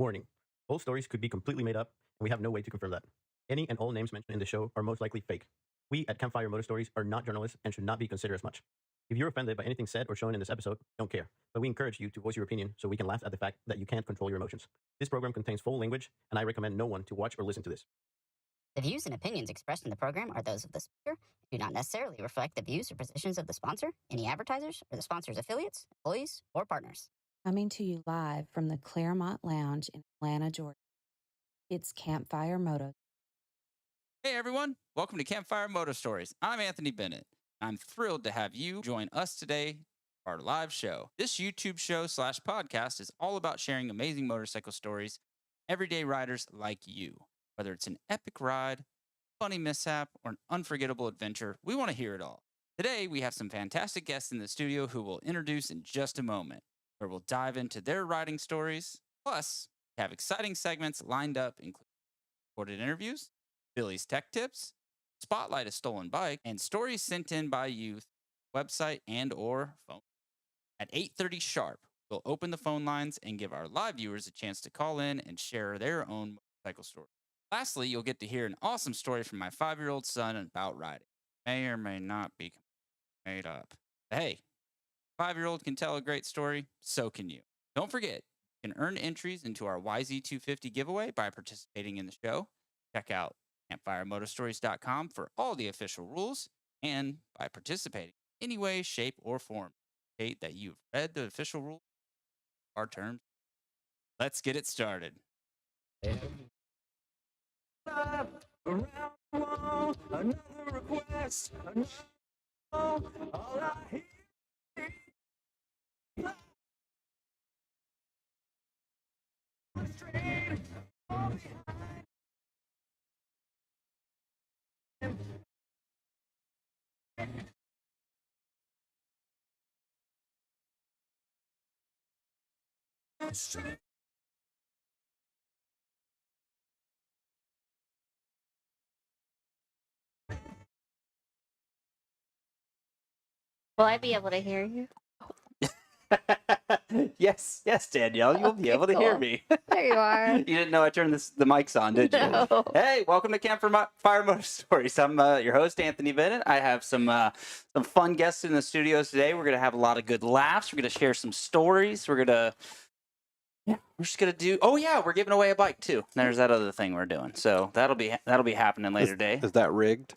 Warning: both stories could be completely made up, and we have no way to confirm that. Any and all names mentioned in the show are most likely fake. We at Campfire Moto Stories are not journalists and should not be considered as much. If you're offended by anything said or shown in this episode, don't care. But we encourage you to voice your opinion so we can laugh at the fact that you can't control your emotions. This program contains full language, and I recommend no one to watch or listen to this. The views and opinions expressed in the program are those of the speaker, do not necessarily reflect the views or positions of the sponsor, any advertisers, or the sponsor's affiliates, employees, or partners. Coming to you live from the Claremont Lounge in Atlanta, Georgia. It's Campfire Moto. Hey everyone, welcome to Campfire Moto Stories. I'm Anthony Bennett. I'm thrilled to have you join us today for our live show. This YouTube show / podcast is all about sharing amazing motorcycle stories, everyday riders like you. Whether it's an epic ride, funny mishap, or an unforgettable adventure, we want to hear it all. Today, we have some fantastic guests in the studio who we'll introduce in just a moment, where we'll dive into their riding stories. Plus, we have exciting segments lined up, including recorded interviews, Billy's tech tips, spotlight a stolen bike, and stories sent in by youth, website and or phone. At 8:30 sharp, we'll open the phone lines and give our live viewers a chance to call in and share their own motorcycle story. Lastly, you'll get to hear an awesome story from my 5-year-old son about riding. May or may not be made up. But hey, 5-year-old can tell a great story, so can you. Don't forget, you can earn entries into our YZ250 giveaway by participating in the show. Check out campfiremotostories.com for all the official rules, and by participating in any way, shape, or form, indicate that you've read the official rules, our terms. Let's get it started. Around the wall, another request, all I hear. Will I be able to hear you? Yes, Danielle, you'll be able to hear me. There you are. You didn't know I turned the mics on, did you? No. Hey, welcome to Campfire Moto Stories. I'm your host, Anthony Bennett. I have some fun guests in the studios today. We're gonna have a lot of good laughs. We're gonna share some stories. We're just gonna do. Oh yeah, we're giving away a bike too. There's that other thing we're doing. So that'll be happening later today. Is that rigged?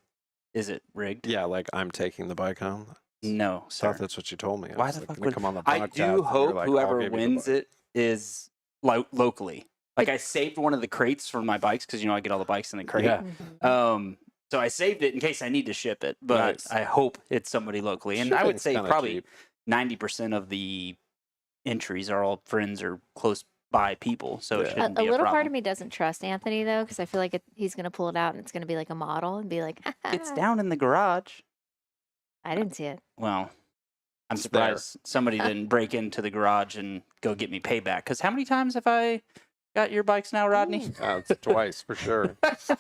Is it rigged? Yeah, like I'm taking the bike home. No, I sir. thought that's what you told me. Why the fuck would come on the I podcast? do hope Like, whoever wins it is locally. Like I saved one of the crates from my bikes because I get all the bikes in the crate. Yeah. So I saved it in case I need to ship it, but Nice. I hope it's somebody locally. And I would Shipping's say kinda probably cheap. 90% of the entries are all friends or close by people. So it Yeah. shouldn't A be a little part problem. of me doesn't trust Anthony though, because I feel like he's gonna pull it out and it's gonna be like a model and be like, It's down in the garage. I didn't see it. Well, I'm It's there. surprised somebody didn't break into the garage and go get me payback. Because how many times have I got your bikes now, Rodney? It's twice for sure.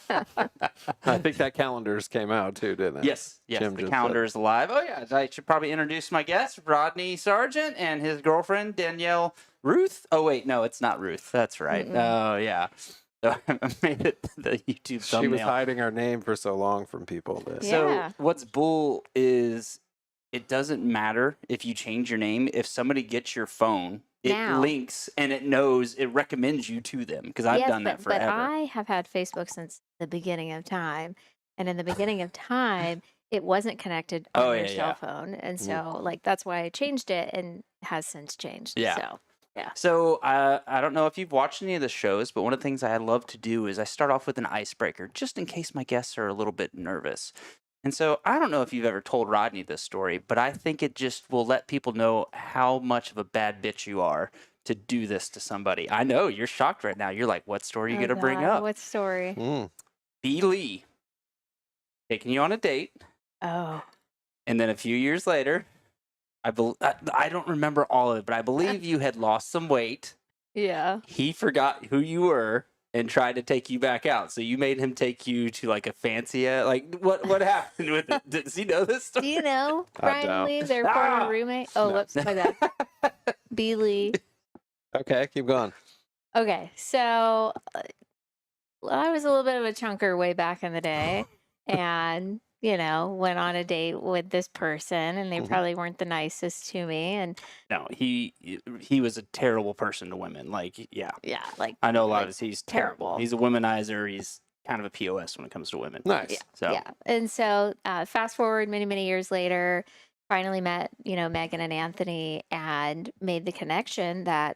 I think that calendars came out too, didn't it? Yes, Jim the just calendar is alive. Oh yeah, I should probably introduce my guest, Rodney Sargent, and his girlfriend, Danielle Ruth. Oh wait, no, it's not Ruth. That's right. Oh yeah. So I made it the YouTube thumbnail. She was hiding our name for so long from people. That... So Yeah. what's bull is it doesn't matter if you change your name. If somebody gets your phone, it Now. links and it knows, it recommends you to them because I've Yes, done that forever. But I have had Facebook since the beginning of time, and in the beginning of time, it wasn't connected on Oh, your yeah, cell yeah. phone, and so like that's why I changed it, and has since changed. Yeah. So So I don't know if you've watched any of the shows, but one of the things I love to do is I start off with an icebreaker just in case my guests are a little bit nervous. And so I don't know if you've ever told Rodney this story, but I think it just will let people know how much of a bad bitch you are to do this to somebody. I know you're shocked right now. You're like, what story are you going to bring up? What story? B. Lee taking you on a date. Oh, And then a few years later, I don't remember all of it, but I believe you had lost some weight. yeah. He forgot who you were and tried to take you back out. So you made him take you to like a fancy, like what happened with it? Does he know this Do story? you know I Brian don't. Lee, their Ah! former roommate? Oh, No. whoops, my bad. B. Lee. Okay, keep going. Okay, so I was a little bit of a chunker way back in the day, and went on a date with this person, and they Mhm. probably weren't the nicest to me, and No, he was a terrible person to women. Like, yeah, yeah, like I know a lot like of this. He's terrible. terrible. He's a womanizer. He's kind of a POS when it comes to women. Nice. So Yeah. And so fast forward many, many years later, finally met, Megan and Anthony and made the connection that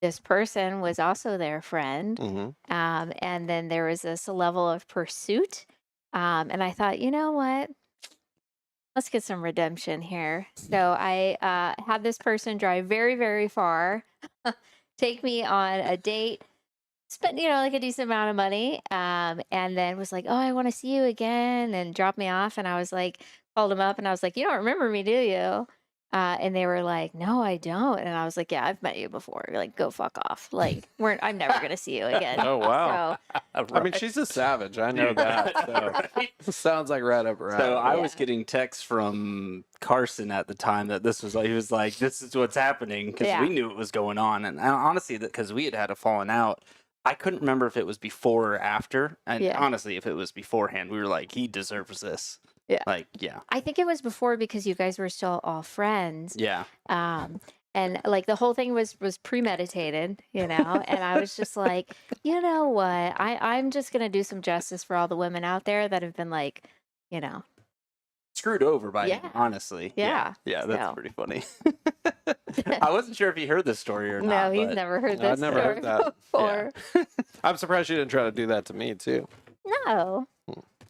this person was also their friend. Mm-hmm. And then there was this level of pursuit. And I thought, you know what? Let's get some redemption here. So I had this person drive very, very far, take me on a date, spent like a decent amount of money, and then was like, oh, I want to see you again, and dropped me off. And I was like, called him up and I was like, you don't remember me, do you? And they were like, no, I don't. And I was like, yeah, I've met you before. Like, go fuck off. Like, I'm never gonna see you again. Oh, wow. So I mean, she's a savage. I know that. So. Sounds like right up her alley. So I Yeah. was getting texts from Carson at the time that this was like, he was like, this is what's happening, because Yeah. we knew it was going on. And honestly, because we had a falling out, I couldn't remember if it was before or after. And Yeah. honestly, if it was beforehand, we were like, he deserves this. Yeah. Like, yeah. I think it was before because you guys were still all friends. Yeah. And like the whole thing was premeditated, and I was just like, you know what? I'm just gonna do some justice for all the women out there that have been like, Screwed over by him, Yeah. honestly. Yeah. Yeah, that's So. pretty funny. I wasn't sure if he heard this story or no, not. he's but- never heard I've this never heard story that. before. I'm surprised she didn't try to do that to me too. No.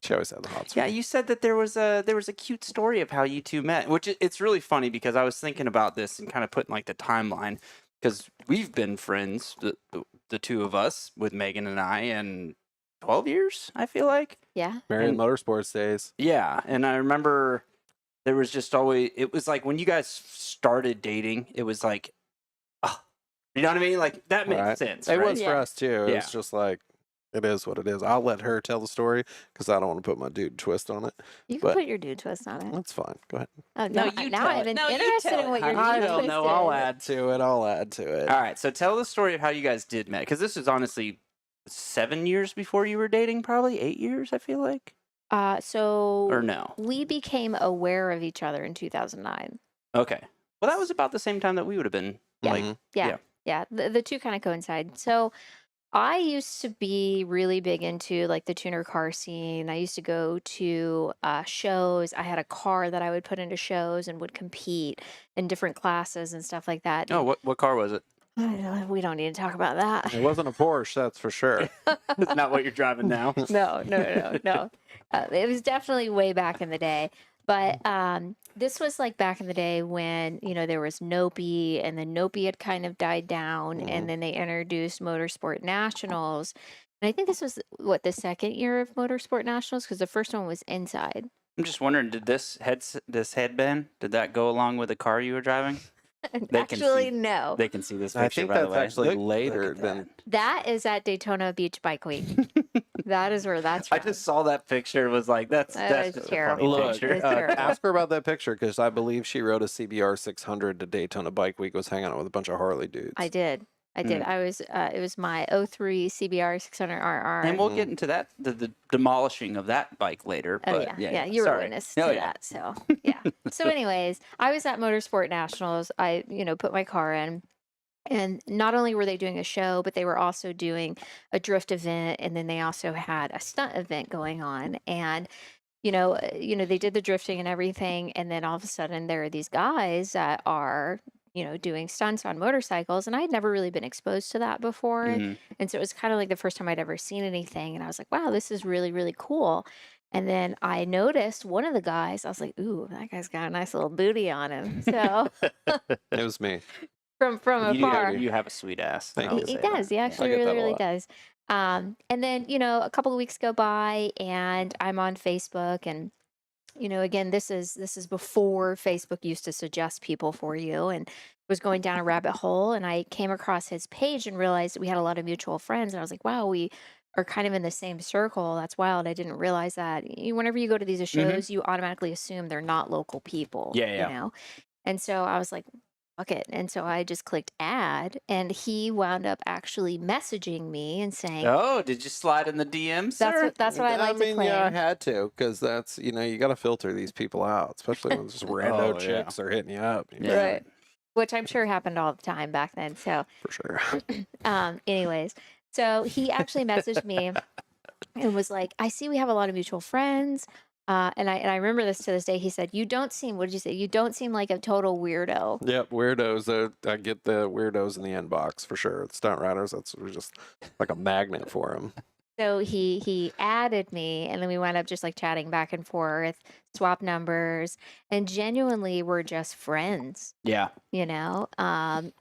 She always had the hots. Yeah, you said that there was a cute story of how you two met, which it's really funny because I was thinking about this and kind of putting like the timeline, because we've been friends, the two of us, with Megan and I, and 12 years, I feel like. Yeah. Marion Motorsports days. Yeah, and I remember there was just always, it was like when you guys started dating, it was like, you know what I mean? Like that makes Right. sense. It right? was for Yeah. us too. It Yeah. was just like, it is what it is. I'll let her tell the story because I don't want to put my dude twist on it. You can But- put your dude twist on it. That's fine. Go ahead. Oh, No, no, you now tell I'm it. No, you interested tell in what it. your I dude don't twist know. is. I'll add to it. I'll add to it. All right, so tell the story of how you guys did met, because this is honestly 7 years before you were dating, probably 8 years, I feel like. So Or no? we became aware of each other in 2009. Okay. Well, that was about the same time that we would have been. Yeah. Like, Mhm. Yeah. The two kind of coincide. So I used to be really big into like the tuner car scene. I used to go to shows. I had a car that I would put into shows and would compete in different classes and stuff like that. oh, what car was it? We don't need to talk about that. It wasn't a Porsche, that's for sure. It's not what you're driving now. No. It was definitely way back in the day. But this was like back in the day when, there was Nopi, and then Nopi had kind of died down, Mhm. and then they introduced Motorsport Nationals. And I think this was, the second year of Motorsport Nationals, because the first one was inside. I'm just wondering, did this headband, did that go along with the car you were driving? They can Actually, see. no. They can see this I picture, think by the that's way. actually Look later at than. That is at Daytona Beach Bike Week. That is where that's I from. just saw that picture. Was like, that's That is just terrible. a funny Look, picture. It's terrible. ask her about that picture because I believe she rode a CBR 600 to Daytona Bike Week. Was hanging out with a bunch of Harley dudes. I did. Mm. I was, it was my 03 CBR 600RR. And we'll get into that, the demolishing of that bike later. Oh But yeah, you were a sorry. witness Oh, to yeah. that. So yeah. So anyways, I was at Motorsport Nationals. I put my car in, and not only were they doing a show, but they were also doing a drift event, and then they also had a stunt event going on. And they did the drifting and everything, and then all of a sudden there are these guys that are doing stunts on motorcycles, and I had never really been exposed to that before. Mhm. And so it was kind of like the first time I'd ever seen anything. And I was like, wow, this is really, really cool. And then I noticed one of the guys, I was like, ooh, that guy's got a nice little booty on him. So It was me. from afar. You have a sweet ass. Thank I'll you. He say does. that. He actually I get that really, a really lot. does. And then, a couple of weeks go by, and I'm on Facebook, and again, this is before Facebook used to suggest people for you, and was going down a rabbit hole, and I came across his page and realized that we had a lot of mutual friends, and I was like, wow, we are kind of in the same circle. That's wild. I didn't realize that. Whenever you go to these shows, you automatically assume they're not local people. Yeah, yeah. And so I was like, it. And so I just clicked add, and he wound up actually messaging me and saying, Oh, did you slide in the DMs, sir? that's what I like to claim. Yeah, I had to, because that's, you got to filter these people out, especially when just rando Oh, yeah. chicks are hitting you up. Yeah. Right. Which I'm sure happened all the time back then. So, For sure. anyways, so he actually messaged me and was like, I see we have a lot of mutual friends. And I remember this to this day. He said, "You don't seem, what did you say? You don't seem like a total weirdo." Yep, weirdos. I get the weirdos in the inbox for sure. Stunt riders, that's just like a magnet for them. So he added me, and then we wound up just like chatting back and forth, swap numbers, and genuinely we're just friends. Yeah.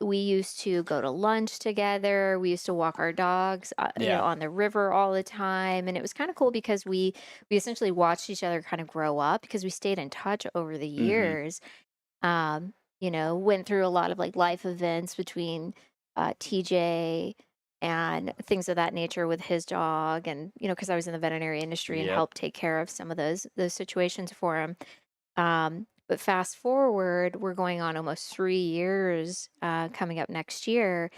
We used to go to lunch together. We used to walk our dogs, on the river all the time, and it was kind of cool because we essentially watched each other kind of grow up because we stayed in touch over the years. Went through a lot of like life events between TJ and things of that nature with his dog, and because I was in the veterinary industry and Yep. helped take care of some of those situations for him. But fast forward, we're going on almost 3 years coming up next year.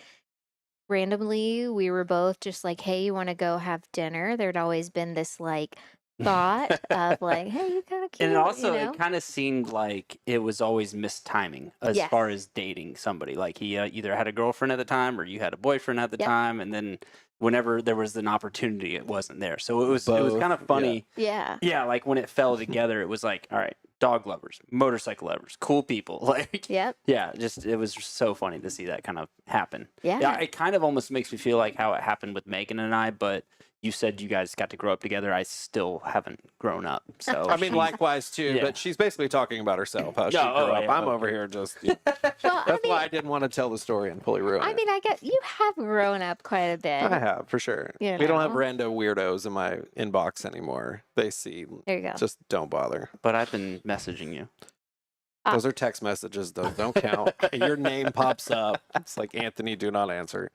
Randomly, we were both just like, "Hey, you want to go have dinner?" There'd always been this like thought of like, "Hey, you kind of cute," And also, you know? it kind of seemed like it was always mistiming as Yes. far as dating somebody. Like he either had a girlfriend at the time or you had a boyfriend at the Yep. time, and then whenever there was an opportunity, it wasn't there. So it was Both, kind of funny. Yeah. Yeah, like when it fell together, it was like, all right, dog lovers, motorcycle lovers, cool people. Like, Yep. yeah, it was just so funny to see that kind of happen. Yeah. Yeah, it kind of almost makes me feel like how it happened with Megan and I, but you said you guys got to grow up together. I still haven't grown up. So I mean, she's- likewise too, Yeah. but she's basically talking about herself, how she No, grew oh, up. yeah, I'm okay. over here just, Well, that's why I didn't want to tell the story and fully ruin I it. mean, I get you have grown up quite a bit. I have, for sure. You We don't have know. rando weirdos in my inbox anymore. They see, There you go. just don't bother. But I've been messaging you. Those are text messages, though. Don't count. Your name pops up. It's like, Anthony, do not answer.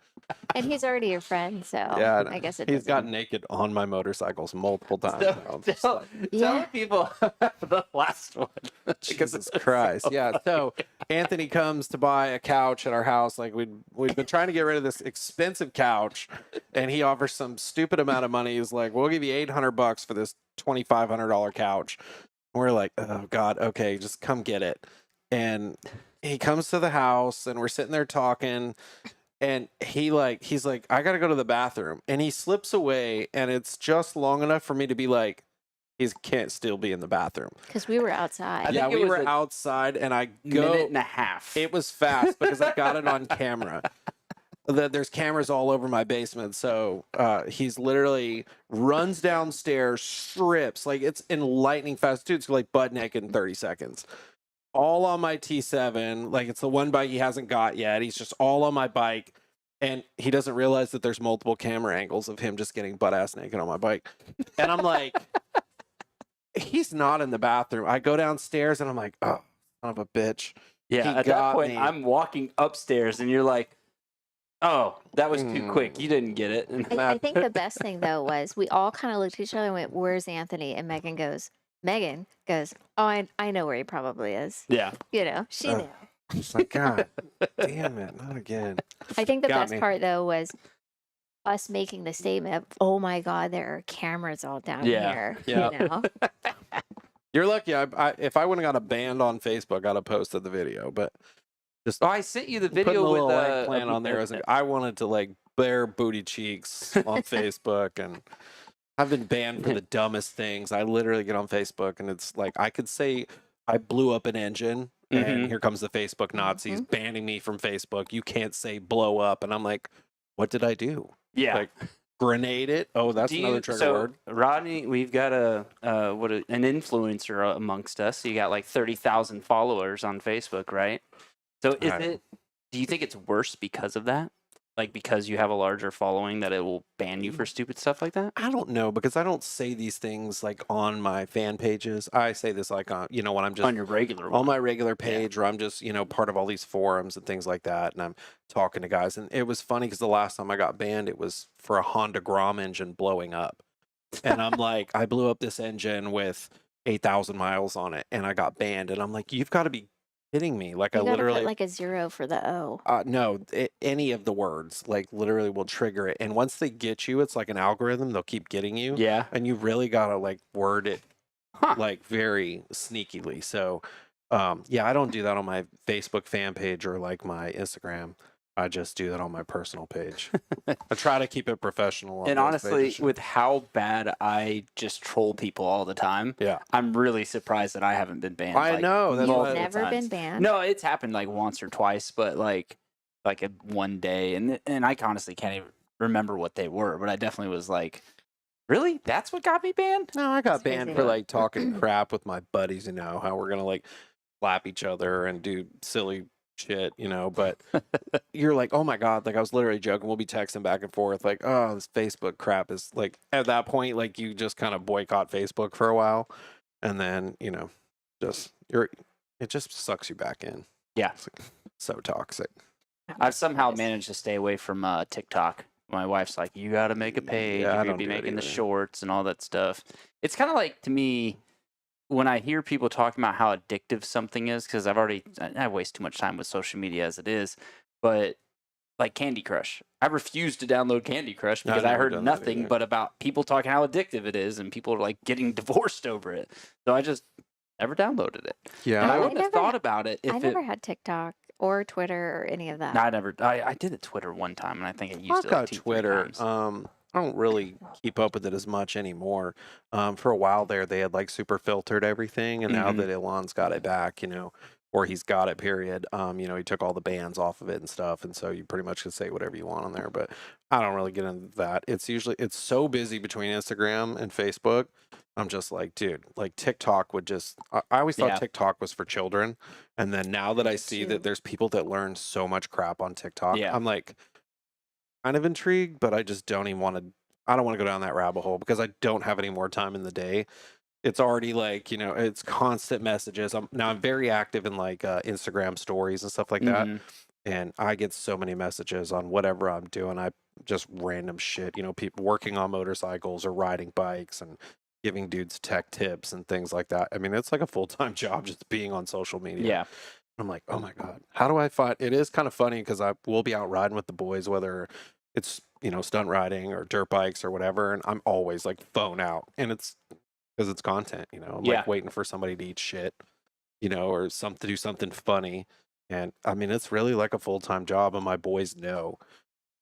And he's already your friend, so Yeah, I guess it he's doesn't. gotten naked on my motorcycles multiple times. now. I'm just Tell, like, Yeah. people the last one. Because Jesus it's Christ. so Yeah. So Anthony comes to buy a couch at our house. Like we've been trying to get rid of this expensive couch, and he offers some stupid amount of money. He's like, "We'll give you $800 for this $2,500 couch." And we're like, "Oh God, okay, just come get it." And he comes to the house, and we're sitting there talking. And he's like, "I gotta go to the bathroom," and he slips away, and it's just long enough for me to be like, he can't still be in the bathroom. Because we were outside. I Yeah, think it we was were a outside, and I go. minute and a half. It was fast because I got it on camera. There's cameras all over my basement, so he's literally runs downstairs, strips like it's in lightning fast. Dude's like butt naked in 30 seconds. All on my T7, like it's the one bike he hasn't got yet. He's just all on my bike, and he doesn't realize that there's multiple camera angles of him just getting butt ass naked on my bike. And I'm like, he's not in the bathroom. I go downstairs, and I'm like, oh, son of a bitch. yeah, he at that got point, me. I'm walking upstairs, and you're like, "Oh, that was too quick. Mm. You didn't get it." And I think the best thing though was we all kind of looked at each other and went, "Where's Anthony?" And Megan goes, "Oh, I know where he probably is." yeah, She Ugh. knew. It's like, God damn it, not again. I think the Got best me. part though was us making the statement of, "Oh my God, there are cameras all down Yeah. here." Yeah. You know? You're lucky. If I wouldn't have got a band on Facebook, I'd have posted the video. But just oh, I sent you the putting video a with little the eggplant on there. I wanted to like bare booty cheeks on Facebook, and I've been banned for the dumbest things. I literally get on Facebook, and it's like I could say I blew up an engine, and Mhm. here comes the Facebook Nazis banning me from Facebook. You can't say blow up, and I'm like, what did I do? yeah. Like grenade it? Oh, that's Do another you- trigger so, word. Rodney, we've got an influencer amongst us. You got like 30,000 followers on Facebook, right? So is Right. it? Do you think it's worse because of that? Like because you have a larger following that it will ban you for stupid stuff like that? I don't know, because I don't say these things like on my fan pages. I say this like on, when I'm just On your regular on one. my regular page, or I'm just, part of all these forums and things like that. And I'm talking to guys. And it was funny because the last time I got banned, it was for a Honda Grom engine blowing up. And I'm like, I blew up this engine with 8,000 miles on it, and I got banned. And I'm like, you've got to be kidding me? Like You I gotta literally put like a 0 for the O. no, any of the words like literally will trigger it. And once they get you, it's like an algorithm. They'll keep getting you. Yeah. And you really gotta like word it Huh. like very sneakily. So, yeah, I don't do that on my Facebook fan page or like my Instagram. I just do that on my personal page. I try to keep it professional. On And those honestly, pages. with how bad I just troll people all the time, yeah, I'm really surprised that I haven't been banned. I like, know. That's You've why- multiple never been times. banned? No, it's happened like once or twice, but like a one day, and I honestly can't even remember what they were, but I definitely was like, really? That's what got me banned? No, I got That's banned crazy. for like talking crap with my buddies. You know how we're gonna like slap each other and do silly shit. You know, but you're like, oh my god, like I was literally joking. We'll be texting back and forth, like, oh, this Facebook crap is like. At that point, like you just kind of boycott Facebook for a while, and then you know, it just sucks you back in. Yeah. It's like, so toxic. I've somehow managed to stay away from TikTok. My wife's like, you got to make a page. Yeah, I You're going don't to be do it making the either. shorts and all that stuff. It's kind of like, to me, when I hear people talking about how addictive something is, because I waste too much time with social media as it is, but like Candy Crush. I refuse to download Candy Crush I've because I never heard done that nothing either. but about people talking how addictive it is and people are like getting divorced over it. So I just never downloaded it. Yeah, And I I wouldn't have never thought about it if I it. never had TikTok or Twitter or any of that. No, I did a Twitter one time, and I think I used I've it got like 2-3 Twitter. times. I don't really keep up with it as much anymore. For a while there, they had like super filtered everything, and now Mhm. that Elon's got it back, you know, or he's got it, period. You know, he took all the bans off of it and stuff, and so you pretty much can say whatever you want on there. But I don't really get into that. It's so busy between Instagram and Facebook. I'm just like, dude, like TikTok would just. I always thought Yeah. TikTok was for children, and then now that I see too. that there's people that learn so much crap on TikTok, Yeah. I'm like kind of intrigued, but I just don't even want to. I don't want to go down that rabbit hole because I don't have any more time in the day. It's already like, you know, it's constant messages. I'm very active in like Instagram stories and stuff like that, Mhm. and I get so many messages on whatever I'm doing. I just random shit, you know, people working on motorcycles or riding bikes and giving dudes tech tips and things like that. I mean, it's like a full-time job just being on social media. Yeah. I'm like, oh my god, how do I find? It is kind of funny because I will be out riding with the boys, whether it's, you know, stunt riding or dirt bikes or whatever, and I'm always like phone out, and it's because it's content, you know. I'm Yeah. like waiting for somebody to eat shit, you know, or to do something funny, and I mean, it's really like a full time job, and my boys know,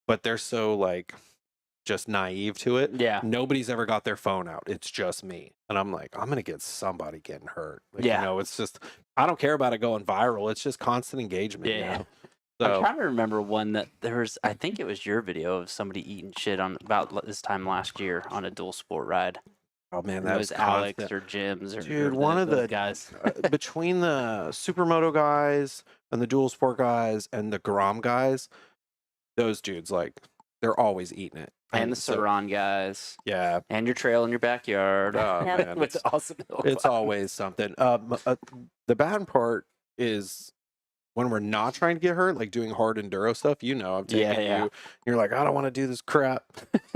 but they're so like just naive to it. Yeah. Nobody's ever got their phone out. It's just me. And I'm like, I'm going to get somebody getting hurt. Like, Yeah. you know, it's just, I don't care about it going viral. It's just constant engagement. Yeah. You know? I'm So, trying to remember one that there was. I think it was your video of somebody eating shit on about this time last year on a dual sport ride. oh man, And that it was was Alex constant. or Jim's or Dude, or one of those the- guys. Between the supermoto guys and the dual sport guys and the Grom guys, those dudes, like, they're always eating it. And the so- Saran guys. Yeah. And your trail in your backyard. Oh, Yep. man. With awesome hill It's climb. always something. The bad part is when we're not trying to get hurt, like doing hard enduro stuff. You know, I'm taking Yeah. you. You're like, I don't want to do this crap,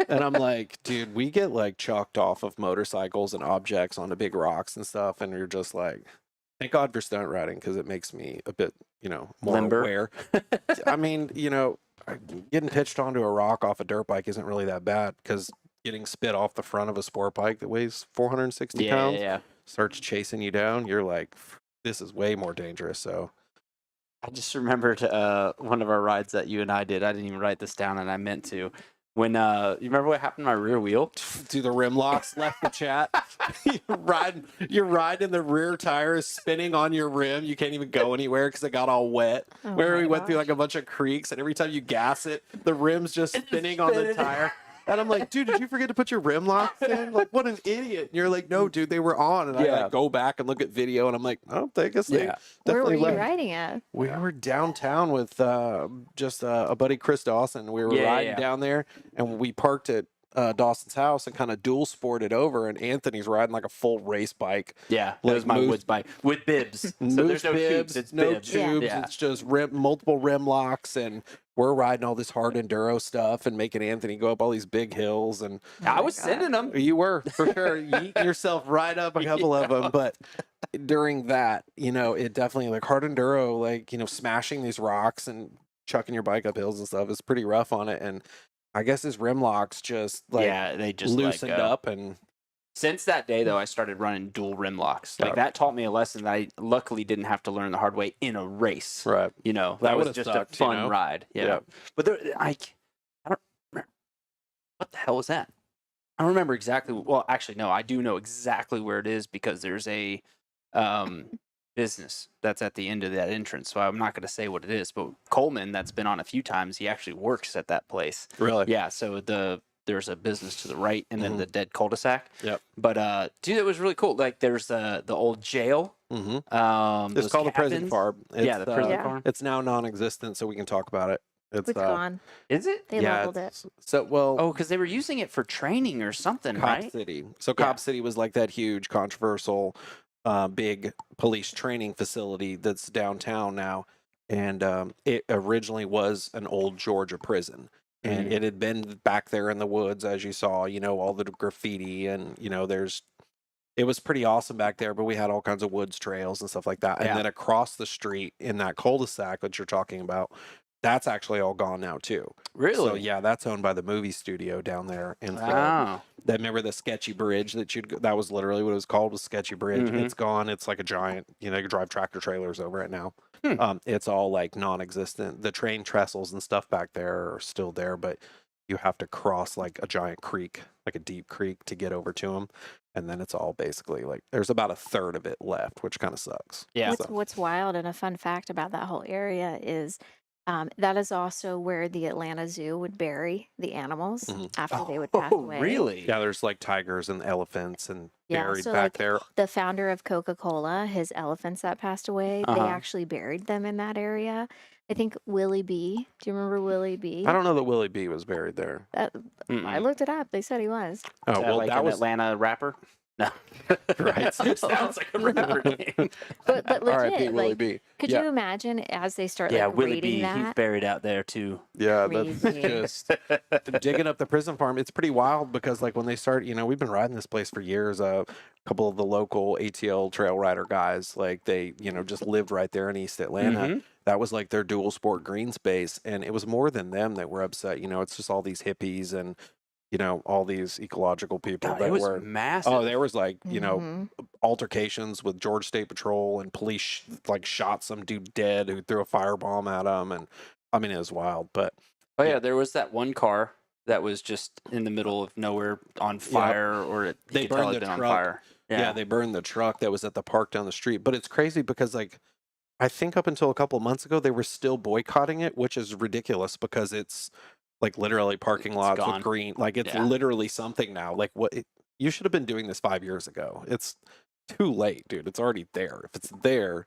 and I'm like, dude, we get like chalked off of motorcycles and objects onto big rocks and stuff, and you're just like, thank God for stunt riding because it makes me a bit, you know, more Limber. aware. I mean, you know, getting pitched onto a rock off a dirt bike isn't really that bad because getting spit off the front of a sport bike that weighs 460 Yeah, pounds yeah. starts chasing you down, you're like, this is way more dangerous. So I just remembered one of our rides that you and I did. I didn't even write this down, and I meant to. When you remember what happened to my rear wheel? do the rim locks, left the chat. You're riding, the rear tire is spinning on your rim. You can't even go anywhere because it got all wet. Oh Where my we went through gosh. like a bunch of creeks, and every time you gas it, the rim's just spinning on the spinning. tire. And I'm like, dude, did you forget to put your rim locks in? Like, what an idiot. And you're like, no, dude, they were on. And I Yeah. like go back and look at video, and I'm like, oh, I guess they Yeah. Where were definitely you left. riding at? We were downtown with just a buddy, Chris Dawson. We were Yeah, riding yeah. down there, and we parked at Dawson's house and kind of dual sported over. And Anthony's riding like a full race bike. Yeah, that Like was my moose- woods bike with bibs. So Moose there's no bibs, tubes, it's no bibs. tubes. Yeah. It's just multiple rim locks, and we're riding all this hard enduro stuff and making Anthony go up all these big hills. And Oh I my was God. sending them. you were, for sure, yeeting yourself right up a couple of them. But during that, it definitely, like, hard enduro, like, smashing these rocks and chucking your bike up hills and stuff is pretty rough on it. And I guess his rim locks just, like, Yeah, they just let loosened go. up. And Since that day, though, I started running dual rim locks. Like, Yeah. that taught me a lesson that I luckily didn't have to learn the hard way in a race. right. That That was would've just sucked, a fun ride. Yeah. Yeah. But there, I don't remember. What the hell was that? I don't remember exactly. Well, actually, no, I do know exactly where it is because there's a business that's at the end of that entrance. So I'm not going to say what it is, but Coleman, that's been on a few times, he actually works at that place. Really? Yeah. So there's a business to the right and then Mhm. the dead cul-de-sac. Yep. But dude, it was really cool. Like there's the old jail. Mm-hmm. Those It's called the prison cabins. farm. Yeah, the prison Yeah. farm. It's now non-existent, so we can talk about it. It's It's gone. Is it? They leveled it. So, well, Oh, because they were using it for training or something, Cop right? City. So Yeah. Cop City was like that huge, controversial, big police training facility that's downtown now, and it originally was an old Georgia prison, and it had been back there in the woods, as you saw. All the graffiti, and it was pretty awesome back there. But we had all kinds of woods trails and stuff like that. Yeah. And then across the street in that cul-de-sac that you're talking about, that's actually all gone now too. Really? So yeah, that's owned by the movie studio down there. And Wow. remember the sketchy bridge that was literally what it was called, was sketchy bridge. Mhm. It's gone. It's like a giant, you can drive tractor trailers over it now. Hmm. It's all like non-existent. The train trestles and stuff back there are still there, but you have to cross like a giant creek, like a deep creek, to get over to them. And then it's all basically like there's about a third of it left, which kind of sucks. Yeah. What's wild and a fun fact about that whole area is that is also where the Atlanta Zoo would bury the animals Mhm. after they would pass away. Really? Yeah, there's like tigers and elephants and Yeah, buried so, back like, there. The founder of Coca-Cola, his elephants that passed away, they Uh-huh. actually buried them in that area. I think Willie B. Do you remember Willie B? I don't know that Willie B was buried there. I Mm-mm. looked it up. They said he was. Oh, Is that well, like that an was Atlanta rapper? No. Right. Sounds like a rapper name. But R.I.P. legit, Willie like, B. could Yeah. you imagine as they start Yeah, like Willie rating B. He's that? buried out there too. Yeah, that's Crazy. just digging up the prison farm. It's pretty wild because, like, when they start, we've been riding this place for years. A couple of the local ATL trail rider guys, like, they, just lived right there in East Atlanta. Mhm. That was like their dual sport green space, and it was more than them that were upset. It's just all these hippies and all these ecological people God, that it was were. massive. Oh, there was like Mhm. altercations with Georgia State Patrol, and police like shot some dude dead who threw a firebomb at him, and I mean it was wild. But Oh yeah, there was that one car that was just in the middle of nowhere on fire, or you They could tell burned it'd the been on truck. fire. yeah, they burned the truck that was at the park down the street. But it's crazy because, like, I think up until a couple of months ago they were still boycotting it, which is ridiculous because it's like literally parking It's lots gone. with green. Like, it's Yeah. literally something now. Like, you should have been doing this 5 years ago. It's too late, dude. It's already there. If it's there,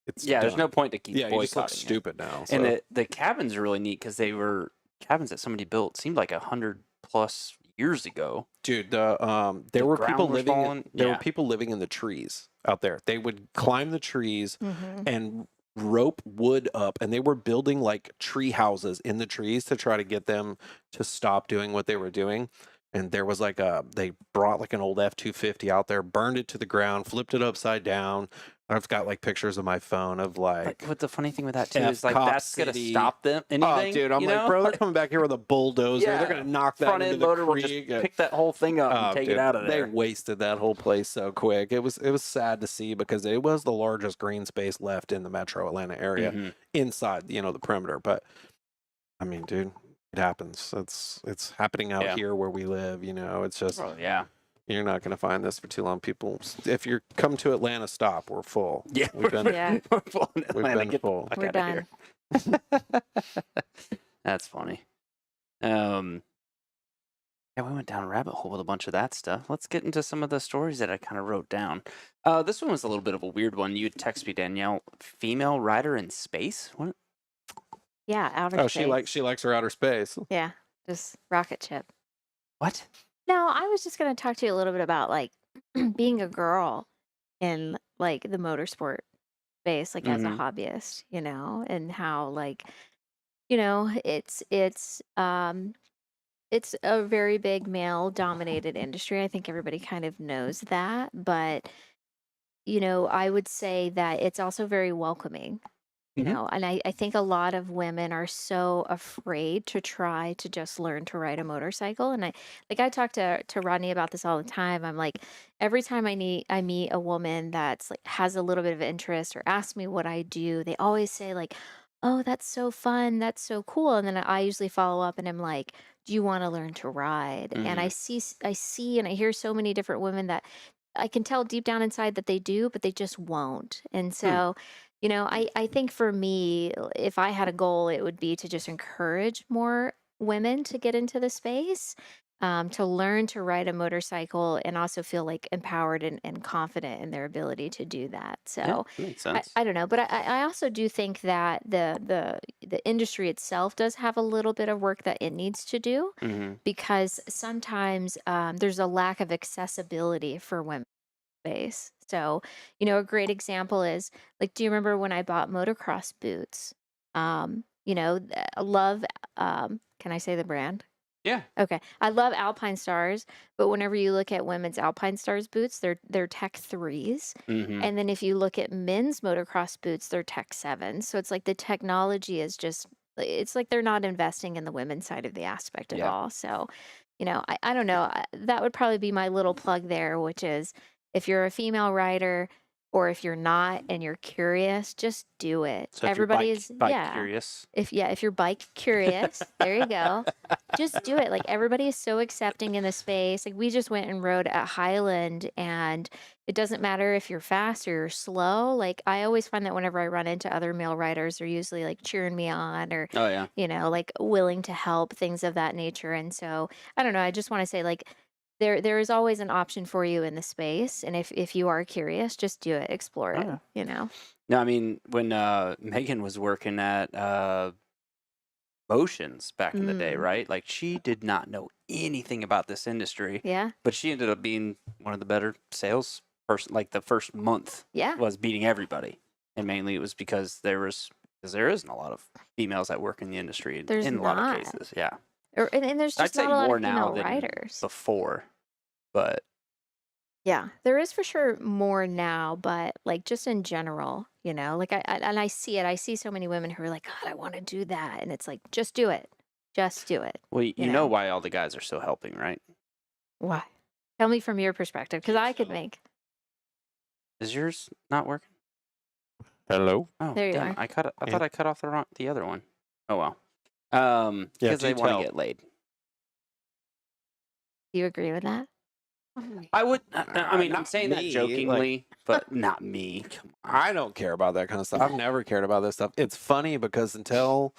it's Yeah, there's done. no point to keep Yeah, you just look boycotting it. stupid now. And so. the cabins are really neat because they were cabins that somebody built. Seemed like 100+ years ago. Dude, there were ground people was living. falling? There were Yeah. people living in the trees out there. They would climb the trees Mhm. and rope wood up, and they were building like tree houses in the trees to try to get them to stop doing what they were doing. And there was like they brought like an old F-250 out there, burned it to the ground, flipped it upside down. I've got like pictures on my phone of like. But the funny thing with that too F is like Cop that's gonna City. stop them. Anything? Oh, dude, I'm you like, know? bro, they're coming back here with a bulldozer. Yeah. They're gonna knock that front into end the loader will just creek. pick that whole thing up and Oh, take dude, it out of there. They wasted that whole place so quick. It was sad to see because it was the largest green space left in the metro Atlanta area Mhm. inside, the perimeter. But I mean, dude, it happens. It's happening out Yeah. here where we live. It's just Oh, yeah. you're not going to find this for too long. People, if you're come to Atlanta, stop. We're full. Yeah, we've been Yeah. we're full in we've Atlanta. been Get the full. fuck We're outta done. here. That's funny. Yeah, we went down a rabbit hole with a bunch of that stuff. Let's get into some of the stories that I kind of wrote down. This one was a little bit of a weird one. You text me, Danielle. Female rider in space? What? Yeah, outer Oh, space. she likes her outer space. Yeah, just rocket ship. What? No, I was just going to talk to you a little bit about like being a girl in like the motorsport space, like as a Mhm. hobbyist, and how like it's a very big male dominated industry. I think everybody kind of knows that, but I would say that it's also very welcoming. Mhm. And I think a lot of women are so afraid to try to just learn to ride a motorcycle. And I talk to Rodney about this all the time. I'm like, every time I meet a woman that's like has a little bit of interest or asks me what I do, they always say like, "Oh, that's so fun, that's so cool." And then I usually follow up and I'm like, "Do you want to learn to ride?" And Mhm. I see and I hear so many different women that I can tell deep down inside that they do, but they just won't. And Hmm. so I think for me, if I had a goal, it would be to just encourage more women to get into the space, to learn to ride a motorcycle and also feel like empowered and confident in their ability to do that. Yeah, So makes I, sense. I don't know, but I also do think that the industry itself does have a little bit of work that it needs to do Mhm. because sometimes there's a lack of accessibility for women space. So, a great example is like, do you remember when I bought motocross boots? I love, can I say the brand? Yeah. Okay. I love Alpine Stars, but whenever you look at women's Alpine Stars boots, they're Tech 3s. Mhm. And then if you look at men's motocross boots, they're Tech 7s. So it's like the technology is just it's like they're not investing in the women's side of the aspect at Yeah. all. So, I don't know. That would probably be my little plug there, which is if you're a female rider or if you're not and you're curious, just do it. So if you're Everybody bike is, bike yeah. curious. If you're bike curious, there you go, just do it. Like everybody is so accepting in the space. Like we just went and rode at Highland and it doesn't matter if you're fast or you're slow. Like I always find that whenever I run into other male riders, they're usually like cheering me on or, Oh yeah. like willing to help, things of that nature. And so I don't know. I just want to say like there is always an option for you in the space. And if you are curious, just do it, explore it, Okay. you know? No, I mean when Megan was working at Motions back in the day, Mm, right? Like she did not know anything about this industry, yeah. but she ended up being one of the better sales person. Like the first month Yeah. was beating everybody, and mainly it was because there isn't a lot of females that work in the industry There's in a lot of not. cases. Yeah, And there's I'd just say not a lot more of now female than riders. before, but Yeah, there is for sure more now, but like just in general, like and I see it. I see so many women who are like, God, I want to do that. And it's like, just do it. Just do it. well, You you know know, why all the guys are still helping, right? why? Tell me from your perspective, because I could make. Is yours not working? Hello. Oh, There you damn! are. I thought And I cut off the other one. Oh well. yeah, Because they do want to tell. get laid. Do you agree with that? I would. I mean, I'm Not saying that me, like jokingly, but not me. Come on. I don't care about that kind of stuff. I've never cared about this stuff. It's funny because until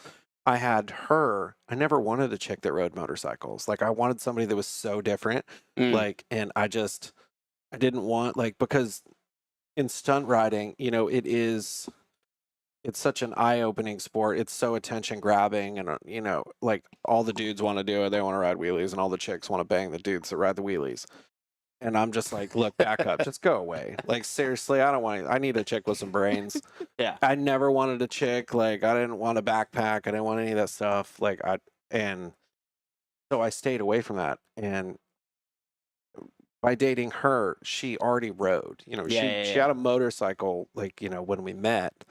I had her, I never wanted a chick that rode motorcycles. Like I wanted somebody that was so different. Mm, Like, and I didn't want like because in stunt riding, it's such an eye-opening sport. It's so attention grabbing, and like all the dudes want to do it. They want to ride wheelies, and all the chicks want to bang the dudes that ride the wheelies. And I'm just like, look, back up, just go away. Like seriously, I don't want. I need a chick with some brains. yeah. I never wanted a chick. Like I didn't want a backpack. I didn't want any of that stuff. And so I stayed away from that. And by dating her, she already rode. She Yeah. had a motorcycle. Like when we met,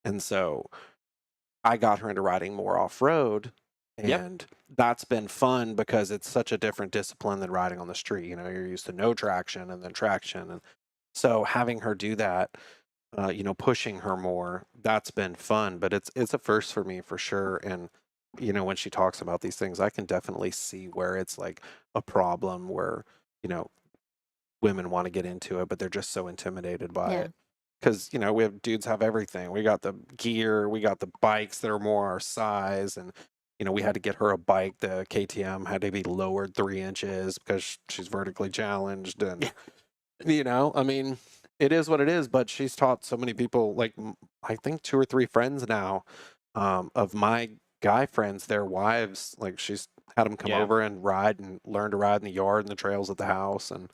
and so I got her into riding more off road. Yep. And that's been fun because it's such a different discipline than riding on the street. You're used to no traction and then traction. And so having her do that, pushing her more, that's been fun. But it's a first for me for sure. And, when she talks about these things, I can definitely see where it's like a problem where, women want to get into it, but they're just so intimidated by Yeah. it. Because, we have dudes have everything. We got the gear, we got the bikes that are more our size. And, we had to get her a bike. The KTM had to be lowered 3 inches because she's vertically challenged. And, I mean, it is what it is. But she's taught so many people, like, I think 2 or 3 friends now of my guy friends, their wives, like, she's had them come Yeah. over and ride and learn to ride in the yard and the trails at the house. And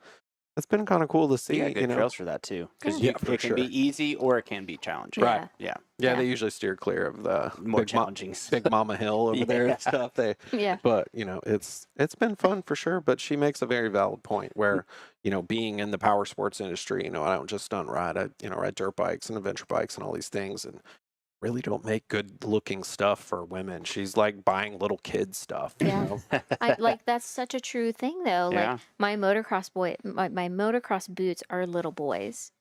it's been kind of cool to see. You got good You know, trails for that too, because Yeah, for it can sure. be easy or it can be challenging. Right. Yeah. Yeah, Yeah. they usually steer clear of the More Big challenging. Big Mama Hill over there Yeah. and stuff. Yeah. But you know, it's been fun for sure. But she makes a very valid point where, you know, being in the power sports industry, you know, I don't just stunt ride. I, you know, ride dirt bikes and adventure bikes and all these things, and really don't make good looking stuff for women. She's like buying little kid stuff. You Yeah. know? I like that's such a true thing though. Yeah. Like my motocross boots are little boys.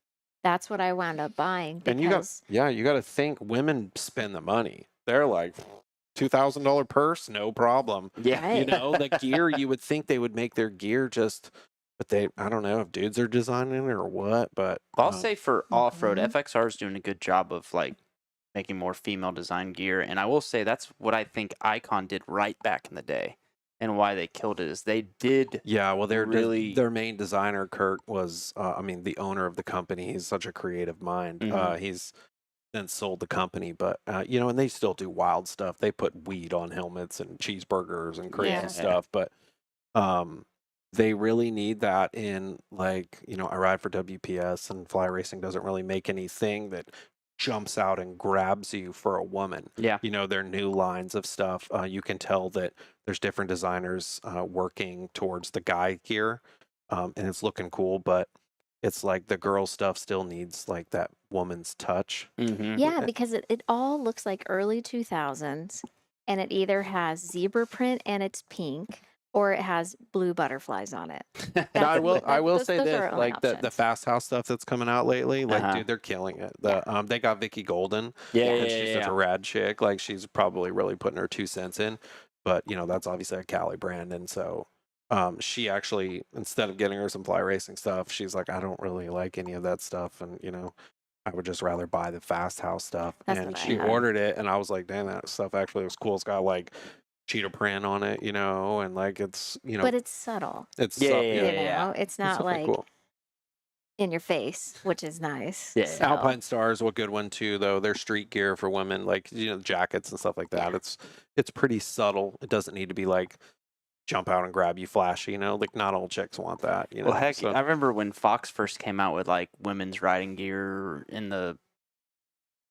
That's what I wound up buying And you got you got to think women spend the money. They're like $2,000 purse, no problem. Yeah. You Right. know, the gear, you would think they would make their gear just, but I don't know if dudes are designing it or what, but I'll say for off-road, Mhm. FXR is doing a good job of like making more female design gear, and I will say that's what I think Icon did right back in the day, and why they killed it is they did. yeah, well, really- their main designer, Kurt, was, I mean, the owner of the company. He's such a creative mind. Mhm. He's then sold the company, but, you know, and they still do wild stuff. They put weed on helmets and cheeseburgers and crazy Yeah. stuff, but, they really need that in, like, you know, I ride for WPS, and fly racing doesn't really make anything that jumps out and grabs you for a woman. Yeah. You know, their new lines of stuff. You can tell that there's different designers working towards the guy gear, and it's looking cool, but it's like the girl stuff still needs like that woman's touch. Mm-hmm. Yeah, because it all looks like early 2000s, and it either has zebra print and it's pink, or it has blue butterflies on it. And I will those say are this, our only like the options. fast house stuff that's coming out lately, like, Uh-huh. dude, they're killing it. They got Vicky Golden, Yeah, and yeah, she's yeah. such a rad chick. Like, she's probably really putting her 2 cents in, but you know, that's obviously a Cali brand, and so she actually, instead of getting her some fly racing stuff, she's like, I don't really like any of that stuff, and you know, I would just rather buy the fast house stuff. That's And what I she have. ordered it, and I was like, damn, that stuff actually looks cool. It's got like cheetah print on it, you know, and like it's, you know, But it's subtle. it's Yeah, sub- yeah, You know, yeah. it's it's not definitely like cool. in your face, which is nice. Yeah. So, Alpine Stars, a good one too, though. Their street gear for women, like, you know, jackets and stuff like that. Yeah. It's pretty subtle. It doesn't need to be like jump out and grab you flashy, you know. Like, not all chicks want that, you know. Well, heck, so, I remember when Fox first came out with like women's riding gear in the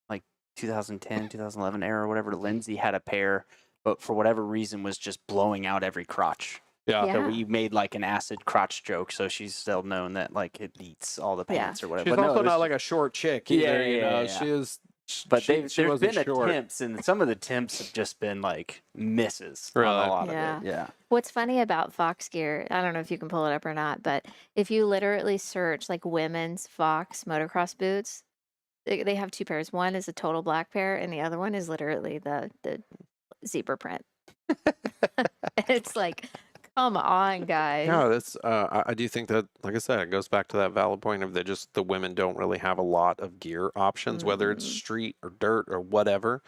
like 2010, 2011 era or whatever. Lindsay had a pair, but for whatever reason was just blowing out every crotch. yeah. Yeah. So we made like an acid crotch joke, so she's still known that like it eats all the Yeah. pants or whatever. She's But no, also it was not just- like a short chick either, Yeah, you yeah, know. yeah. She is, But she there's wasn't been short. attempts, and some of the attempts have just been like misses Really? on a lot Yeah. of it. Yeah. What's funny about Fox gear, I don't know if you can pull it up or not, but if you literally search like women's Fox motocross boots, they have two pairs. One is a total black pair, and the other one is literally the zebra print. It's like, come on, guys. Yeah, that's. I do think that, like I said, it goes back to that valid point of that just the women don't really have a lot of gear options, whether it's Mhm. street or dirt or whatever.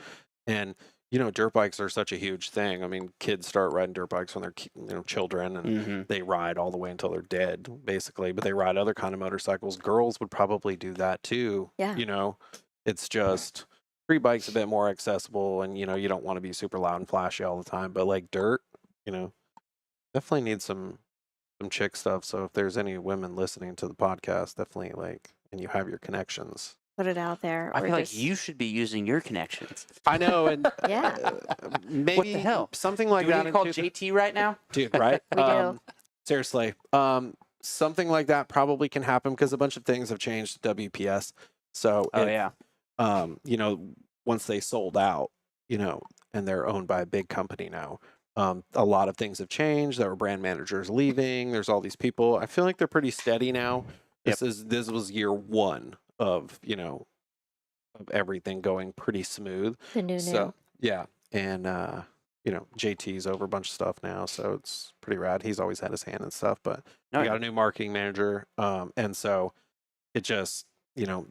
And you know, dirt bikes are such a huge thing. I mean, kids start riding dirt bikes when they're children, and Mm-hmm. they ride all the way until they're dead, basically. But they ride other kind of motorcycles. Girls would probably do that too. Yeah. You know, it's just street bikes a bit more accessible, and you know, you don't want to be super loud and flashy all the time. But like dirt, you know, definitely need some chick stuff. So if there's any women listening to the podcast, definitely like, and you have your connections. Put it out there. I or feel like just- you should be using your connections. I know, and Yeah. maybe hell? something like Do we that. need to call JT right now? Dude, right? We do. Seriously. Something like that probably can happen because a bunch of things have changed to WPS. So, Oh yeah. you know, once they sold out, you know, and they're owned by a big company now, a lot of things have changed. There were brand managers leaving. There's all these people. I feel like they're pretty steady now. This was year one of, you know, of everything going pretty smooth. the new. So yeah, and you know, JT's over a bunch of stuff now, so it's pretty rad. He's always had his hand in stuff, but No, we got a new marketing manager, and so it just, you know,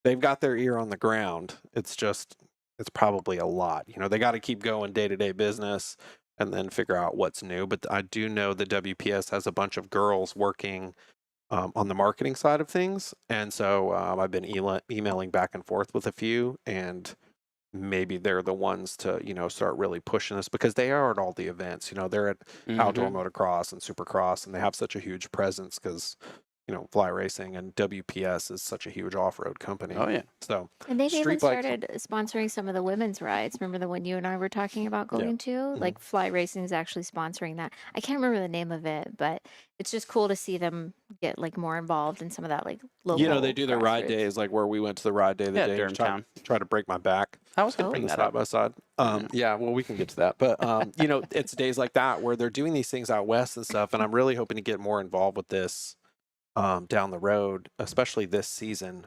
they've got their ear on the ground. It's probably a lot. You know, they got to keep going day to day business and then figure out what's new. But I do know the WPS has a bunch of girls working on the marketing side of things, and so I've been emailing back and forth with a few, and maybe they're the ones to, you know, start really pushing this because they are at all the events. You know, they're at outdoor Mm-hmm. motocross and supercross, and they have such a huge presence because fly racing, and WPS is such a huge off-road company. Oh yeah. So And they've even street bikes- started sponsoring some of the women's rides. Remember the one you and I were talking about going to? Like Fly Racing is actually sponsoring that. I can't remember the name of it, but it's just cool to see them get like more involved in some of that like local. they do their ride grassroots. days, like where we went to the ride day the Yeah, day Durham Town. try to break my back. I was gonna Oh. bring the that side up. by side. Yeah, well, we can get to that, but it's days like that where they're doing these things out west and stuff, and I'm really hoping to get more involved with this down the road, especially this season.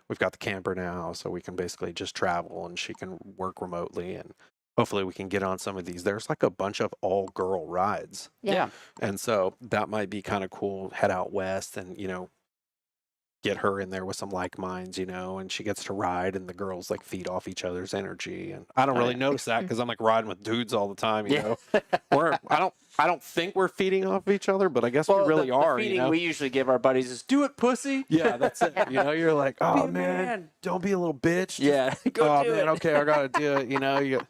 We've got the camper now, so we can basically just travel, and she can work remotely, and hopefully we can get on some of these. There's like a bunch of all girl rides, Yeah. and so that might be kind of cool. Head out west and get her in there with some like minds, and she gets to ride, and the girls like feed off each other's energy. And I don't really notice that because I'm like riding with dudes all the time. I don't think we're feeding off each other, but I guess we really are. The feeding we usually give our buddies is "Do it, pussy." Yeah, that's it. You're like, oh Be a man, don't be a little bitch. Yeah, go do it. Okay, I gotta do it.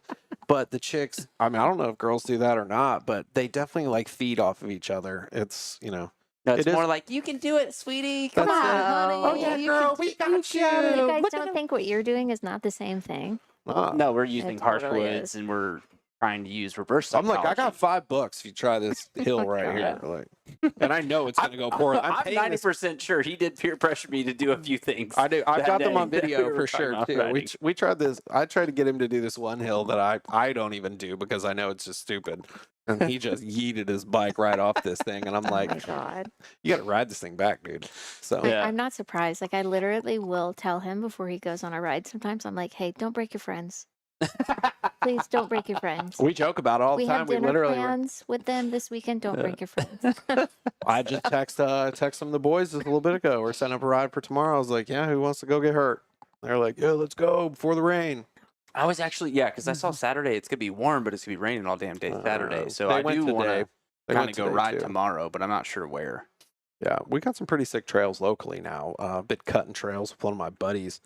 But the chicks, I mean, I don't know if girls do that or not, but they definitely like feed off of each other. It's No, it's It more is- like you can do it, sweetie. Come That's on, it. honey. Oh, yeah, you girl, can- we got you. You guys Look don't at think what you're doing is not the same thing? No, we're using harsh totally woods is. and we're trying to use reverse I'm psychology. like, I got $5 if you try this hill right here. Like, and I know it's gonna go poorly. I'm paying this 90% sure he did peer pressure me to do a few things. I do. I've that got them day on that video we were for talking sure about too. riding. We tried this. I tried to get him to do this one hill that I don't even do because I know it's just stupid, and he just yeeted his bike right off this thing, and I'm Oh my like, god! you got to ride this thing back, dude. So Yeah. I'm not surprised. Like I literally will tell him before he goes on a ride. Sometimes I'm like, "Hey, don't break your friends. Please don't break your friends. we joke about it all the We time. have We dinner literally. plans with them this weekend. Don't break your friends." I just text some of the boys just a little bit ago. We're setting up a ride for tomorrow. I was like, yeah, who wants to go get hurt? They're like, yeah, let's go before the rain. I was actually, because I saw Saturday. It's going to be warm, but it's going to be raining all damn day Saturday. So They I went do want today. to They kind went of go today, ride too. tomorrow, but I'm not sure where. Yeah, we got some pretty sick trails locally now. Been cutting trails with one of my buddies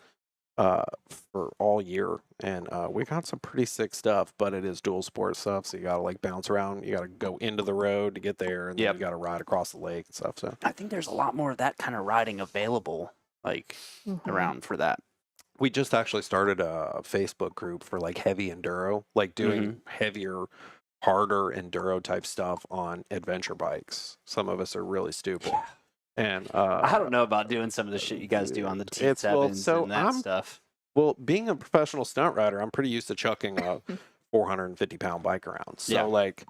for all year, and we got some pretty sick stuff. But it is dual sport stuff, so you got to like bounce around. You got to go into the road to get there, and then Yep. you got to ride across the lake and stuff. So I think there's a lot more of that kind of riding available, like Mhm. around for that. we just actually started a Facebook group for like heavy enduro, like doing Mm-hmm. heavier, harder enduro type stuff on adventure bikes. Some of us are really stupid. And I don't know about doing some of the shit you guys do on the It's- well, T7s so and that I'm- stuff. Well, being a professional stunt rider, I'm pretty used to chucking a 450-pound bike around. So, Yeah. like,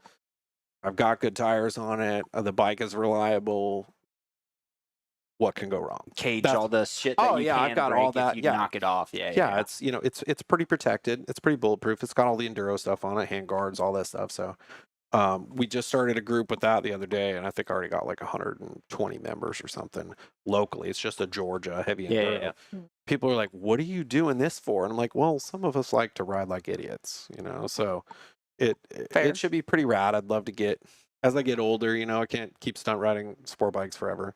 I've got good tires on it. The bike is reliable. What can go wrong? Cage That's- all the shit that Oh, you yeah, I've can got break all if that, you yeah. knock it off. Yeah, Yeah, it's pretty protected. It's pretty bulletproof. It's got all the enduro stuff on it, hand guards, all that stuff. So, we just started a group with that the other day, and I think I already got like 120 members or something locally. It's just a Georgia heavy enduro. Yeah. People are like, "What are you doing this for?" And I'm like, "Well, some of us like to ride like idiots, So Fair. it should be pretty rad. I'd love to get as I get older. I can't keep stunt riding sport bikes forever.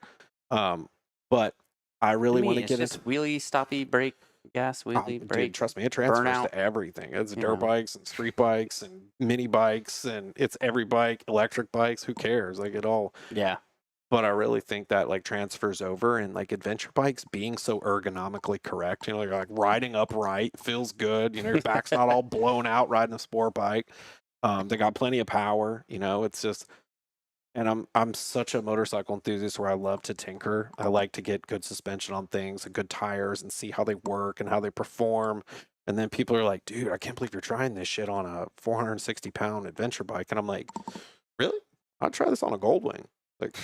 But I really want to it's get just into. wheelie, stoppie, brake, gas, Oh, wheelie, dude, brake. trust me, it transfers burnout. to everything. It's You dirt know. bikes and street bikes and mini bikes, and it's every bike, electric bikes. Who cares? Like it all. Yeah. But I really think that like transfers over, and like adventure bikes being so ergonomically correct. Like riding upright feels good. Your back's not all blown out riding a sport bike. They got plenty of power. It's just. And I'm such a motorcycle enthusiast where I love to tinker. I like to get good suspension on things and good tires and see how they work and how they perform. And then people are like, dude, I can't believe you're trying this shit on a 460-pound adventure bike. And I'm like, really? I'll try this on a Goldwing. Like,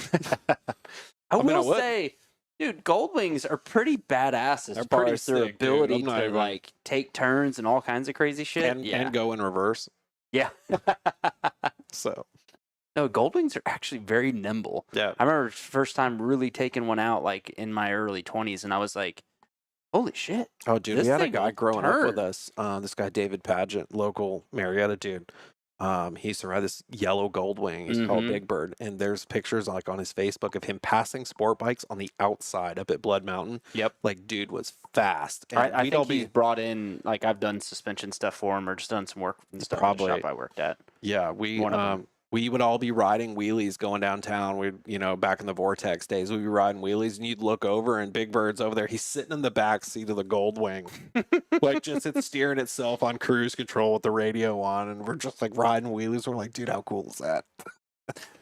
I mean, I will would. say, dude, Goldwings are pretty badass as They're far pretty as their sick, dude. ability I'm not to even- like take turns and all kinds of crazy shit. and go in reverse. yeah. So, No, Goldwings are actually very nimble. yeah. I remember first time really taking one out like in my early 20s, and I was like, holy shit. Oh, dude, This we had a thing guy will growing up with turn. us. This guy, David Pageant, local Marietta dude. He used to ride this yellow Goldwing. He's called Mhm. Big Bird. And there's pictures like on his Facebook of him passing sport bikes on the outside up at Blood Mountain. Yep. Like, dude was fast. And I we'd all think he's brought in, like, I've done suspension stuff for him or just done some work and stuff in the Probably. shop I worked at. yeah, we one of 'em. we would all be riding wheelies going downtown. We'd, you know, back in the Vortex days, we'd be riding wheelies and you'd look over and Big Bird's over there. He's sitting in the back seat of the Goldwing. Like just it's steering itself on cruise control with the radio on. And we're just like riding wheelies. We're like, dude, how cool is that?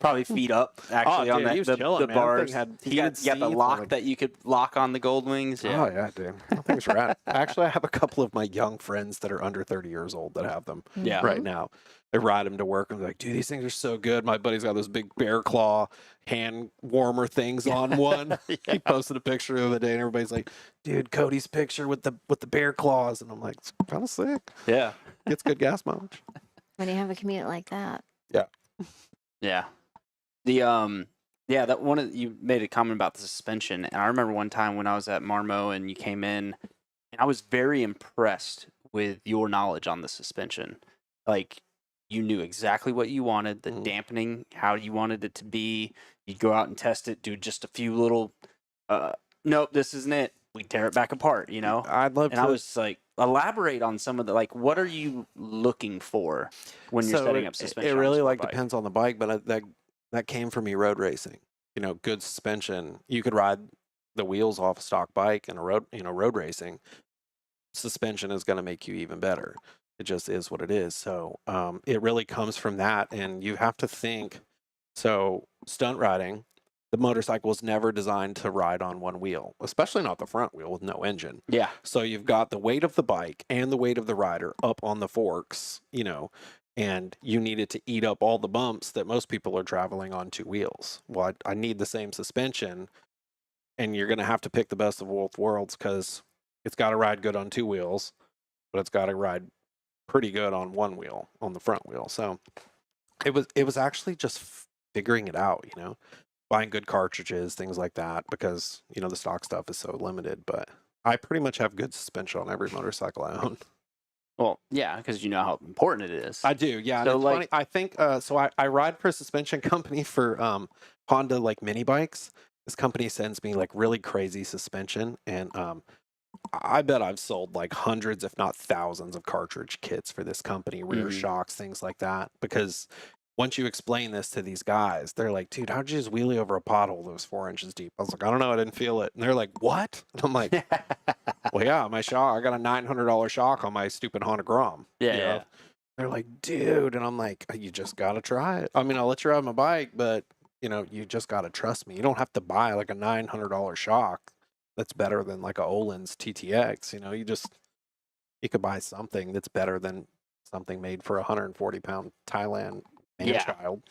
Probably feet up actually on dude, he was chilling, the man. That thing bars. had You got heated the seats lock and that you could lock on the Gold Wings. Yeah. Oh yeah, dude. That thing's rad. Actually, I have a couple of my young friends that are under 30 years old that have them Yeah. right now. They ride them to work and they're like, dude, these things are so good. My buddy's got those big bear claw hand warmer things on one. He posted a picture the other day and everybody's like, dude, Cody's picture with the bear claws. And I'm like, it's kind of sick. Yeah. Gets good gas mileage. When you have a commute like that. Yeah. The yeah, that one you made a comment about the suspension, and I remember one time when I was at Marmo and you came in, and I was very impressed with your knowledge on the suspension. Like you knew exactly what you wanted, the dampening, how you wanted it to be. You'd go out and test it, do just a few little nope, this isn't it. We tear it back apart, you know? I'd love and I was like, elaborate on some of the, like, what are you looking for when you're setting up suspension? It really on a sport like bike? depends on the bike, but that came from me road racing. You know, good suspension. You could ride the wheels off a stock bike and road racing. Suspension is going to make you even better. It just is what it is. So it really comes from that, and you have to think. So stunt riding, the motorcycle was never designed to ride on one wheel, especially not the front wheel with no engine. Yeah. So you've got the weight of the bike and the weight of the rider up on the forks, you know, and you need it to eat up all the bumps that most people are traveling on two wheels. Well, I need the same suspension, and you're going to have to pick the best of both worlds because it's got to ride good on two wheels, but it's got to ride pretty good on one wheel, on the front wheel. So it was actually just figuring it out, you know, buying good cartridges, things like that, because, you know, the stock stuff is so limited. But I pretty much have good suspension on every motorcycle I own. Well, yeah, because you know how important it is. I do, yeah. So, And it's like- funny, I think so. I ride for a suspension company for Honda like mini bikes. This company sends me like really crazy suspension, and I bet I've sold like hundreds, if not thousands, of cartridge kits for this company, rear Mhm. shocks, things like that. Because once you explain this to these guys, they're like, "Dude, how'd you just wheelie over a pothole that was 4 inches deep?" I was like, "I don't know, I didn't feel it." And they're like, "What?" And I'm like, "Well, yeah, my shock. I got a $900 shock on my stupid Honda Grom." Yeah, you know? yeah. They're like, "Dude," and I'm like, "You just gotta try it. I mean, I'll let you ride my bike, but you know, you just gotta trust me. You don't have to buy like a $900 shock that's better than like a Olin's TTX. You know, you could buy something that's better than something made for a 140-pound Thailand man Yeah. child."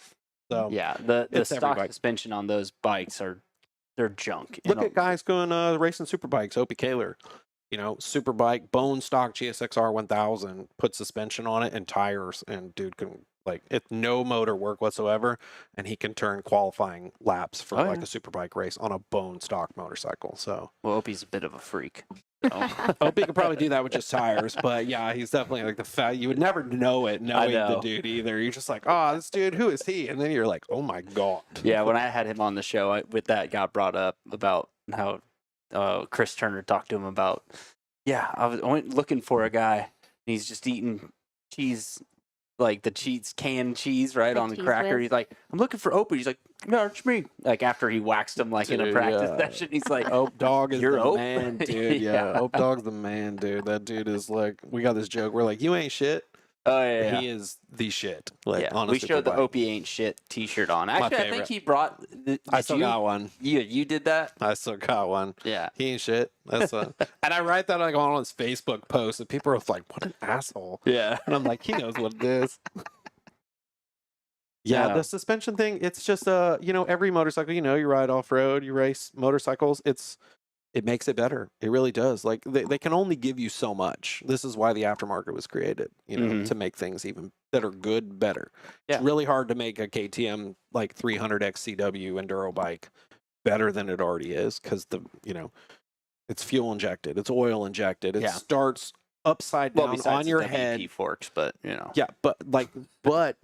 So Yeah, the it's every stock bike. suspension on those bikes they're junk. Look at guys going racing super bikes. Opie Kaler, you know, super bike, bone stock GSXR 1000, put suspension on it and tires, and dude can like it's no motor work whatsoever, and he can turn qualifying laps for Oh, like yeah. a super bike race on a bone stock motorcycle. So Well, Opie's a bit of a freak. Opie could probably do that with just tires, but yeah, he's definitely like you would never know it knowing the know. dude either. You're just like, oh, this dude, who is he? And then you're like, oh my god. Yeah, when I had him on the show, with that got brought up about how Chris Turner talked to him about, I went looking for a guy, and he's just eating cheese, like the canned cheese, right, Like on the cheese cracker. whiz? He's like, I'm looking for Opie. He's like, no, it's me. Like after he waxed him like in a Dude, practice yeah. session, he's like, Ope Dog is You're the Ope? man, dude. Yeah, Yeah. Ope Dog's the man, dude. That dude is like, we got this joke. We're like, you ain't shit. oh yeah. He is the shit. Like, Yeah, on a we super showed the bike. Opie ain't shit T-shirt on. Actually, I think favorite. he brought. I still got one. You did that? I still got one. Yeah. He ain't shit. That's and I write that like on his Facebook post, and people are like, "What an asshole!" Yeah. And I'm like, he knows what it is. Yeah, Yeah. the suspension thing, it's just you know, every motorcycle, you know, you ride off road, you race motorcycles, it makes it better. It really does. Like they can only give you so much. This is why the aftermarket was created, you know, Mhm. to make things even that are good better. Yeah. It's really hard to make a KTM like 300 XCW enduro bike better than it already is because it's fuel injected, it's oil injected, it Yeah. starts upside Well, down besides on the your WP head. forks, but you know. Yeah, but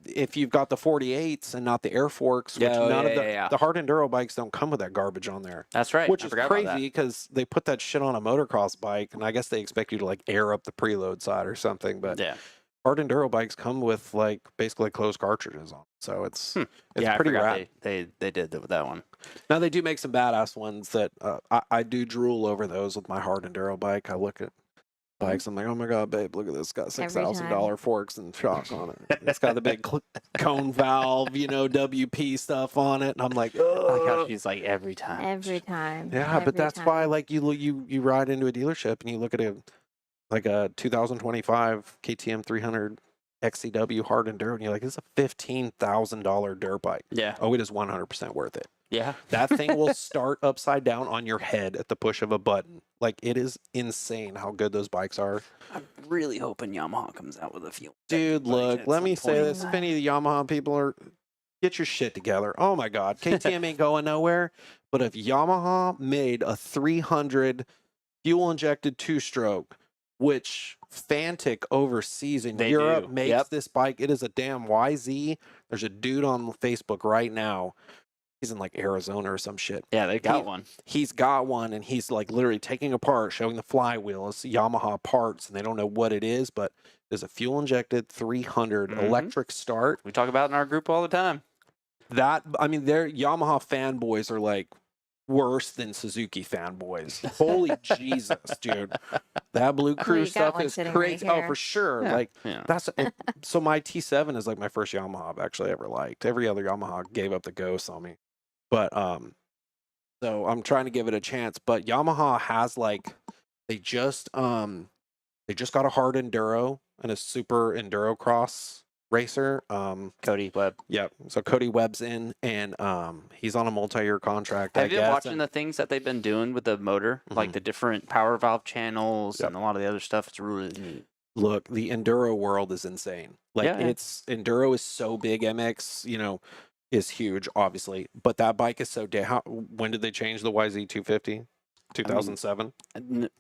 if you've got the 48s and not the air forks, which Yeah, none of yeah. the hard enduro bikes don't come with that garbage on there. That's right. Which I is forgot about that. crazy because they put that shit on a motocross bike, and I guess they expect you to like air up the preload side or something. But Yeah. hard enduro bikes come with like basically closed cartridges on, so it's Yeah, pretty I forgot rad. they did that with that one. Now they do make some badass ones that I do drool over those with my hard enduro bike. I look at bikes, I'm like, oh my god, babe, look at this! It's got $6,000 forks and shocks on it. It's got the big cone valve, you know, WP stuff on it, and I'm like, I like how oh. she's like every time. Every time. Yeah, every but that's time. why like you ride into a dealership and you look at a 2025 KTM 300 XCW hard enduro and you're like, this is a $15,000 dirt bike. Yeah. Oh, it is 100% worth it. Yeah. That thing will start upside down on your head at the push of a button. Like, it is insane how good those bikes are. I'm really hoping Yamaha comes out with a fuel. Dude, look, let me say this. If any of the Yamaha people are, get your shit together. Oh my God. KTM ain't going nowhere. But if Yamaha made a 300 fuel injected 2-stroke, which Fantic overseas in Europe makes this bike, it is a damn YZ. There's a dude on Facebook right now. He's in like Arizona or some shit. Yeah, they got one. He's got one, and he's like literally taking apart, showing the flywheel. It's Yamaha parts, and they don't know what it is, but there's a fuel injected 300 electric start. We talk about it in our group all the time. That, I mean, their Yamaha fanboys are like worse than Suzuki fanboys. Holy Jesus, dude. That Blue Crew you got stuff one is sitting crazy. right Oh, here. for sure. Yeah. Like, Yeah. that's so my T7 is like my first Yamaha I've actually ever liked. Every other Yamaha gave up the ghost on me. But so I'm trying to give it a chance. But Yamaha has like they just got a hard enduro and a super enduro cross racer. Cody Webb. Yep. So Cody Webb's in, and he's on a multi-year contract. Have you been watching the things that they've been doing with the motor, like the different power valve channels and a lot of the other stuff? It's really neat. Look, the enduro world is insane. Like, Yeah, yeah. it's enduro is so big. MX, you know, is huge, obviously, but that bike is so when did they change the YZ 250? 2007.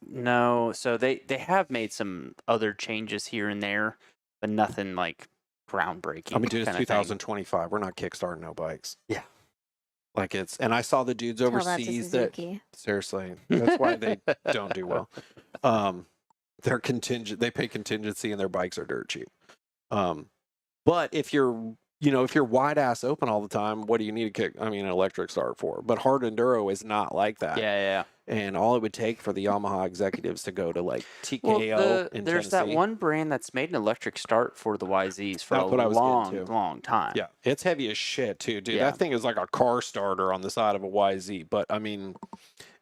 No, so they have made some other changes here and there, but nothing like groundbreaking. I mean, dude, it's kinda thing. 2025. We're not kickstarting no bikes. Yeah. Like, it's, and I saw the dudes Tell that to overseas that Suzuki. seriously, that's why they don't do well. They're contingent. They pay contingency, and their bikes are dirt cheap. But if you're wide ass open all the time, what do you need to kick? I mean, an electric start for. But hard enduro is not like that. Yeah. And all it would take for the Yamaha executives to go to like TKO Well, in there's that Tennessee. one brand that's made an electric start for the YZs for That's what I a was getting to. long time. Yeah, it's heavy as shit too, dude. Yeah. That thing is like a car starter on the side of a YZ. But I mean,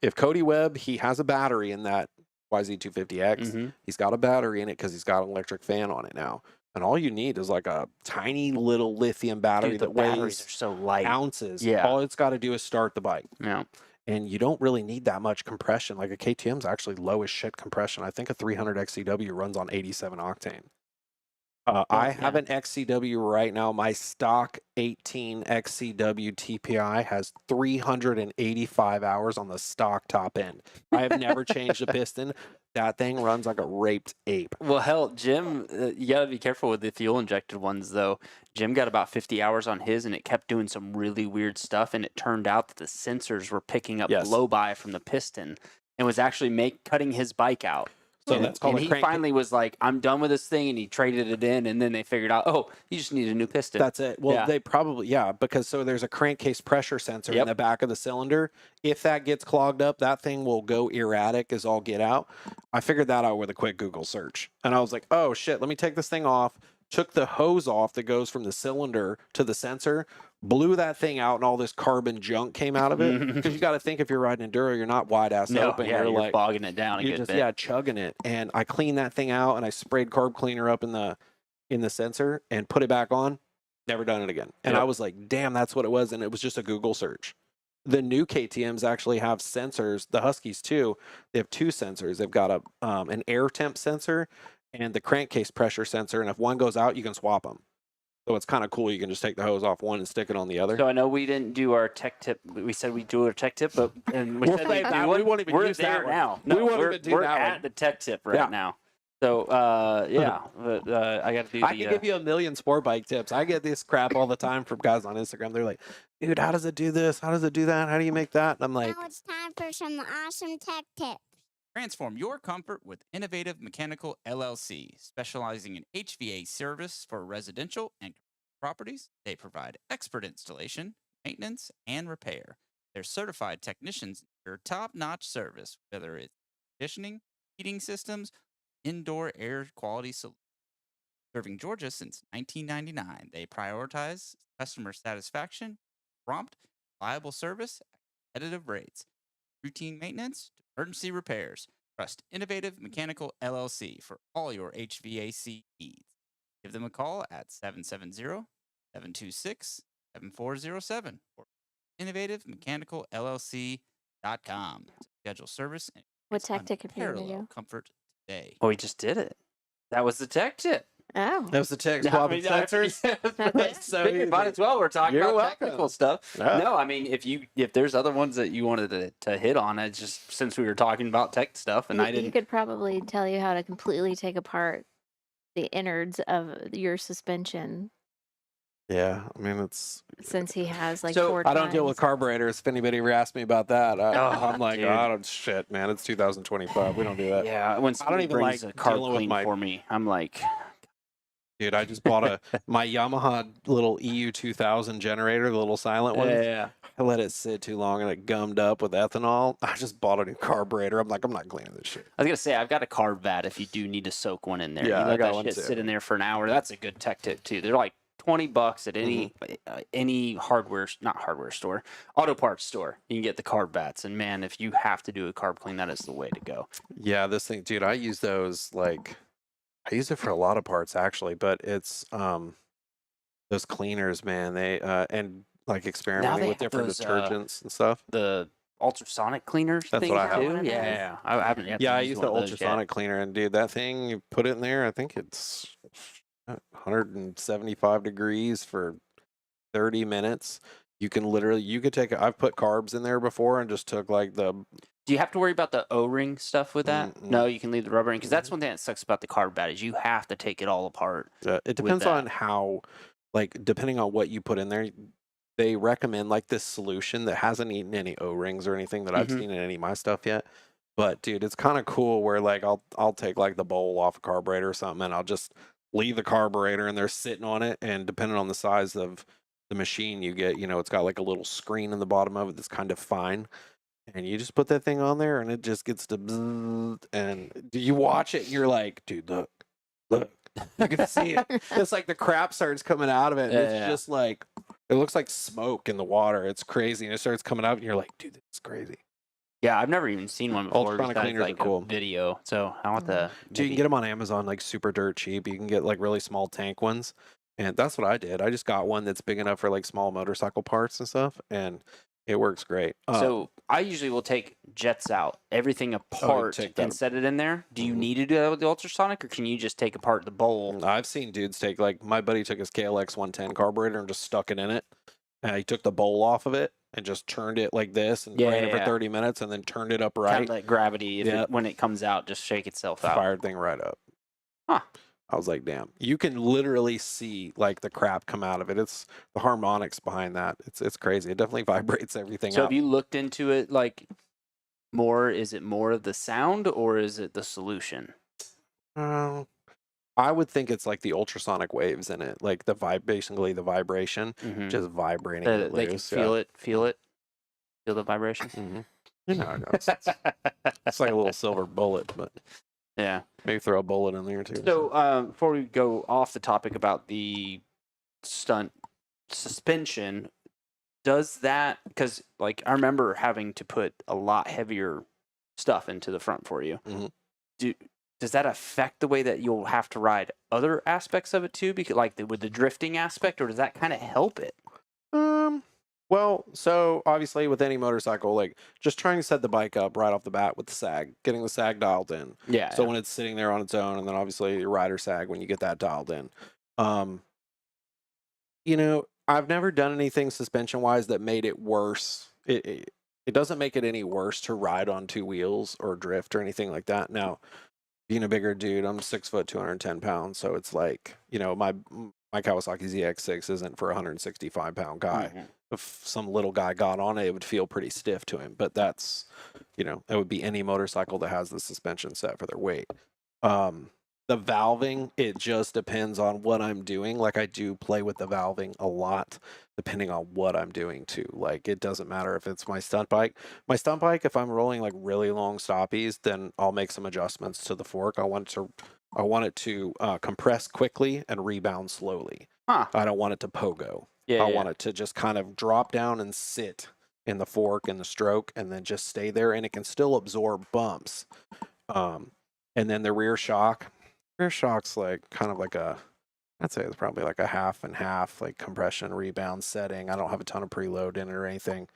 if Cody Webb, he has a battery in that YZ 250X. Mhm. He's got a battery in it because he's got an electric fan on it now. And all you need is like a tiny little lithium battery Dude, the that batteries weighs are so light. ounces. Yeah. All it's got to do is start the bike. Yeah. And you don't really need that much compression. Like a KTM's actually low as shit compression. I think a 300 XCW runs on 87 octane. I have an XCW right now. My stock 18 XCW TPI has 385 hours on the stock top end. I have never changed a piston. That thing runs like a raped ape. Well, hell, Jim, you got to be careful with the fuel injected ones, though. Jim got about 50 hours on his, and it kept doing some really weird stuff. And it turned out that the sensors were picking up blow-by from the piston and was actually cutting his bike out. So and, that's called and a he crank. finally was like, I'm done with this thing, and he traded it in, and then they figured out, oh, you just need a new piston. That's it. Well, Yeah. they probably, because so there's a crankcase pressure sensor in the back of the cylinder. If that gets clogged up, that thing will go erratic as all get out. I figured that out with a quick Google search. And I was like, oh shit, let me take this thing off. Took the hose off that goes from the cylinder to the sensor, blew that thing out, and all this carbon junk came out of it. Because you got to think, if you're riding enduro, you're not wide ass open. You're like bogging it down a you're good just bit. chugging it. And I cleaned that thing out, and I sprayed carb cleaner up in the sensor and put it back on. Never done it again. And I was like, damn, that's what it was. And it was just a Google search. The new KTMs actually have sensors. The Huskies too. They have two sensors. They've got an air temp sensor and the crankcase pressure sensor. And if one goes out, you can swap them. So it's kind of cool. You can just take the hose off one and stick it on the other. So I know we didn't do our tech tip. We said we'd do our tech tip, but and we We'll said save we'd that. do one. We won't even we're use there that one. now. We No, won't we're, even do we're that at one. the tech tip right Yeah. now. So yeah, but I got to do. I can give you a million sport bike tips. I get this crap all the time from guys on Instagram. They're like, dude, how does it do this? How does it do that? How do you make that? And I'm like, Now it's time for some awesome tech tips. Transform your comfort with Innovative Mechanical LLC, specializing in HVA service for residential and commercial properties. They provide expert installation, maintenance, and repair. Their certified technicians ensure top-notch service, whether it's conditioning, heating systems, indoor air quality solutions. Serving Georgia since 1999, they prioritize customer satisfaction, prompt, reliable service at competitive rates, routine maintenance to emergency repairs. Trust Innovative Mechanical LLC for all your HVAC needs. Give them a call at 770-726-7407 or innovativemechanical.llc.com to schedule service and What experience tech tip are you gonna unparalleled do? comfort today. Oh, we just did it. That was the tech tip. Oh, That was the text I swapping mean, sensors. That's So Figured might easy. as well. We're talking You're about welcome. technical stuff. Yeah. No, I mean, if there's other ones that you wanted to hit on, it's just since we were talking about tech stuff, and I he didn't. could probably tell you how to completely take apart the innards of your suspension Yeah, I mean it's. since he has like So, 4 I don't deal with times. carburetors. If anybody ever asks me about that, I'm like, dude. I don't shit, man. It's 2025. We don't do that. Yeah, when I don't somebody even brings like a carb dealing with clean my- for me, I'm like, Dude, I just bought my Yamaha little EU 2000 generator, the little silent one. yeah. I let it sit too long and it gummed up with ethanol. I just bought a new carburetor. I'm like, I'm not cleaning this shit. I was gonna say I've got a carb vat if you do need to soak one in there. Yeah, you I let got that one shit too. sit in there for an hour. That's a good tech tip too. They're like $20 at any hardware, not hardware store, auto parts store. You can get the carb vats, and man, if you have to do a carb clean, that is the way to go. Yeah, this thing, dude, I use those like, I use it for a lot of parts actually, but it's those cleaners, man. They and like experimenting they with have different those, detergents and stuff. The ultrasonic cleaners. That's things what I have. too. One of Yeah, those. yeah. I haven't yet. Yeah, I used use one the of those yet. ultrasonic cleaner, and dude, that thing you put it in there. I think it's 175 degrees for 30 minutes. You can literally, you could take. I've put carbs in there before and just took like the. Do you have to worry about the O-ring stuff with that? Mm-mm. No, you can leave the rubber in because that's one thing that sucks about the carb vat is you have to take it all apart. It depends that. on how, like, depending on what you put in there. They recommend like this solution that hasn't eaten any O-rings or anything that I've Mhm. seen in any of my stuff yet. But dude, it's kind of cool where like I'll take like the bowl off a carburetor or something and I'll just leave the carburetor and they're sitting on it, and depending on the size of the machine you get, it's got like a little screen in the bottom of it that's kind of fine. And you just put that thing on there and it just gets to bzzz, and you watch it and you're like, dude, look. You can see it. It's like the crap starts coming out of it. And it's Yeah. just like, it looks like smoke in the water. It's crazy. And it starts coming up and you're like, dude, this is crazy. Yeah, I've never even seen one before. Ultrasonic besides, cleaners are like cool. a video, so I want the. Dude, you can get them on Amazon like super dirt cheap. You can get like really small tank ones. And that's what I did. I just got one that's big enough for like small motorcycle parts and stuff. And it works great. So I usually will take jets out, everything apart, take that- and set it in there. Do you Mhm. need to do that with the ultrasonic, or can you just take apart the bowl? I've seen dudes take, like, my buddy took his KLX 110 carburetor and just stuck it in it. And he took the bowl off of it and just turned it like this and ran it for Yeah. 30 minutes and then turned it up Kind right. of like gravity. If Yeah. when it comes out, just shake itself out. Fired thing right up. Huh. I was like, damn. You can literally see like the crap come out of it. It's the harmonics behind that. It's crazy. It definitely vibrates everything So up. have you looked into it like more? Is it more of the sound or is it the solution? I would think it's like the ultrasonic waves in it, like basically the vibration, Mhm. just vibrating That it they can loose. feel it, feel the vibration. Mm-hmm. You know, how it goes. It's like a little silver bullet, but Yeah. maybe throw a bullet in there too. So before we go off the topic about the stunt suspension, does that, because like I remember having to put a lot heavier stuff into the front for you. Mhm. Does that affect the way that you'll have to ride other aspects of it too? Because like with the drifting aspect, or does that kind of help it? Well, so obviously with any motorcycle, like just trying to set the bike up right off the bat with the sag, getting the sag dialed in. Yeah. So when it's sitting there on its own, and then obviously your rider sag when you get that dialed in. I've never done anything suspension wise that made it worse. It doesn't make it any worse to ride on two wheels or drift or anything like that. Now, being a bigger dude, I'm 6 foot, 210 pounds. So it's like, my Kawasaki ZX6 isn't for a 165-pound guy. Mhm. if some little guy got on it, it would feel pretty stiff to him. But that's, it would be any motorcycle that has the suspension set for their weight. The valving, it just depends on what I'm doing. Like, I do play with the valving a lot, depending on what I'm doing too. Like, it doesn't matter if it's my stunt bike. My stunt bike, if I'm rolling like really long stoppies, then I'll make some adjustments to the fork. I want it to compress quickly and rebound slowly. Huh. I don't want it to pogo. Yeah. I want it to just kind of drop down and sit in the fork and the stroke, and then just stay there, and it can still absorb bumps. And then the rear shock's like kind of like I'd say it's probably like a half and half, like compression rebound setting. I don't have a ton of preload in it or anything.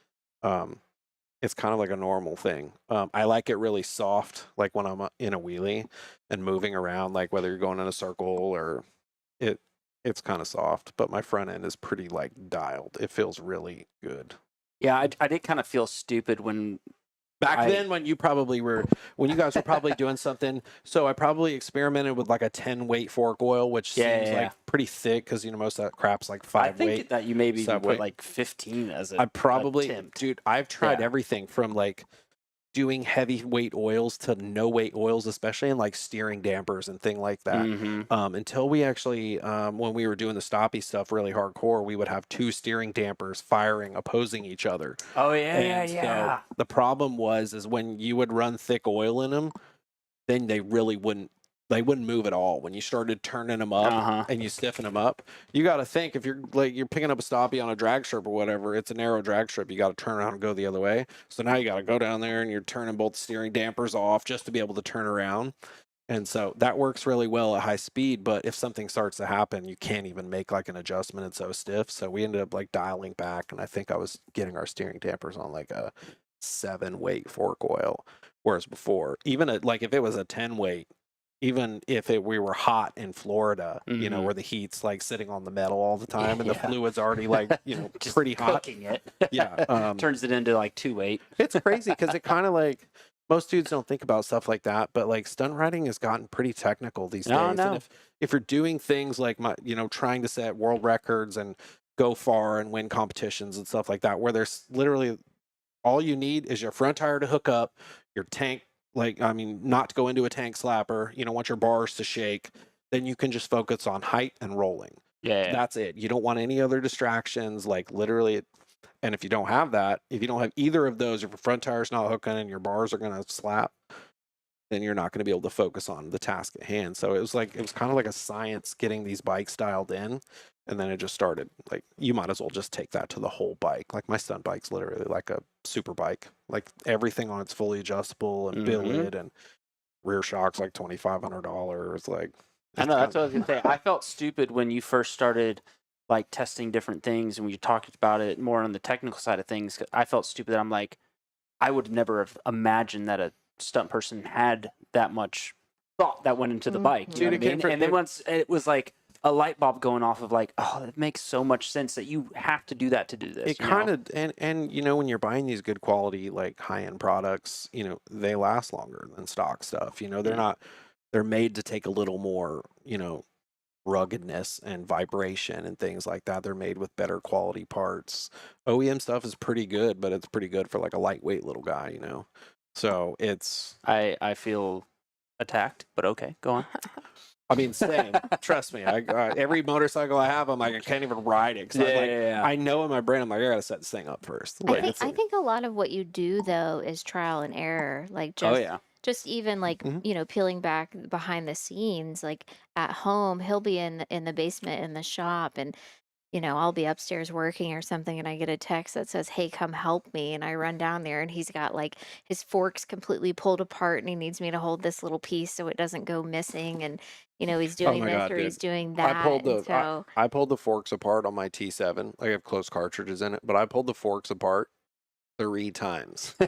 It's kind of like a normal thing. I like it really soft, like when I'm in a wheelie and moving around, like whether you're going in a circle or it's kind of soft, but my front end is pretty like dialed. It feels really good. Yeah, I did kind of feel stupid when then when you guys were probably doing something. So I probably experimented with like a 10 weight fork oil, which seems like pretty thick because most of that crap's like 5 I think weight. that you maybe Sub put weight. like 15 as a attempt. Dude, I've tried everything from like doing heavyweight oils to no weight oils, especially in like steering dampers and thing like that. Until we actually, when we were doing the stoppie stuff really hardcore, we would have 2 steering dampers firing, opposing each other. Oh yeah, And so the problem is when you would run thick oil in them, then they wouldn't move at all. When you started turning them up and you stiffen them up, you got to think, if you're picking up a stoppie on a drag strip or whatever, it's a narrow drag strip. You got to turn around and go the other way. So now you got to go down there and you're turning both steering dampers off just to be able to turn around. And so that works really well at high speed. But if something starts to happen, you can't even make like an adjustment. It's so stiff. So we ended up like dialing back. And I think I was getting our steering dampers on like a 7 weight fork oil. Whereas before, even like if it was a 10 weight, even if we were hot in Florida, where the heat's like sitting on the metal all the time and the fluid's already like, just pretty hot. Cooking it. Turns it into like 2 weight. It's crazy because it kind of like, most dudes don't think about stuff like that, but like stunt riding has gotten pretty technical these days. And if you're doing things like trying to set world records and go far and win competitions and stuff like that, where there's literally all you need is your front tire to hook up, your tank, not to go into a tank slapper, you don't want your bars to shake, then you can just focus on height and rolling. Yeah. That's it. You don't want any other distractions, like literally. And if you don't have that, if you don't have either of those, if your front tire's not hooking and your bars are going to slap, then you're not going to be able to focus on the task at hand. So it was kind of like a science getting these bikes dialed in. And then it just started, like, you might as well just take that to the whole bike. Like, my stunt bike's literally like a super bike. Like, everything on it's fully adjustable and billet, and rear shock's like $2,500. Like, I know, that's what I was going to say. I felt stupid when you first started, like, testing different things, and we talked about it more on the technical side of things. I felt stupid that I'm like, I would never have imagined that a stunt person had that much thought that went into the bike. You know what I mean? And then once it was like a light bulb going off of like, oh, it makes so much sense that you have to do that to do this. It kind of, and when you're buying these good quality, like high-end products, they last longer than stock stuff. They're made to take a little more, ruggedness and vibration and things like that. They're made with better quality parts. OEM stuff is pretty good, but it's pretty good for like a lightweight little guy, So it's... I feel attacked, but okay, go on. I mean, same. Trust me. Every motorcycle I have, I'm like, I can't even ride it. I know in my brain, I'm like, I gotta set this thing up first. Like, I think a lot of what you do though is trial and error. Like just even like peeling back behind the scenes. Like at home, he'll be in the basement in the shop, and I'll be upstairs working or something, and I get a text that says, "Hey, come help me." And I run down there, and he's got like his forks completely pulled apart, and he needs me to hold this little piece so it doesn't go missing. And he's doing he's doing that. I pulled the forks apart on my T7. I have close cartridges in it, but I pulled the forks apart 3 times. To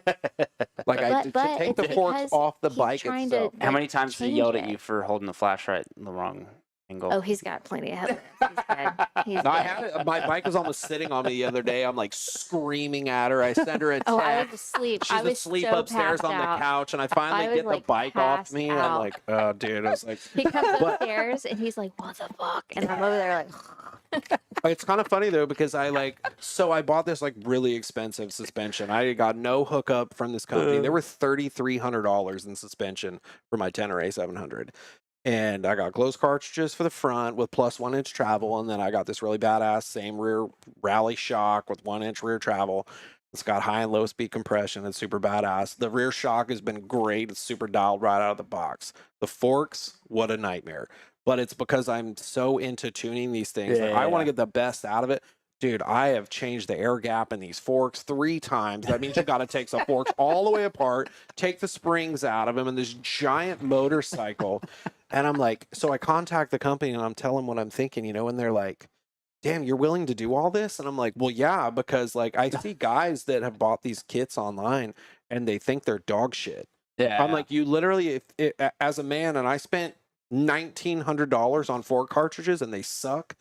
take the forks off the bike itself. How many times has he yelled at you for holding the flashlight in the wrong angle? Oh, he's got plenty of headlamps. He's dead. He's I dead. had it. My bike was almost sitting on me the other day. I'm like screaming at her. I send her a text. Oh, I was asleep. She's asleep upstairs on the couch, and I finally get the bike off me. And I'm like, oh, dude. I was like, he comes upstairs and he's like, "What the fuck?" And I'm over there like, It's kind of funny though, because I bought this like really expensive suspension. I got no hookup from this company. They were $3,300 in suspension for my 10 or A700. And I got closed cartridges for the front with plus 1 inch travel. And then I got this really badass same rear rally shock with 1 inch rear travel. It's got high and low speed compression. It's super badass. The rear shock has been great. It's super dialed right out of the box. The forks, what a nightmare. But it's because I'm so into tuning these things. Yeah, Like, I want yeah. to get the best out of it. Dude, I have changed the air gap in these forks 3 times. That means you got to take the forks all the way apart, take the springs out of them, and this giant motorcycle. And I'm like, so I contact the company and I'm telling them what I'm thinking, and they're like, damn, you're willing to do all this? And I'm like, well, yeah, because like I see guys that have bought these kits online and they think they're dog shit. Yeah. I'm like, you literally, as a man, and I spent $1,900 on 4 cartridges and they suck.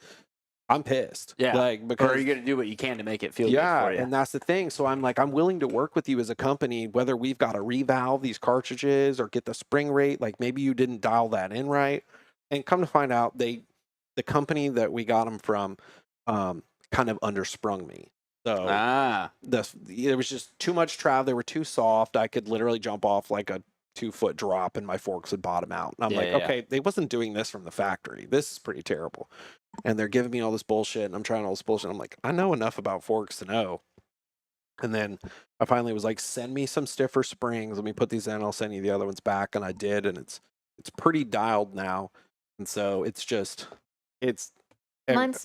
I'm pissed. Yeah. Like, because or are you going to do what you can to make it feel good yeah, for you? and that's the thing. So I'm like, I'm willing to work with you as a company, whether we've got to revalve these cartridges or get the spring rate. Like maybe you didn't dial that in right. And come to find out, the company that we got them from kind of undersprung me. So there was just too much travel. They were too soft. I could literally jump off like a 2-foot drop and my forks would bottom out. And I'm like, okay, they wasn't doing this from the factory. This is pretty terrible. And they're giving me all this bullshit and I'm trying all this bullshit. I'm like, I know enough about forks to know. And then I finally was like, send me some stiffer springs. Let me put these in. I'll send you the other ones back. And I did. And it's pretty dialed now. And so it's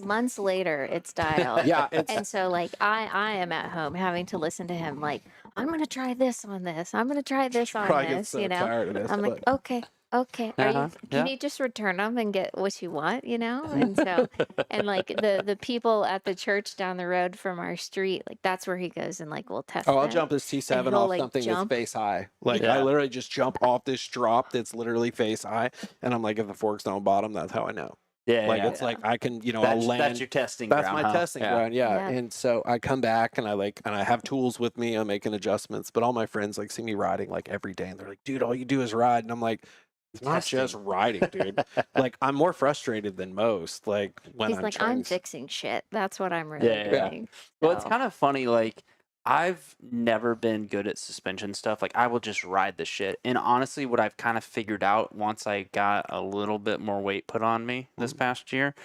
months later, it's dialed. Yeah. And so like I am at home having to listen to him like, I'm gonna try this on this. I'm gonna try this on probably this. get so tired of this, I'm like, but- okay. Uh-huh, Can you just return them and get what you want? And so, and like the people at the church down the road from our street, like that's where he goes and like we'll test. Oh, I'll them. jump this T7 he'll, off like, something jump. that's face high. Like Yeah. I literally just jump off this drop that's literally face high, and I'm like, if the forks don't bottom, that's how I know. Yeah. Like yeah. it's like I can, I'll That's, land. that's your testing That's ground, my huh? testing ground, yeah. Yeah. And so I come back and I have tools with me. I'm making adjustments, but all my friends like see me riding like every day, and they're like, "Dude, all you do is ride." And I'm like, "It's not just riding, dude. Like I'm more frustrated than most. Like when He's I'm like, trying I'm fixing shit. That's what I'm really Yeah. doing. Well, it's So- kind of funny. Like, I've never been good at suspension stuff. Like, I will just ride the shit. And honestly, what I've kind of figured out once I got a little bit more weight put on me this past year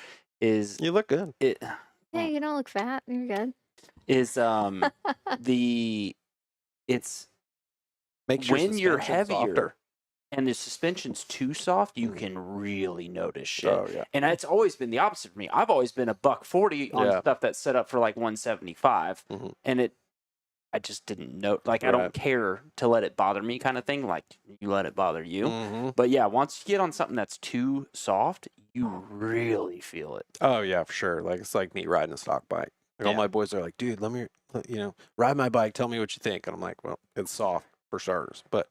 is You look good. it Yeah, you don't look fat. You're good. is it's Makes your when you're suspension heavier softer. and the suspension's too soft, you can really notice shit. Oh yeah. And it's always been the opposite for me. I've always been a $140 on Yeah. stuff that's set up for like 175, Mhm. and I just didn't know. Like, I Right. don't care to let it bother me, kind of thing. Like, you let it bother you. Mhm. But yeah, once you get on something that's too soft, you really feel it. Oh yeah, for sure. Like it's like me riding a stock bike. Like, all Yeah. my boys are like, dude, let me, ride my bike. Tell me what you think. And I'm like, well, it's soft for starters, but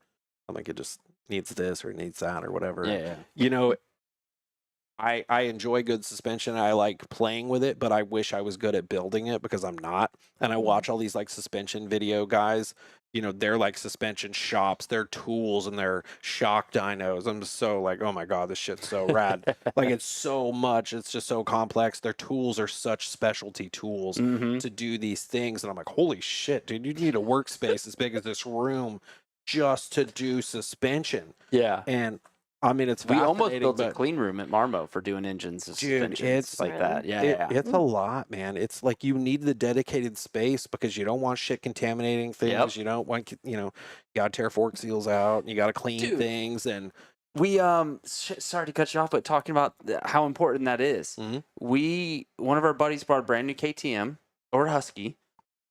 I'm like, it just needs this or it needs that or whatever. Yeah. I enjoy good suspension. I like playing with it, but I wish I was good at building it because I'm not. And I watch all these like suspension video guys. They're like suspension shops, their tools and their shock dynos. I'm just so like, oh my God, this shit's so rad. Like it's so much. It's just so complex. Their tools are such specialty tools Mm-hmm. to do these things. And I'm like, holy shit, dude, you need a workspace as big as this room just to do suspension. Yeah. And I mean, it's We almost fascinating, built a but- clean room at Marmo for doing engines and Dude, suspensions it's- like that. Really? Yeah. It's a lot, man. It's like you need the dedicated space because you don't want shit contaminating things. Yep. You don't want, you got to tear fork seals out and you got to clean Dude. things. And We sorry to cut you off, but talking about how important that is. Mhm. One of our buddies bought a brand new KTM or Husky,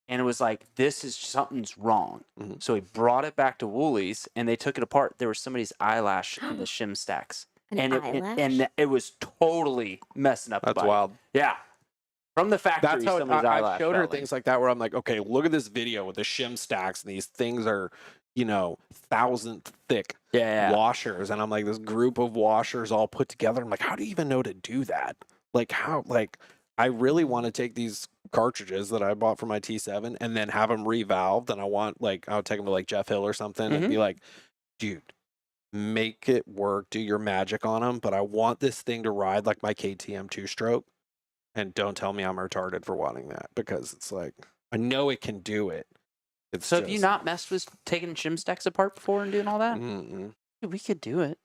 and it was like, something's wrong. Mhm. So he brought it back to Woolies, and they took it apart. There was somebody's eyelash in the shim stacks, An and eyelash? it was totally messing up. the that's bike. wild. Yeah, from the factory. That's how somebody's I eyelash showed her fell in. things like that where I'm like, okay, look at this video with the shim stacks and these things are, 1,000th thick Yeah. washers. And I'm like, this group of washers all put together. I'm like, how do you even know to do that? Like I really want to take these cartridges that I bought for my T7 and then have them revalved. And I'll take them to like Jeff Hill or something and be like, dude, make it work, do your magic on them. But I want this thing to ride like my KTM 2-stroke. And don't tell me I'm retarded for wanting that, because it's like, I know it can do it. It's So have you just- not messed with taking shim stacks apart before and doing all that? Mm-mm. Dude, we could do it.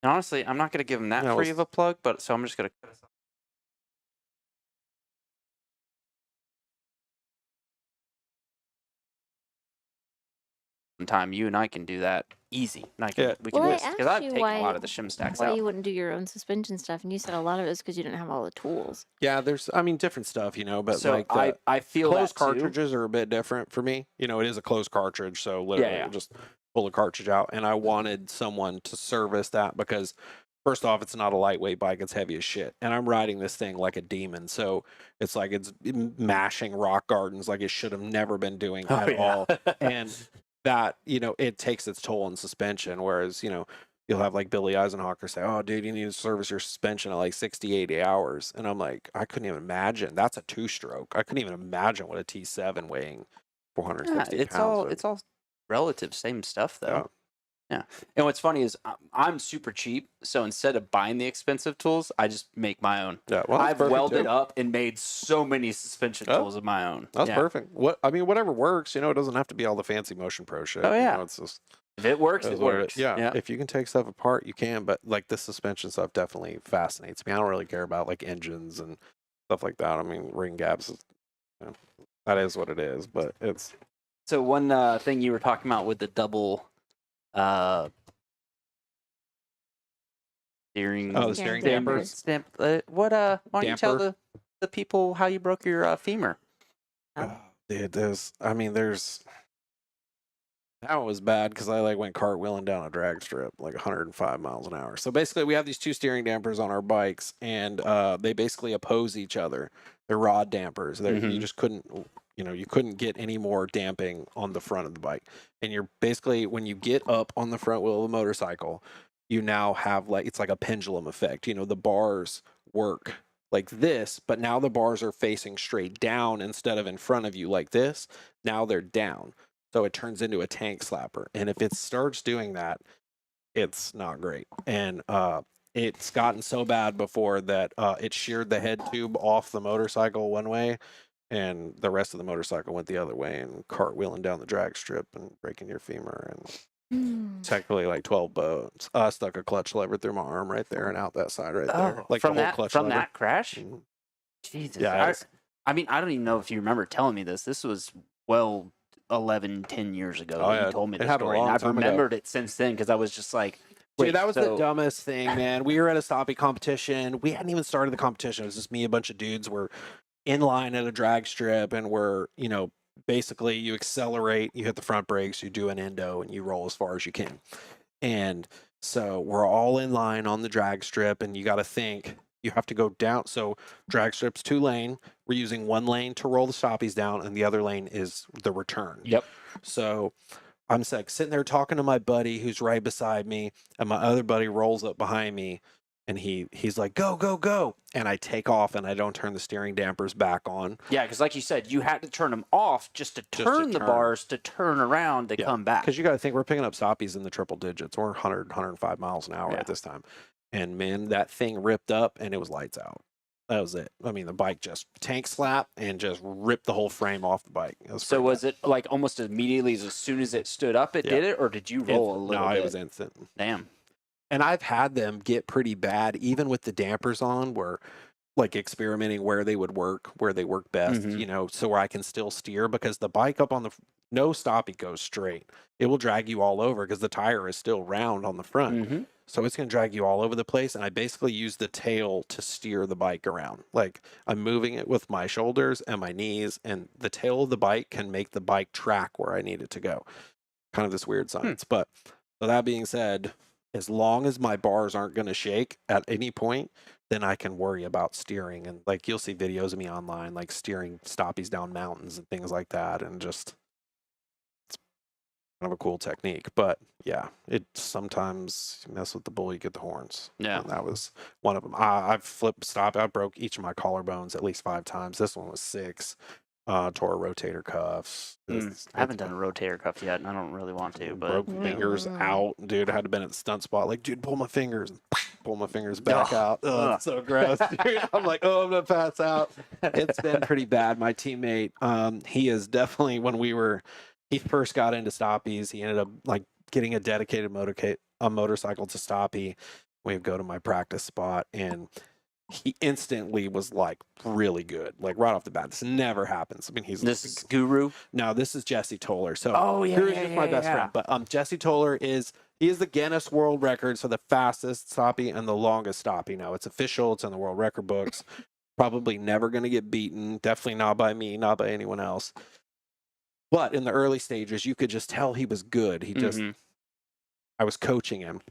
And honestly, I'm not going to give him that Yeah, free let's- of a plug, but so I'm just going to cut us off. Time you and I can do that easy. And I can, Yeah. we can Well, I because I've asked you taken a lot why- of the shim stacks Why out. you wouldn't do your own suspension stuff, and you said a lot of it is because you didn't have all the tools. Yeah, there's, I mean, different stuff, but So like the I feel closed that too. cartridges are a bit different for me. It is a closed cartridge, so literally yeah. you just pull the cartridge out. And I wanted someone to service that because, first off, it's not a lightweight bike; it's heavy as shit. And I'm riding this thing like a demon, so it's like it's mashing rock gardens like it should have never been doing at all. And that, it takes its toll on suspension. Whereas, you'll have like Billy Eisenhower say, "Oh, dude, you need to service your suspension at like 60, 80 hours." And I'm like, I couldn't even imagine. That's a 2-stroke. I couldn't even imagine what a T7 weighing 460 it's pounds. all would. it's all relative, same stuff though. Yeah. Yeah. And what's funny is I'm super cheap, so instead of buying the expensive tools, I just make my own. Yeah, well, that's I've perfect, welded too. up and made so many suspension Oh, tools of my own. That's Yeah. perfect. Whatever works. It doesn't have to be all the fancy Motion Pro shit. Oh, yeah. It's just If it works, is it what works. Yeah. If you can take stuff apart, you can. But like this suspension stuff definitely fascinates me. I don't really care about like engines and stuff like that. I mean, ring gaps, that is what it is. But it's So one thing you were talking about with the double steering. the Steering steering dampers. dampers. Why don't you tell Damper. the people how you broke your femur? Oh, dude, there's that one was bad because I like went cartwheeling down a drag strip like 105 miles an hour. So basically, we have these two steering dampers on our bikes, and they basically oppose each other. They're rod dampers. You Mhm. just couldn't, you couldn't get any more damping on the front of the bike. And you're basically, when you get up on the front wheel of a motorcycle, you now have it's like a pendulum effect. The bars work like this, but now the bars are facing straight down instead of in front of you like this. Now they're down. So it turns into a tank slapper. And if it starts doing that, it's not great. And it's gotten so bad before that it sheared the head tube off the motorcycle one way, and the rest of the motorcycle went the other way, and cartwheeling down the drag strip and breaking your femur. And technically like 12 bones. Stuck a clutch lever through my arm right there and out that side right there. Like from the whole that clutch from lever. that crash. Mhm. Jesus. Yeah, I mean, I don't even know if you remember telling me this. This was 11, 10 years ago. Oh, that yeah. You told me It this happened a story, and long I've time ago. remembered it since then because I was just like, Dude, wait, that was so- the dumbest thing, man. We were at a stoppie competition. We hadn't even started the competition. It was just me, a bunch of dudes were in line at a drag strip, and we're, basically you accelerate, you hit the front brakes, you do an endo, and you roll as far as you can. And so we're all in line on the drag strip, and you got to think you have to go down. So drag strip's 2-lane. We're using 1 lane to roll the stoppies down, and the other lane is the return. Yep. So I'm like sitting there talking to my buddy who's right beside me, and my other buddy rolls up behind me, and he's like, "Go, go, go!" And I take off, and I don't turn the steering dampers back on. Yeah, because like you said, you had to turn them off just to turn the turn. bars to turn around to come back. Because you got to think we're picking up stoppies in the triple digits. We're 100, 105 miles an hour Yeah. at this time. And man, that thing ripped up, and it was lights out. That was it. I mean, the bike just tank slap and just ripped the whole frame off the bike. So was it like almost immediately as soon as it stood up, it Yeah. did it, or did you roll a little No, bit? it was instant. Damn. And I've had them get pretty bad, even with the dampers on, where like experimenting where they would work, where they work best, Mhm. so where I can still steer, because the bike up on the no stoppie goes straight. It will drag you all over because the tire is still round on the front. Mhm. So it's going to drag you all over the place. And I basically use the tail to steer the bike around. Like I'm moving it with my shoulders and my knees, and the tail of the bike can make the bike track where I need it to go. Kind of this weird science. But so that being said, as long as my bars aren't going to shake at any point, then I can worry about steering. And like you'll see videos of me online, like steering stoppies down mountains and things like that. And just it's kind of a cool technique. But yeah, it sometimes you mess with the bull, you get the horns. Yeah. And that was one of them. I've flipped stop. I broke each of my collarbones at least 5 times. This one was 6. tore rotator cuffs. I haven't done a rotator cuff yet, and I don't really want to. But Broke fingers out, dude. I had to been at the stunt spot, like, dude, pull my fingers, pull my fingers back out. Oh, it's so gross, dude. I'm like, oh, I'm gonna pass out. It's been pretty bad. My teammate, he is definitely he first got into stoppies. He ended up like getting a dedicated motorcycle to stoppie. We'd go to my practice spot, and he instantly was like really good, like right off the bat. This never happens. I mean, this is Guru. No, this is Jesse Toller. So Guru's just my best friend. But Jesse Toller is the Guinness World Records for the fastest stoppie and the longest stoppie. Now it's official. It's in the world record books. Probably never going to get beaten. Definitely not by me, not by anyone else. But in the early stages, you could just tell he was good. He just, I was coaching him,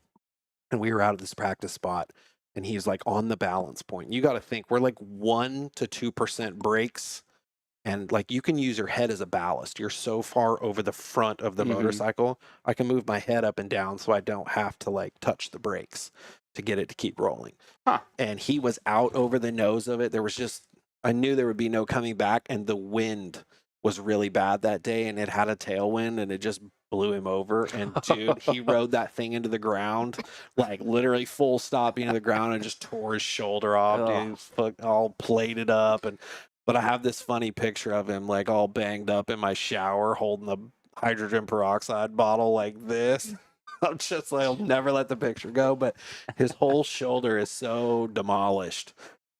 and we were out of this practice spot. And he's like on the balance point. You got to think we're like 1 to 2% brakes. And like you can use your head as a ballast. You're so far over the front of the motorcycle. I can move my head up and down so I don't have to like touch the brakes to get it to keep rolling. And he was out over the nose of it. I knew there would be no coming back. And the wind was really bad that day. And it had a tailwind, and it just blew him over. And dude, he rode that thing into the ground, like literally full stop into the ground, and just tore his shoulder off, dude. All plated up. But I have this funny picture of him like all banged up in my shower holding the hydrogen peroxide bottle like this. I'm just like, I'll never let the picture go. But his whole shoulder is so demolished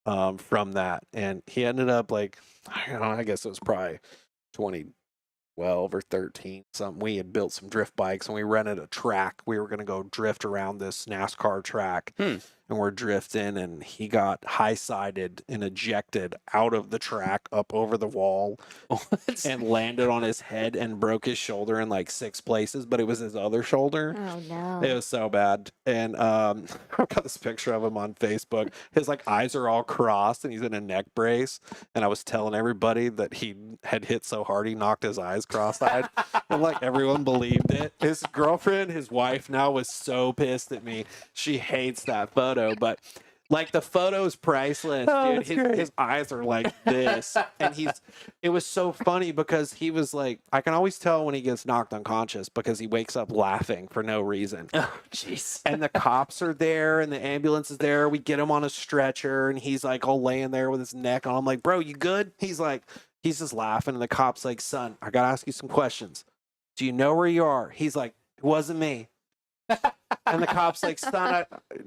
from that. And he ended up like, I don't know, I guess it was probably 2012 or 13 something. We had built some drift bikes, and we rented a track. We were going to go drift around this NASCAR track, and we're drifting, and he got high-sided and ejected out of the track up over the wall and landed on his head and broke his shoulder in like 6 places, but it was his other shoulder. Oh no. It was so bad. And I've got this picture of him on Facebook. His like eyes are all crossed, and he's in a neck brace. And I was telling everybody that he had hit so hard he knocked his eyes cross-eyed. And like everyone believed it. His girlfriend, his wife now, was so pissed at me. She hates that photo, but like the photo's priceless, dude. His eyes are like this. And it was so funny because he was like, I can always tell when he gets knocked unconscious because he wakes up laughing for no reason. Oh, jeez. And the cops are there, and the ambulance is there. We get him on a stretcher, and he's like all laying there with his neck on. I'm like, bro, you good? He's just laughing. And the cop's like, son, I got to ask you some questions. Do you know where you are? He's like, it wasn't me. And the cop's like, son,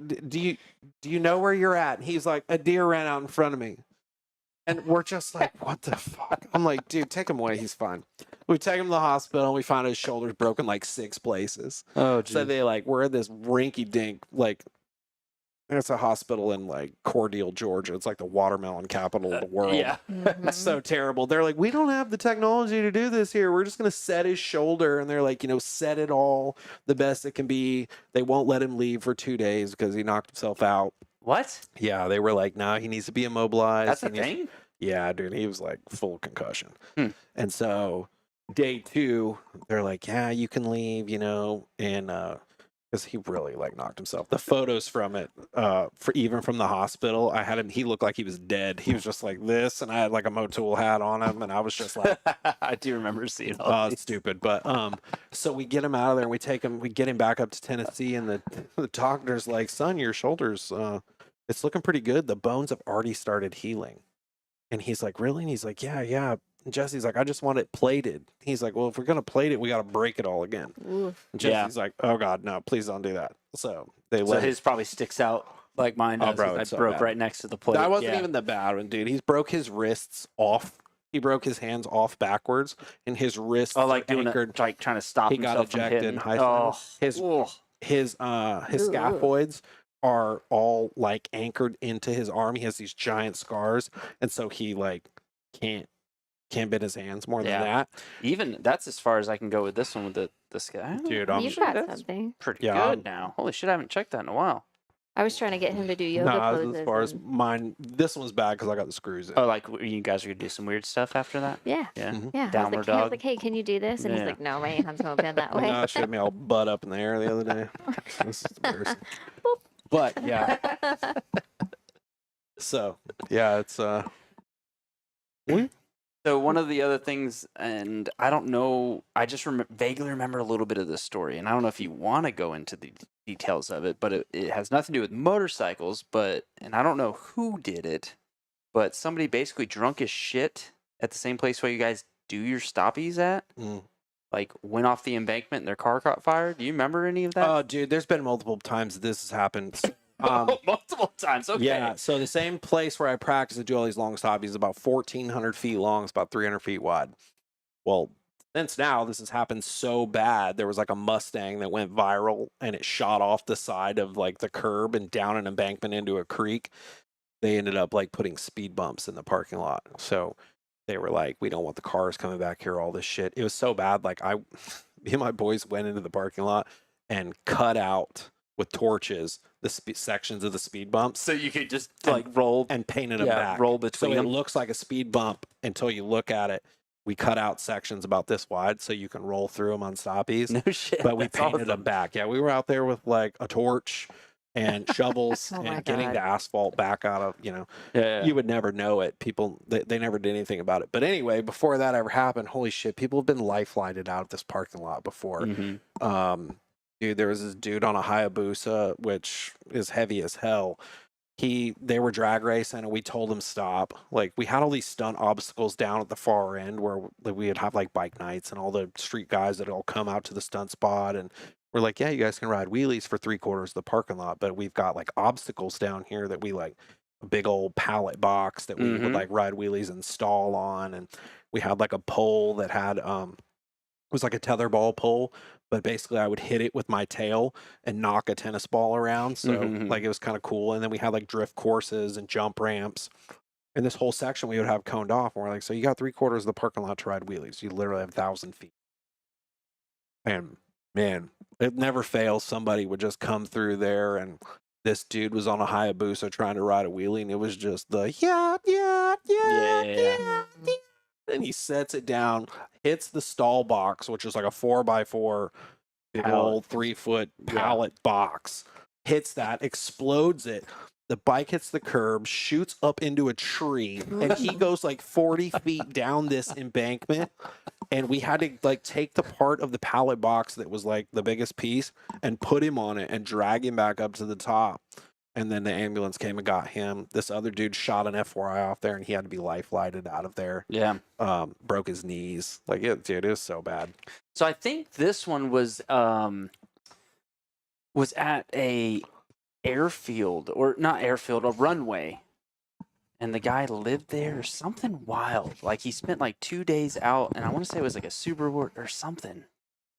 do you know where you're at? And he's like, a deer ran out in front of me. And we're just like, what the fuck? I'm like, dude, take him away. He's fine. We take him to the hospital, and we find his shoulder's broken like 6 places. Oh, geez. So they like, we're at this rinky dink, like, it's a hospital in like Cordele, Georgia. It's like the watermelon capital of the world. Yeah. It's so terrible. They're like, we don't have the technology to do this here. We're just going to set his shoulder. And they're like, set it all the best it can be. They won't let him leave for 2 days because he knocked himself out. What? Yeah, they were like, no, he needs to be immobilized. That's a thing? Yeah, dude, he was like full concussion. And so day 2, they're like, yeah, you can leave, and because he really like knocked himself. The photos from it, even from the hospital, I had him. He looked like he was dead. He was just like this, and I had like a Motul hat on him, and I was just like, I do remember seeing all oh, it's stupid. But so we get him out of there, and we get him back up to Tennessee, and the doctor's like, son, your shoulders, it's looking pretty good. The bones have already started healing. And he's like, really? And he's like, yeah. And Jesse's like, I just want it plated. He's like, well, if we're going to plate it, we got to break it all again. Oof. And Jesse's like, oh, God, no, please don't do that. So his probably sticks out like mine does. Bro, I so broke bad. right next to the plate. That wasn't even the bad one, dude. He broke his wrists off. He broke his hands off backwards, and his wrists like doing anchored. like trying to stop He got himself from ejected hitting. in high school. His scaphoids are all like anchored into his arm. He has these giant scars, and so he like can't bend his hands more than that. Even that's as far as I can go with this one with this guy. Dude, You've got something. Pretty good now. Holy shit, I haven't checked that in a while. I was trying to get him to do yoga poses. As far as mine, this one was bad because I got the screws in. Oh, like you guys are gonna do some weird stuff after that? Yeah. Yeah. Yeah. Downward I was dog. like, hey, can you do this? And he's like, no, my hands won't bend that way. No, it showed me all butt up in the air the other day. This is embarrassing. But yeah. So yeah, it's So one of the other things, and I don't know, I just vaguely remember a little bit of this story, and I don't know if you want to go into the details of it, but it has nothing to do with motorcycles, and I don't know who did it, but somebody basically drunk as shit at the same place where you guys do your stoppies at, like went off the embankment and their car caught fire. Do you remember any of that? Oh, dude, there's been multiple times this has happened. Multiple times. Okay. Yeah, so the same place where I practice and do all these long stoppies is about 1,400 feet long. It's about 300 feet wide. Well, since now this has happened so bad, there was like a Mustang that went viral and it shot off the side of like the curb and down an embankment into a creek. They ended up like putting speed bumps in the parking lot. So they were like, we don't want the cars coming back here, all this shit. It was so bad. Like me and my boys went into the parking lot and cut out with torches the sections of the speed bumps. So you could just like roll and painted them back. Roll between so them. It looks like a speed bump until you look at it. We cut out sections about this wide so you can roll through them on stoppies. No shit. But we painted them back. Yeah, we were out there with like a torch and shovels Oh my and getting God. the asphalt back out of, you would never know it. People, they never did anything about it. But anyway, before that ever happened, holy shit, people have been lifelined out of this parking lot before. Mm-hmm. Dude, there was this dude on a Hayabusa, which is heavy as hell. They were drag racing and we told him stop. Like we had all these stunt obstacles down at the far end where we would have like bike nights and all the street guys that all come out to the stunt spot. And we're like, yeah, you guys can ride wheelies for 3/4 of the parking lot. But we've got like obstacles down here that we like a big old pallet box that we would like ride wheelies and stall on. And we had like a pole that had, it was like a tetherball pole. But basically, I would hit it with my tail and knock a tennis ball around. So, like, it was kind of cool. And then we had, like, drift courses and jump ramps. And this whole section we would have coned off. And we're like, so you got 3/4 of the parking lot to ride wheelies. You literally have 1,000 feet. And, man, it never fails. Somebody would just come through there. And this dude was on a Hayabusa trying to ride a wheelie. And it was just the, yeah. And he sets it down, hits the stall box, which is like a 4x4, big old 3-foot pallet box, hits that, explodes it. The bike hits the curb, shoots up into a tree, and he goes like 40 feet down this embankment. And we had to like take the part of the pallet box that was like the biggest piece and put him on it and drag him back up to the top. And then the ambulance came and got him. This other dude shot an F4I off there, and he had to be life-flighted out of there. Yeah. Broke his knees. Like, dude, it was so bad. So I think this one was at a airfield, or not airfield, a runway. And the guy lived there or something wild. Like, he spent like 2 days out, and I want to say it was like a Subaru or something.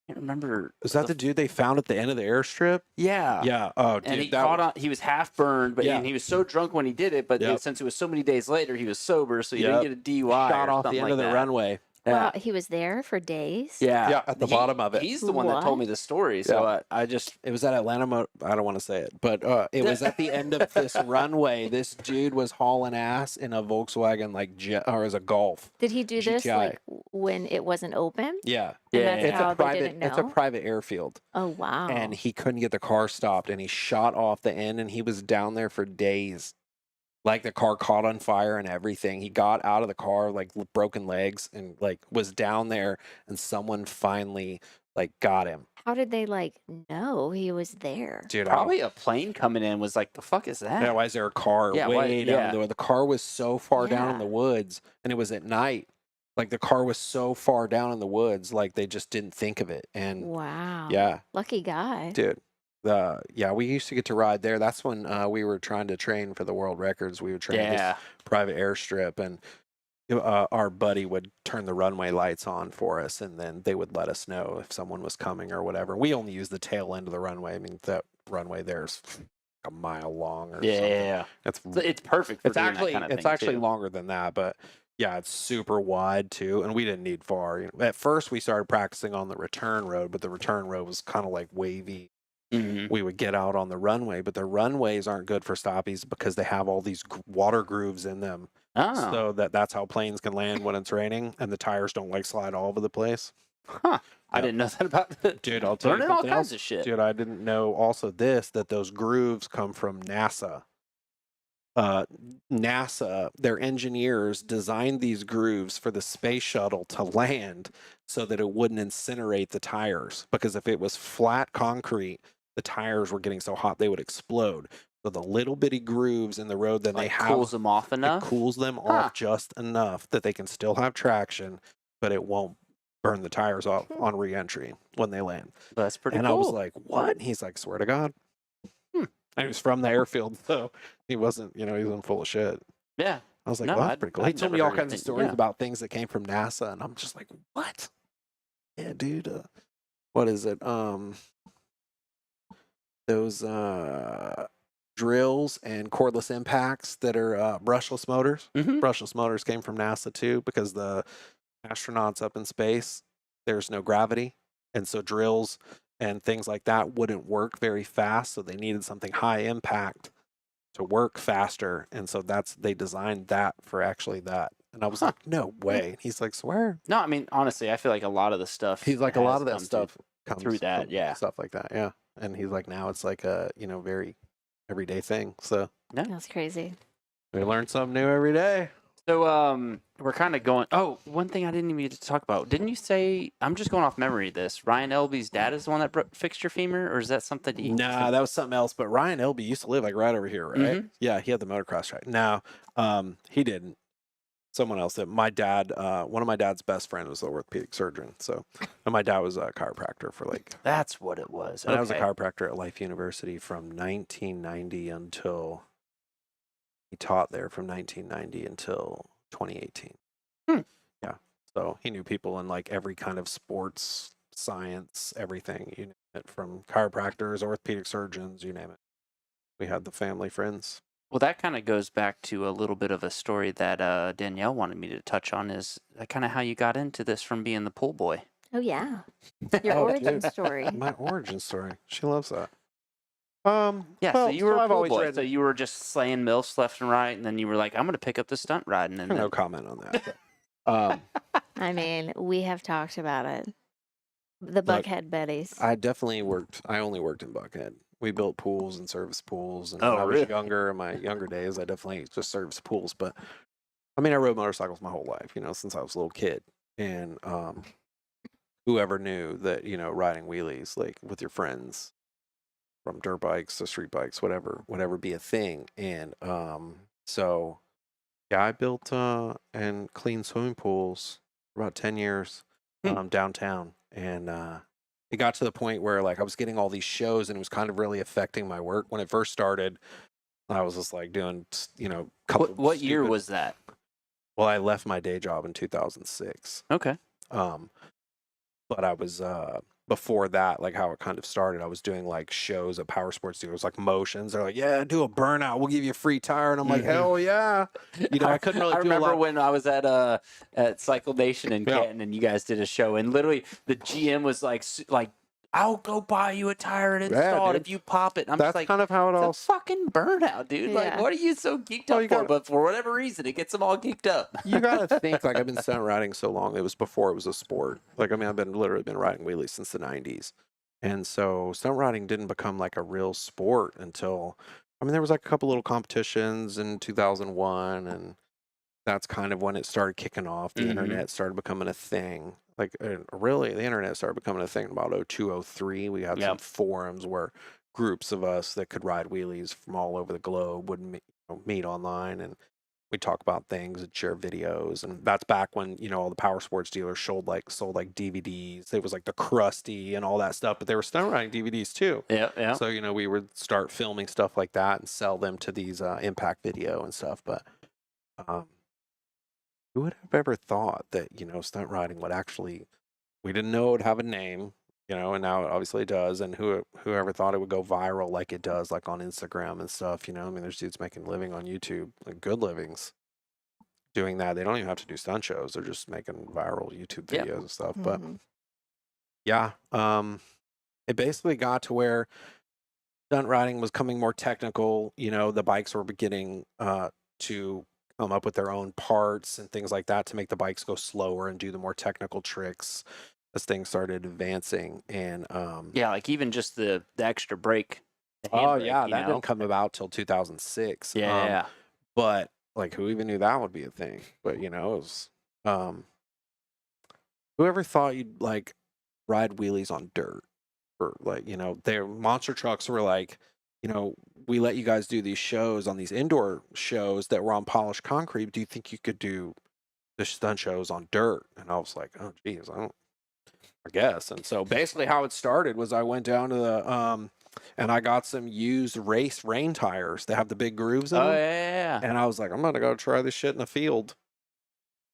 I can't remember. Is that the dude they found at the end of the airstrip? Yeah. Yeah. Oh, dude. And he was half burned, but Yeah. and he was so drunk when he did it. But Yep. since it was so many days later, he was sober, so he didn't get a DUI. Shot or off the something end like of the that. runway. Wow, he was there for days? Yeah. Yeah, at the bottom of it. He's the one that told me the story. So I just. It was at Atlanta. I don't want to say it, but it was at the end of this runway. This dude was hauling ass in a Volkswagen, like or as a Golf. Did he do this GTI. like when it wasn't open? Yeah. And that's It's how a they private. didn't know? It's a private airfield. Oh, wow. And he couldn't get the car stopped, and he shot off the end, and he was down there for days. Like the car caught on fire and everything. He got out of the car like broken legs and like was down there, and someone finally like got him. How did they like know he was there? Dude, Probably a plane coming in was like, the fuck is that? yeah, why is there a car Yeah, way down yeah. the way? The car was so far down in Yeah. the woods, and it was at night. Like the car was so far down in the woods, like they just didn't think of it. And Wow. yeah, Lucky guy. dude. We used to get to ride there. That's when we were trying to train for the world records. We would train at this private airstrip, and our buddy would turn the runway lights on for us, and then they would let us know if someone was coming or whatever. We only used the tail end of the runway. I mean, that runway there's a mile long or something. Yeah. It's perfect for It's doing actually that kind of it's thing, actually too. longer than that, but yeah, it's super wide too, and we didn't need far. At first, we started practicing on the return road, but the return road was kind of like wavy. Mhm. We would get out on the runway, but the runways aren't good for stoppies because they have all these water grooves in them. Oh. So that's how planes can land when it's raining, and the tires don't like slide all over the place. Huh. I didn't know that about it. Dude, I'll tell you Learning all something kinds else. of shit. Dude, I didn't know also that those grooves come from NASA. NASA, their engineers designed these grooves for the space shuttle to land so that it wouldn't incinerate the tires. Because if it was flat concrete, the tires were getting so hot they would explode. So the little bitty grooves in the road that they have cools them off enough. It cools them off just enough that they can still have traction, but it won't burn the tires off on re-entry when they land. That's pretty and cool. I was like, what? He's like, swear to God. And he was from the airfield, so he wasn't, he wasn't full of shit. Yeah. I was like, No, well, that's pretty cool. He I'd told never me all heard kinds of anything- stories yeah. about things that came from NASA, and I'm just like, what? Yeah, dude. What is it? Those drills and cordless impacts that are brushless motors. Mhm. Brushless motors came from NASA too, because the astronauts up in space, there's no gravity, and so drills and things like that wouldn't work very fast, so they needed something high impact to work faster, and so they designed that for actually that. And I was like, no way. He's like, swear. No, I mean, honestly, I feel like a lot of the stuff. He's like, a has lot of that come to- stuff comes through that, from yeah. stuff like that, yeah. And he's like, now it's like a very everyday thing. So That's crazy. we learn something new every day. So we're kind of going. Oh, one thing I didn't even get to talk about. Didn't you say? I'm just going off memory. This Ryan Elby's dad is the one that fixed your femur, or is that something? Nah, that was something else. But Ryan Elby used to live like right over here, right? Yeah, he had the motocross track. No, he didn't. Someone else did. My dad, one of my dad's best friends was the orthopedic surgeon. So, and my dad was a chiropractor for like. That's what it was. And I was a chiropractor at Life University from 1990 until. He taught there from 1990 until 2018. Yeah. So he knew people in like every kind of sports, science, everything. You name it, from chiropractors, orthopedic surgeons, you name it. We had the family friends. Well, that kind of goes back to a little bit of a story that Danielle wanted me to touch on. Is kind of how you got into this from being the pool boy. Oh yeah, your Oh, origin dude. story. My origin story. She loves that. Yeah, well, so you were a I've pool always boy. read. So you were just slaying milfs left and right, and then you were like, "I'm going to pick up the stunt riding." And No then, comment on that. but, I mean, we have talked about it. The Look, Buckhead Betties. I definitely worked. I only worked in Buckhead. We built pools and serviced pools. And Oh, when I was really? younger, in my younger days, I definitely just serviced pools. But I mean, I rode motorcycles my whole life, since I was a little kid. And whoever knew that, riding wheelies like with your friends, from dirt bikes to street bikes, whatever be a thing. And so, yeah, I built and cleaned swimming pools for about 10 years downtown. And it got to the point where like I was getting all these shows and it was kind of really affecting my work. When it first started, I was just like doing, couple what year stupid- was that? Well, I left my day job in 2006. Okay. But I was before that, like how it kind of started, I was doing like shows at power sports dealers, like Motions. They're like, yeah, do a burnout, we'll give you a free tire. And I'm like, hell yeah. I couldn't really I do a remember lot. when I was at Cycle Nation in Canton, and you guys did a show, and literally the GM was like, I'll go buy you a tire and Yeah, install it dude. if you pop it. And I'm That's just like, kind of how it all. it's a fucking burnout, dude. Like, Yeah. what are you so geeked Well, up you for? gotta- But for whatever reason, it gets them all geeked up. You gotta think, like, I've been stunt riding so long. It was before it was a sport. Like, I mean, I've literally been riding wheelies since the 90s. And so stunt riding didn't become like a real sport until, I mean, there was like a couple little competitions in 2001, and that's kind of when it started kicking off. The Mhm. internet started becoming a thing. Like, really, the internet started becoming a thing in about 02, 03. We had some Yep. forums where groups of us that could ride wheelies from all over the globe would meet online, and we'd talk about things and share videos. And that's back when, all the power sports dealers sold like DVDs. It was like the Krusty and all that stuff, but they were stunt riding DVDs too. Yeah. So, we would start filming stuff like that and sell them to these Impact Video and stuff. But who would have ever thought that, stunt riding would actually, we didn't know it would have a name, and now it obviously does. And whoever thought it would go viral like it does, like on Instagram and stuff, I mean, there's dudes making a living on YouTube, like good livings doing that. They don't even have to do stunt shows. They're just making viral YouTube Yep. videos and stuff. But Mhm. yeah, it basically got to where stunt riding was coming more technical. The bikes were beginning to come up with their own parts and things like that to make the bikes go slower and do the more technical tricks as things started advancing. And Yeah, like even just the extra brake. the oh handbrake, yeah, you that know? didn't come about till 2006. Yeah. But like, who even knew that would be a thing? But it was whoever thought you'd like ride wheelies on dirt, or like, their monster trucks were like, we let you guys do these shows on these indoor shows that were on polished concrete. Do you think you could do the stunt shows on dirt? And I was like, oh geez, I guess. And so basically how it started was I went down to the and I got some used race rain tires that have the big grooves in them. yeah. And I was like, I'm gonna go try this shit in the field.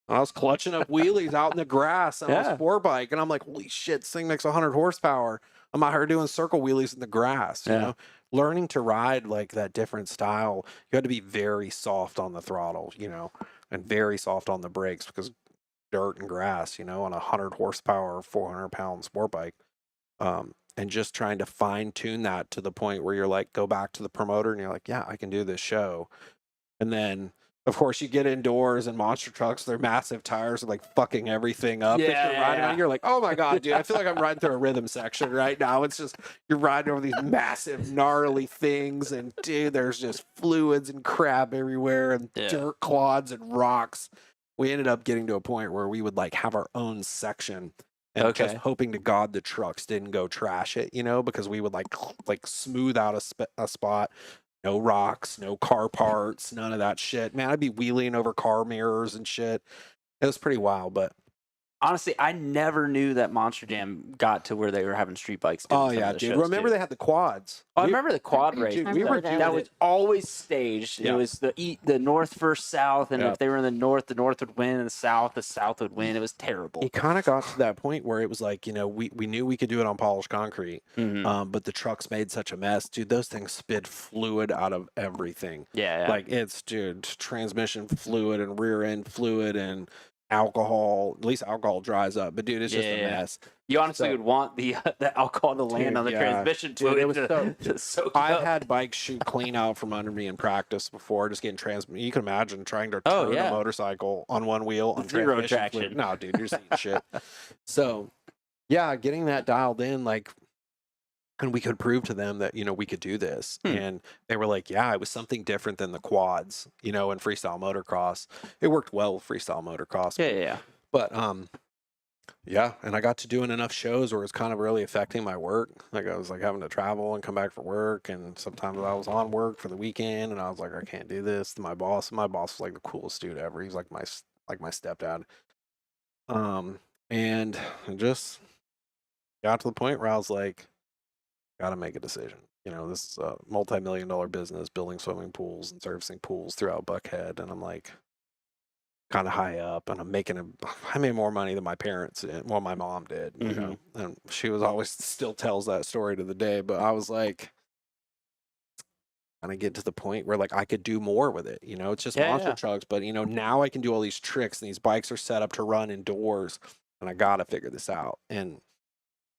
And I was clutching up wheelies out in the grass on a sport bike, and I'm like, holy shit, this thing makes 100 horsepower. I'm out here doing circle wheelies in the grass. You know, learning to ride like that different style. You had to be very soft on the throttle, and very soft on the brakes, because dirt and grass, on a 100 horsepower, 400-pound sport bike. And just trying to fine tune that to the point where you're like, go back to the promoter and you're like, yeah, I can do this show. And then, of course, you get indoors and monster trucks, their massive tires are like fucking everything up. That you're riding on. You're like, oh my God, dude, I feel like I'm riding through a rhythm section right now. It's just, you're riding over these massive, gnarly things. And dude, there's just fluids and crap everywhere and dirt clods and rocks. We ended up getting to a point where we would like have our own section. And just hoping to God the trucks didn't go trash it, because we would like smooth out a spot. No rocks, no car parts, none of that shit. Man, I'd be wheeling over car mirrors and shit. It was pretty wild, but honestly, I never knew that Monster Jam got to where they were having street bikes. Oh yeah, dude. Remember they had the quads. I remember the quad race. Dude, we were that was always staged. It was the north versus south, and if they were in the north would win, and the south would win. It was terrible. It kind of got to that point where it was like, we knew we could do it on polished concrete, but the trucks made such a mess, dude. Those things spit fluid out of everything. Yeah. Like transmission fluid and rear end fluid and alcohol. At least alcohol dries up, but dude, it's just a mess. You honestly would want the alcohol to land on the transmission fluid. It was I've had bikes shoot clean out from under me in practice before, just getting transmission. You can imagine trying to turn a motorcycle on one wheel on zero traction. Fluid. No, dude, you're seeing shit. So, yeah, getting that dialed in, like, and we could prove to them that, we could do this. And they were like, yeah, it was something different than the quads, in freestyle motocross. It worked well with freestyle motocross. Yeah. But, yeah, and I got to doing enough shows where it was kind of really affecting my work. Like, I was like having to travel and come back for work, and sometimes I was on work for the weekend, and I was like, I can't do this. My boss was like the coolest dude ever. He's like my stepdad. And I just got to the point where I was like, got to make a decision. This is a multi-million-dollar business, building swimming pools and servicing pools throughout Buckhead, and I'm like, kind of high up, and I made more money than my parents did. Well, my mom did, and she was always still tells that story to the day. But I was like, kind of get to the point where like I could do more with it. It's just monster trucks, but now I can do all these tricks, and these bikes are set up to run indoors, and I gotta figure this out. And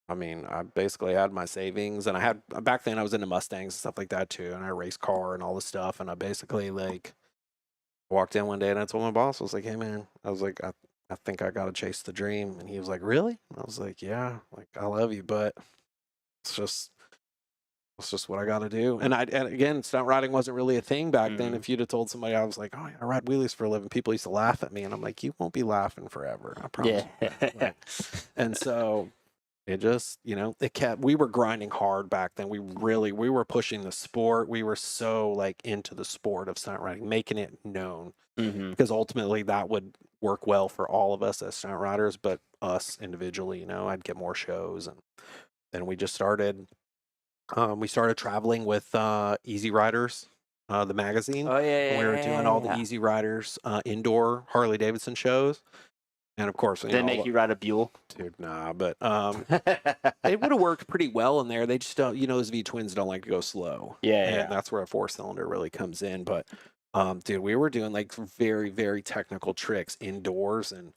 I mean, I basically had my savings, and back then I was into Mustangs and stuff like that too, and I raced car and all this stuff, and I basically like walked in one day and I told my boss, I was like, hey man, I was like, I think I gotta chase the dream. And he was like, really? I was like, yeah, like I love you, but it's just what I gotta do. And again, stunt riding wasn't really a thing back then. If you'd have told somebody I was like, oh yeah, I ride wheelies for a living, people used to laugh at me, and I'm like, you won't be laughing forever, I promise. And so it just, we were grinding hard back then. We were pushing the sport. We were so like into the sport of stunt riding, making it known, because ultimately that would work well for all of us as stunt riders, but us individually, I'd get more shows. And then we just started, we started traveling with Easy Riders, the magazine. Oh yeah. We were doing all the Easy Riders indoor Harley Davidson shows. And of course, they make you ride a Buell, dude. Nah, but it would have worked pretty well in there. They just don't, those V twins don't like to go slow. Yeah. That's where a 4-cylinder really comes in. But dude, we were doing like very, very technical tricks indoors, and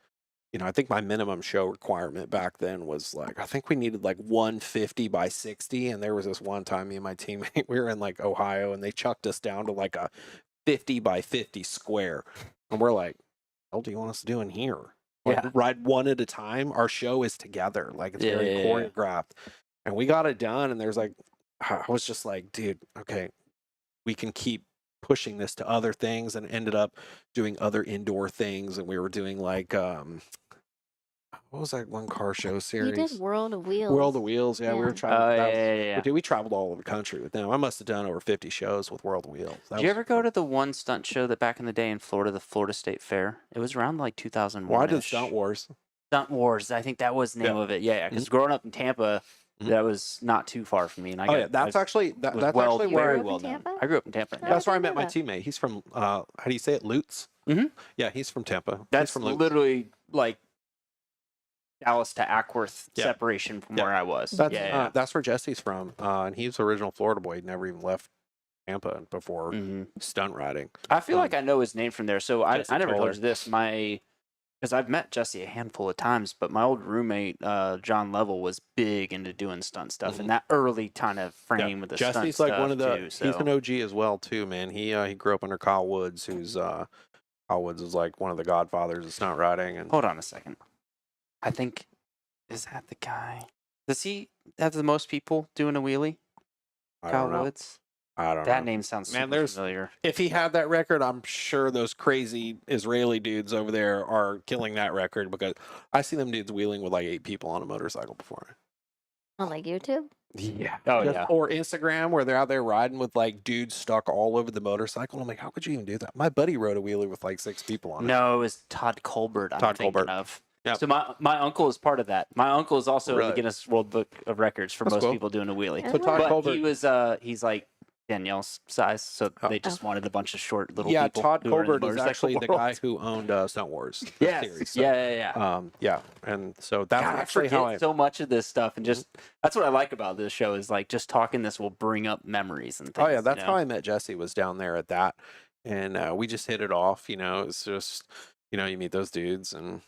I think my minimum show requirement back then was like, I think we needed like 150 by 60, and there was this one time me and my teammate, we were in like Ohio, and they chucked us down to like a 50 by 50 square, and we're like, what do you want us to do in here? Ride one at a time. Our show is together. Like, it's very choreographed. And we got it done. And there's like, I was just like, dude, okay, we can keep pushing this to other things and ended up doing other indoor things. And we were doing like, what was that one car show You series? did World of Wheels. World of Wheels. Yeah, we Yeah. were traveling. yeah. Dude, we traveled all over the country with them. I must have done over 50 shows with World of Wheels. That Did you was- ever go to the one stunt show that back in the day in Florida, the Florida State Fair? It was around like 2001. Well, I did Stunt Wars. Stunt Wars. I think that was the name of it. Yeah, because growing up in Tampa, that was not too far from me. And I Oh yeah, that's actually that's actually You where grew I up in Tampa? I grew up in Tampa. Oh, that's I where I didn't met know my that. teammate. He's from how do you say it? Lutz. Mhm. Yeah, he's from Tampa. He's That's from Lutz. literally like Dallas to Ackworth Yeah. separation from Yeah. where I was. That's where Jesse's from, and he's the original Florida boy. He never even left Tampa before stunt riding. I feel like I know his name from there. So I Jesse never told Toller. you this. Because I've met Jesse a handful of times, but my old roommate John Level was big into doing stunt stuff in that early kind of frame with the stunt Jesse's stuff like one of the. too, He's so. an OG as well too, man. He grew up under Kyle Woods, who's Kyle Woods is like one of the godfathers of stunt riding. And Hold on a second. I think is that the guy? Does he have the most people doing a wheelie? I Kyle don't know. Woods. I don't That know. name sounds Man, super there's- familiar. If he had that record, I'm sure those crazy Israeli dudes over there are killing that record because I see them dudes wheeling with like 8 people on a motorcycle before. On like YouTube? Yeah. Oh, yeah. Or Instagram where they're out there riding with like dudes stuck all over the motorcycle. I'm like, how could you even do that? My buddy rode a wheelie with like 6 people on it. No, it was Todd Colbert. I'm Todd thinking Colbert. of. Yep. So my uncle is part of that. My uncle is also in Really? the Guinness World Book of Records for That's most cool. people doing a wheelie. So Todd But Colbert. he was he's like Danielle's size, so Oh. they just wanted a bunch of short little Yeah, people. Todd who were in the Colbert is motorcycle actually the world. guy who owned Stunt Wars. the Yes. series. So, Yeah. yeah. And so that's God, I actually forget how I. so much of this stuff, and just that's what I like about this show is like just talking this will bring up memories and things. Oh yeah, that's you how know? I met Jesse. Was down there at that, and we just hit it off. You know, it's just you meet those dudes, and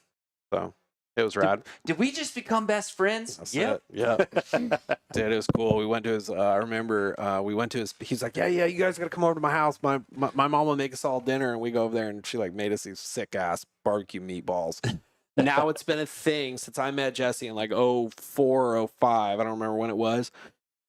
so it was rad. Did we just become best friends? That's Yep. it. Yeah. Dude, it was cool. We went to his. I remember we went to his. He's like, yeah, you guys gotta come over to my house. My mom will make us all dinner, and we go over there, and she like made us these sick ass barbecue meatballs. Now it's been a thing since I met Jesse in like 04 or 05. I don't remember when it was.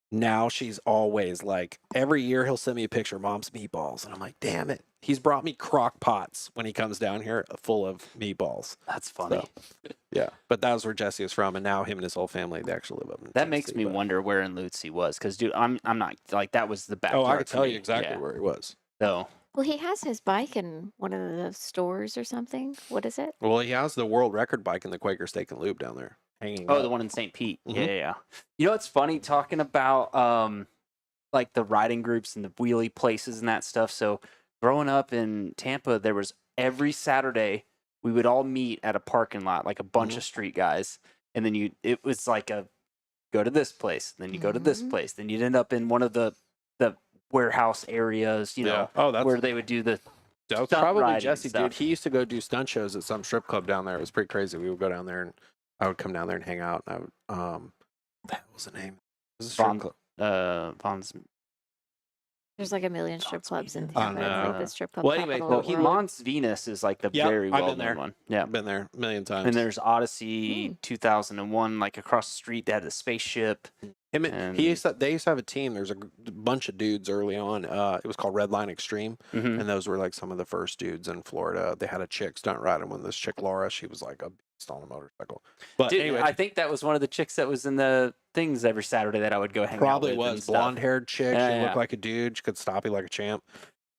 Now she's always like, every year he'll send me a picture of mom's meatballs, and I'm like, damn it. He's brought me crock pots when he comes down here full of meatballs. That's funny. So, yeah, but that was where Jesse is from, and now him and his whole family they actually live up in That makes Tennessee, me but- wonder where in Lutz he was, because dude, I'm not like that was the back. Oh, I could tell you exactly Yeah. where he was. So Well, he has his bike in one of the stores or something. What is it? Well, he has the world record bike in the Quaker Steak and Lube down there hanging. oh, up. the one in St. Pete. Mhm. Yeah. You know what's funny talking about like the riding groups and the wheelie places and that stuff. So growing up in Tampa, there was every Saturday we would all meet at a parking lot, like a bunch of street guys, and then it was like a go to this place, then you go to this Mhm. place, then you'd end up in one of the warehouse areas, you know, Oh, that's where they would do the That's stunt probably riding Jesse, stuff. dude. He used to go do stunt shows at some strip club down there. It was pretty crazy. We would go down there, and I would come down there and hang out. And I would, what was the name? It was a strip Von- club. Vaughn's. There's like a million strip clubs in Oh, Tampa. It's like no. the strip club Well, anyway, capital so of the he world. Mons Venus is like the Yep, very I've been well there. known one. Yeah. I've been there a million times. And there's Odyssey Hmm. 2001, like across the street, they had a spaceship. Him and- they used to have a team. There's a bunch of dudes early on. It was called Redline Extreme, Mhm. and those were like some of the first dudes in Florida. They had a chick stunt riding with this chick Laura. She was like a beast on a motorcycle. But Dude, anyway, I think that was one of the chicks that was in the things every Saturday that I would go hang probably out with. and was stuff. blonde-haired chick. Yeah, she yeah. looked like a dude. She could stop you like a champ.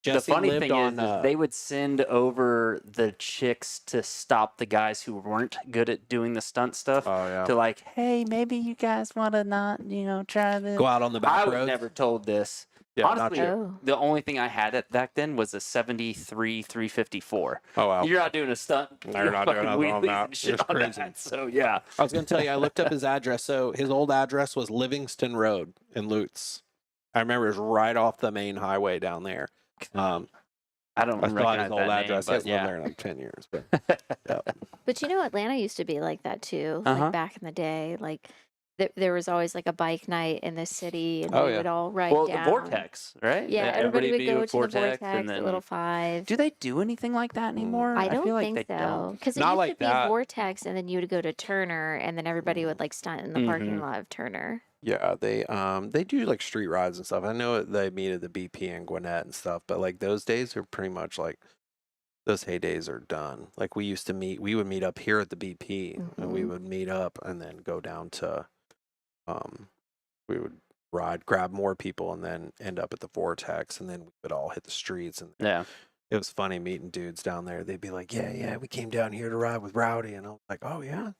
The Jesse funny lived thing on, is they would send over the chicks to stop the guys who weren't good at doing the stunt stuff. oh yeah, To like, hey, maybe you guys want to not, try this. go out on the back I was roads. never told this. Yeah, not Honestly, you. Oh. the only thing I had at back then was a 73 354. Oh wow. You're not doing a stunt. No, you're not doing fucking nothing on wheelies that. and shit It's on crazy. that. So yeah. I was going to tell you, I looked up his address. So his old address was Livingston Road in Lutz. I remember it was right off the main highway down there. I don't I thought recognize his old that address. name, He but hasn't lived yeah. there in like 10 years. But But Atlanta used to be like that too. Uh-huh. Like back in the day, like there was always like a bike night in the city, and Oh, we yeah. would all ride Well, down. the Vortex, right? Yeah, everybody would be go with to the Vortex, and the then Little Five. do they do anything like that anymore? I don't feel like think they so. don't. Because it Not used like to be that. Vortex, and then you would go to Turner, and then everybody would like stunt in the parking Mhm. lot of Turner. Yeah, they do like street rides and stuff. I know they meet at the BP in Gwinnett and stuff, but like those days are pretty much like those heydays are done. Like we would meet up here at the BP and we would meet up and then go down to we would grab more people and then end up at the Vortex and then we would all hit the streets and Yeah. it was funny meeting dudes down there. They'd be like, yeah, we came down here to ride with Rowdy. And I was like, oh, yeah.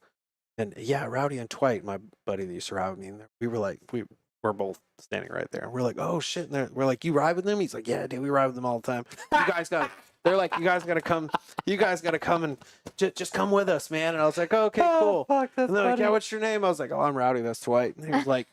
And yeah, Rowdy and Twite, my buddy that used to ride with me. And we were like, we're both standing right there. And we're like, oh, shit. And we're like, you ride with them? He's like, yeah, dude, we ride with them all the time. They're like, you guys got to come and just come with us, man. And I was like, oh, okay, cool. Fuck, that's and they're like, funny. yeah, what's your name? I was like, oh, I'm Rowdy. That's Twite. And he was like,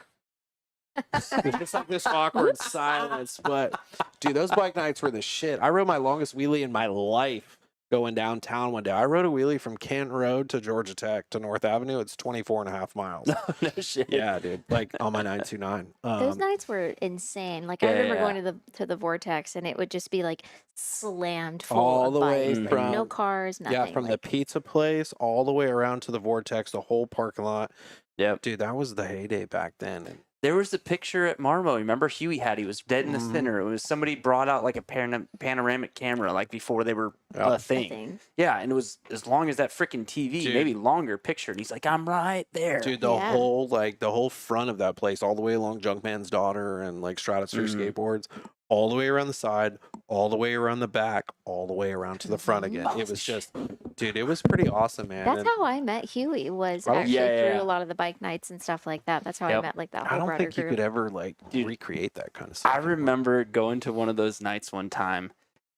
it's just like this awkward silence. But dude, those bike nights were the shit. I rode my longest wheelie in my life going downtown one day. I rode a wheelie from Canton Road to Georgia Tech to North Avenue. It's 24.5 miles. No shit. Yeah, dude. Like on my 929. Those nights were insane. Like I remember going to the Vortex, and it would just be like slammed full all of the way bikes, like, from no cars, nothing. Yeah, from the pizza place all the way around to the Vortex, the whole parking lot. Yep. Dude, that was the heyday back then. And There was a picture at Marmo. Remember Huey had? He was dead in the center. It was somebody brought out like a panoramic camera, like before they were a thing. Yeah, and it was as long as that freaking TV, Dude. maybe longer picture. And he's like, I'm right there. Dude, the whole front of that place, all the way along Junkman's Daughter and like Stratosphere skateboards, all the way around the side, all the way around the back, all the way around to the front again. It was just, dude, it was pretty awesome, man. That's And how I met Huey. Was Oh, actually yeah. through a lot of the bike nights and stuff like that. That's how I met like that I whole don't broader think you group. could ever like Dude, recreate that kind of stuff. I remember going to one of those nights one time,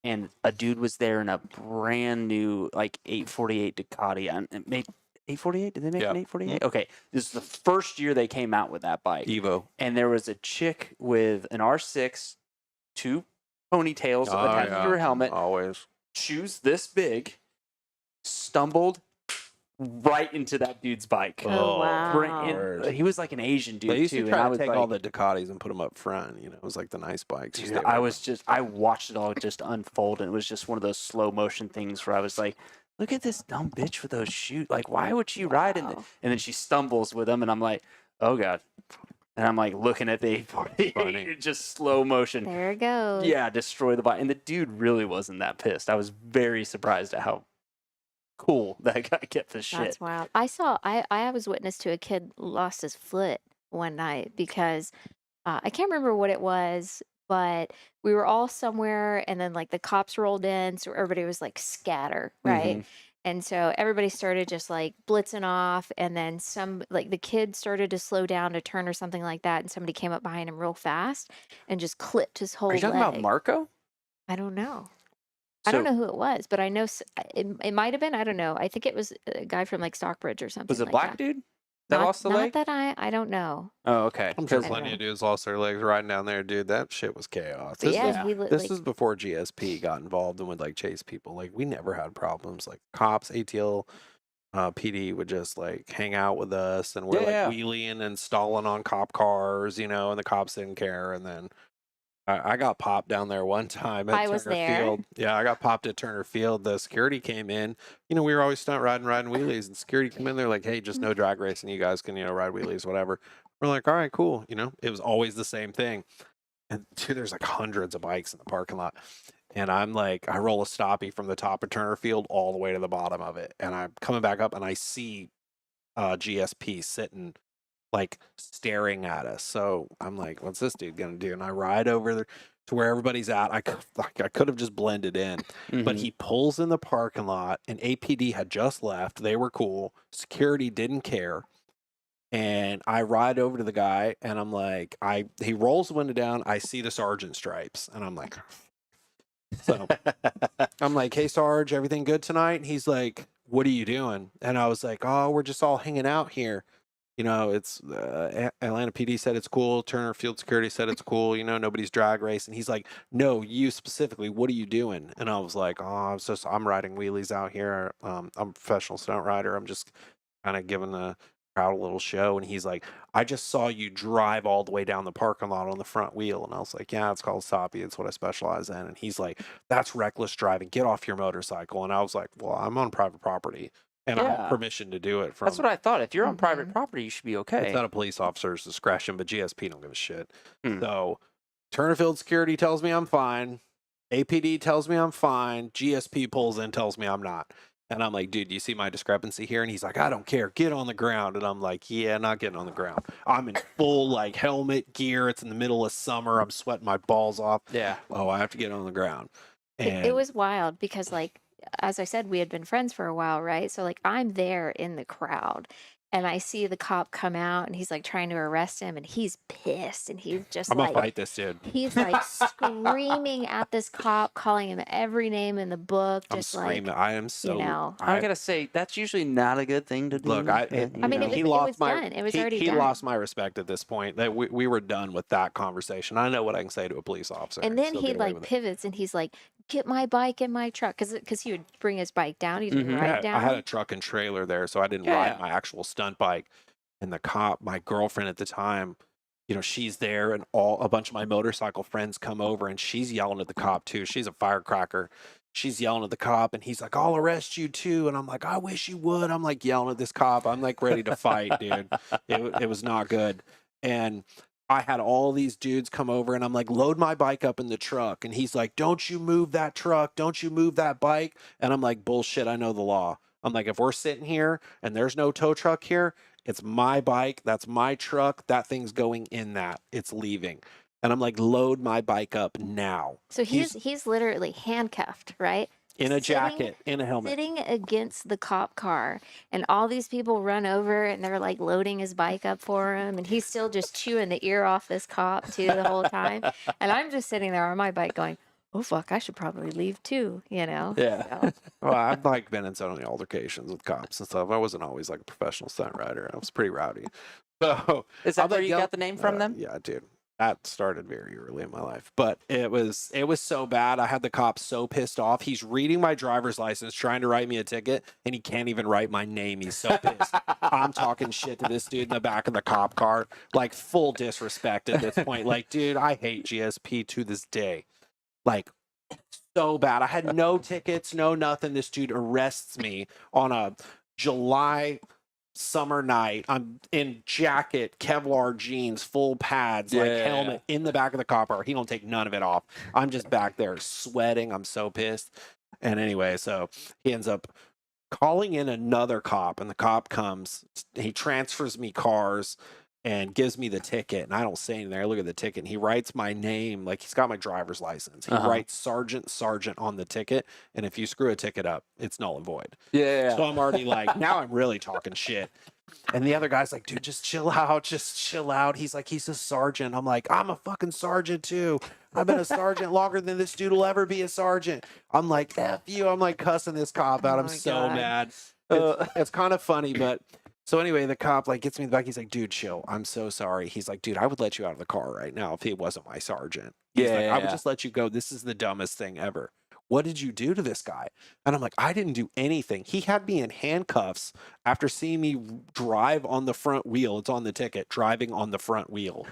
and a dude was there in a brand new like 848 Ducati. And it made 848? Did they make an 848? Okay, this is the first year they came out with that bike. Evo. And there was a chick with an R6, 2 ponytails attached to her helmet, Always. shoes this big, stumbled right into that dude's bike. Oh, wow. Lord. He was like an Asian dude They used too, to and I try to was take like, all the Ducatis and put them up front. You know, it was like the nice bikes. dude, I watched it all just unfold, and it was just one of those slow motion things where I was like, look at this dumb bitch with those shoes. Like, why would she ride in it? And then she stumbles with them, and I'm like, oh God. And I'm like looking at the 848, just slow motion. There it goes. Yeah, destroy the bike. And the dude really wasn't that pissed. I was very surprised at how cool that guy kept the shit. That's wild. I was witness to a kid lost his foot one night because I can't remember what it was, but we were all somewhere and then like the cops rolled in, so everybody was like scatter, right? And so everybody started just like blitzing off, and then the kid started to slow down to turn or something like that, and somebody came up behind him real fast and just clipped his whole Are you talking leg. about Marco? I don't know. I don't know who it was, but I know it might have been. I don't know. I think it was a guy from like Stockbridge or something. Was it like black that. dude that Not, lost the not leg? that I don't know. Oh, okay. I'm sure I don't plenty know. of dudes lost their legs riding down there, dude. That shit was chaos. But This, yeah, he this is before GSP got involved and would like chase people. Like we never had problems. Like cops, ATL, PD would just like hang out with us, and we're like wheeling and stalling on cop cars, you know, and the cops didn't care. And then I got popped down there one time at I Turner was there. Field. Yeah, I got popped at Turner Field. The security came in. You know, we were always stunt riding wheelies, and security came in. They're like, "Hey, just no drag racing. You guys can, you know, ride wheelies, whatever." We're like, "All right, cool." You know, it was always the same thing. And dude, there's like hundreds of bikes in the parking lot. And I'm like, I roll a stoppie from the top of Turner Field all the way to the bottom of it. And I'm coming back up and I see GSP sitting like staring at us. So I'm like, what's this dude gonna do? And I ride over there to where everybody's at. I could have just blended in, but he pulls in the parking lot and APD had just left. They were cool. Security didn't care. And I ride over to the guy and I'm like, he rolls the window down. I see the sergeant stripes and I'm like, so I'm like, hey, Sarge, everything good tonight? And he's like, what are you doing? And I was like, oh, we're just all hanging out here. You know, it's Atlanta PD said it's cool. Turner Field Security said it's cool. You know, nobody's drag race. And he's like, no, you specifically, what are you doing? And I was like, oh, I'm riding wheelies out here. I'm a professional stunt rider. I'm just kind of giving the crowd a little show. And he's like, I just saw you drive all the way down the parking lot on the front wheel. And I was like, yeah, it's called stoppie. It's what I specialize in. And he's like, that's reckless driving. Get off your motorcycle. And I was like, well, I'm on private property. and I Yeah. have permission to do it. From That's what I thought. If you're on private Mhm. property, you should be okay. It's at a police officer's discretion, but GSP don't give a shit. Hmm. So Turnerfield Security tells me I'm fine. APD tells me I'm fine. GSP pulls in, tells me I'm not. And I'm like, dude, do you see my discrepancy here? And he's like, I don't care. Get on the ground. And I'm like, yeah, not getting on the ground. I'm in full like helmet gear. It's in the middle of summer. I'm sweating my balls off. Yeah. Oh, I have to get on the ground. It was wild because, like, as I said, we had been friends for a while, right? So, like, I'm there in the crowd and I see the cop come out and he's like trying to arrest him and he's pissed and he's just I'm like, gonna fight this dude. he's like screaming at this cop, calling him every name in the book, I'm just screaming. like, I am so. you know. I gotta say, that's usually not a good thing to do. Look, I mean, know. it he was lost my. done. It was he, already he done. lost my respect at this point. That we were done with that conversation. I know what I can say to a police officer. And then still he get away like with it. pivots and he's like, get my bike in my truck. Because he would bring his bike down. He didn't Mhm. ride Yeah, down. I had a truck and trailer there, so I didn't Yeah. ride my actual stunt bike. And the cop, my girlfriend at the time, you know, she's there, and a bunch of my motorcycle friends come over, and she's yelling at the cop too. She's a firecracker. She's yelling at the cop, and he's like, "I'll arrest you too." And I'm like, "I wish you would." I'm like yelling at this cop. I'm like ready to fight, dude. It was not good. And I had all these dudes come over, and I'm like, "Load my bike up in the truck." And he's like, "Don't you move that truck. Don't you move that bike." And I'm like, "Bullshit, I know the law." I'm like, if we're sitting here and there's no tow truck here, it's my bike. That's my truck. That thing's going in that. It's leaving. And I'm like, load my bike up now. So he's literally handcuffed, right? In a sitting- jacket, in a helmet. Sitting against the cop car, and all these people run over and they're like loading his bike up for him, and he's still just chewing the ear off this cop too the whole time. And I'm just sitting there on my bike going, "Oh fuck, I should probably leave too," you know? Yeah. So, Well, I've like been in so many altercations with cops and stuff. I wasn't always like a professional stunt rider. I was pretty rowdy. So Is that I'm where like, you yell- got the name from them? Yeah, dude. That started very early in my life, but it was so bad. I had the cop so pissed off. He's reading my driver's license, trying to write me a ticket, and he can't even write my name. He's so pissed. I'm talking shit to this dude in the back of the cop car, like full disrespect at this point. Like, dude, I hate GSP to this day. Like, so bad. I had no tickets, no nothing. This dude arrests me on a July summer night. I'm in jacket, Kevlar jeans, full pads, like Yeah. helmet in the back of the cop car. He don't take none of it off. I'm just back there sweating. I'm so pissed. And anyway, so he ends up calling in another cop, and the cop comes. He transfers me cars and gives me the ticket, and I don't say anything. I look at the ticket, and he writes my name, like he's got my driver's license. He writes Sargent on the ticket, and if you screw a ticket up, it's null and void. Yeah. So I'm already like, now I'm really talking shit. And the other guy's like, dude, just chill out. Just chill out. He's like, he's a sergeant. I'm like, I'm a fucking sergeant too. I've been a sergeant longer than this dude will ever be a sergeant. I'm like, F you. I'm like cussing this cop out. Oh I'm my so God. mad. It's kind of funny, but so anyway, the cop like gets me in the back. He's like, dude, chill. I'm so sorry. He's like, dude, I would let you out of the car right now if he wasn't my sergeant. He's like, I would just let you go. This is the dumbest thing ever. What did you do to this guy? And I'm like, I didn't do anything. He had me in handcuffs after seeing me drive on the front wheel. It's on the ticket, driving on the front wheel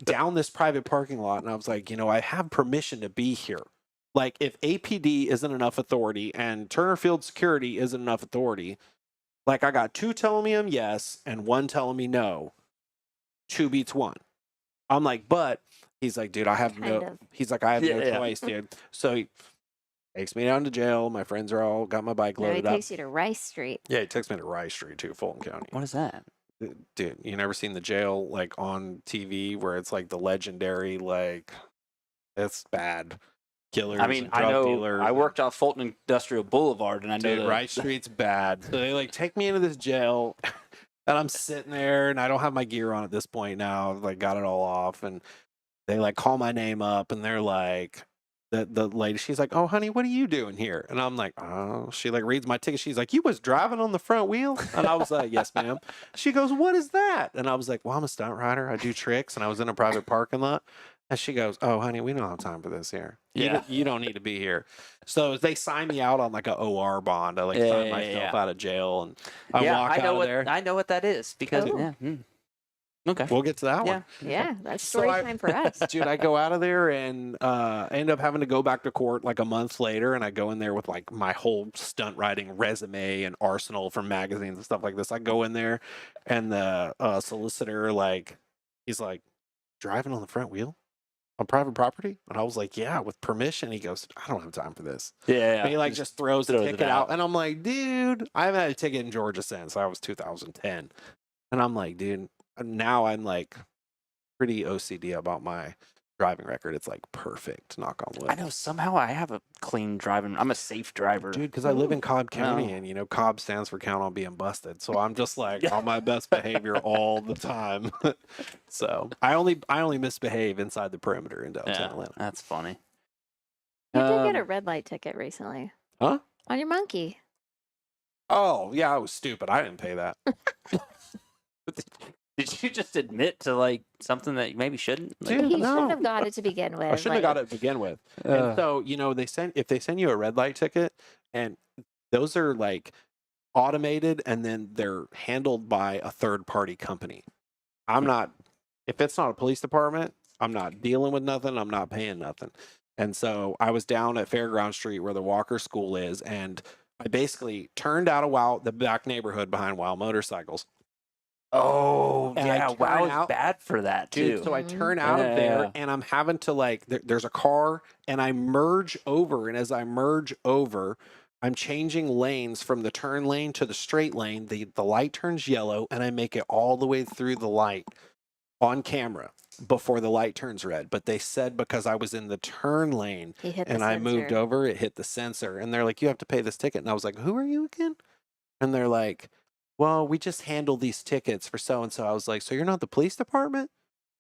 down this private parking lot. And I was like, you know, I have permission to be here. Like, if APD isn't enough authority and Turnerfield Security isn't enough authority, like, I got 2 telling me I'm yes and 1 telling me no. 2 beats 1. I'm like, but he's like, dude, I have Kind of. he's like, I have no Yeah. choice, dude. So he takes me down to jail. My friends are all got my bike no, he loaded up. takes you to Rice Street. Yeah, he takes me to Rice Street too, Fulton County. What is that? Dude, you never seen the jail like on TV where it's like the legendary, like, it's bad. Killers. I mean, and I drug know dealers I and- worked off Fulton Industrial Boulevard, and I know Dude, that Rice Street's bad. So they like take me into this jail, and I'm sitting there, and I don't have my gear on at this point now. I've, like, got it all off, and they like call my name up, and they're like, the lady, she's like, "Oh, honey, what are you doing here?" And I'm like, "Oh." She like reads my ticket. She's like, "You was driving on the front wheel?" And I was like, "Yes, ma'am." She goes, "What is that?" And I was like, "Well, I'm a stunt rider. I do tricks, and I was in a private parking lot." And she goes, "Oh, honey, we don't have time for this here. You don't need to be here." So they signed me out on like a OR bond. I like signed myself out of jail, and I walk I know out of what there. I know what that is because Oh. yeah, Okay. We'll get to that one. Yeah, that's So story I- time for us. Dude, I go out of there and I end up having to go back to court like a month later, and I go in there with like my whole stunt riding resume and arsenal from magazines and stuff like this. I go in there, and the solicitor, like, he's like, driving on the front wheel on private property? And I was like, yeah, with permission. He goes, I don't have time for this. Yeah. And he like just throws the throws it ticket out. out. And I'm like, dude, I haven't had a ticket in Georgia since I was 2010. And I'm like, dude, now I'm like pretty OCD about my driving record. It's like perfect, knock on wood. I know somehow I have a clean driving. I'm a safe driver. Dude, because I live in Cobb County, Oh. and you know, Cobb stands for count on being busted. So I'm just like on my best behavior all the time. So I only misbehave inside the perimeter in downtown Atlanta. That's funny. You did get a Um, red light ticket recently. Huh? On your monkey. Oh yeah, I was stupid. I didn't pay that. Did you just admit to like something that you maybe shouldn't? Like, Dude, He no. shouldn't have got it to begin with. I shouldn't have got it to begin with. And so, you know, if they send you a red light ticket, and those are like automated, and then they're handled by a third party company. I'm not, if it's not a police department, I'm not dealing with nothing. I'm not paying nothing. And so I was down at Fairground Street where the Walker School is, and I basically turned out of the back neighborhood behind Wild Motorcycles. Oh, And I yeah. turn Wow, out- it's bad for that too. Dude, so I turn out of there, Yeah. and I'm having to like, there's a car, and I merge over. And as I merge over, I'm changing lanes from the turn lane to the straight lane. The light turns yellow, and I make it all the way through the light on camera before the light turns red. But they said because I was in the turn lane He hit the and I moved sensor. over, it hit the sensor. And they're like, you have to pay this ticket. And I was like, who are you again? And they're like, well, we just handle these tickets for so and so. I was like, so you're not the police department?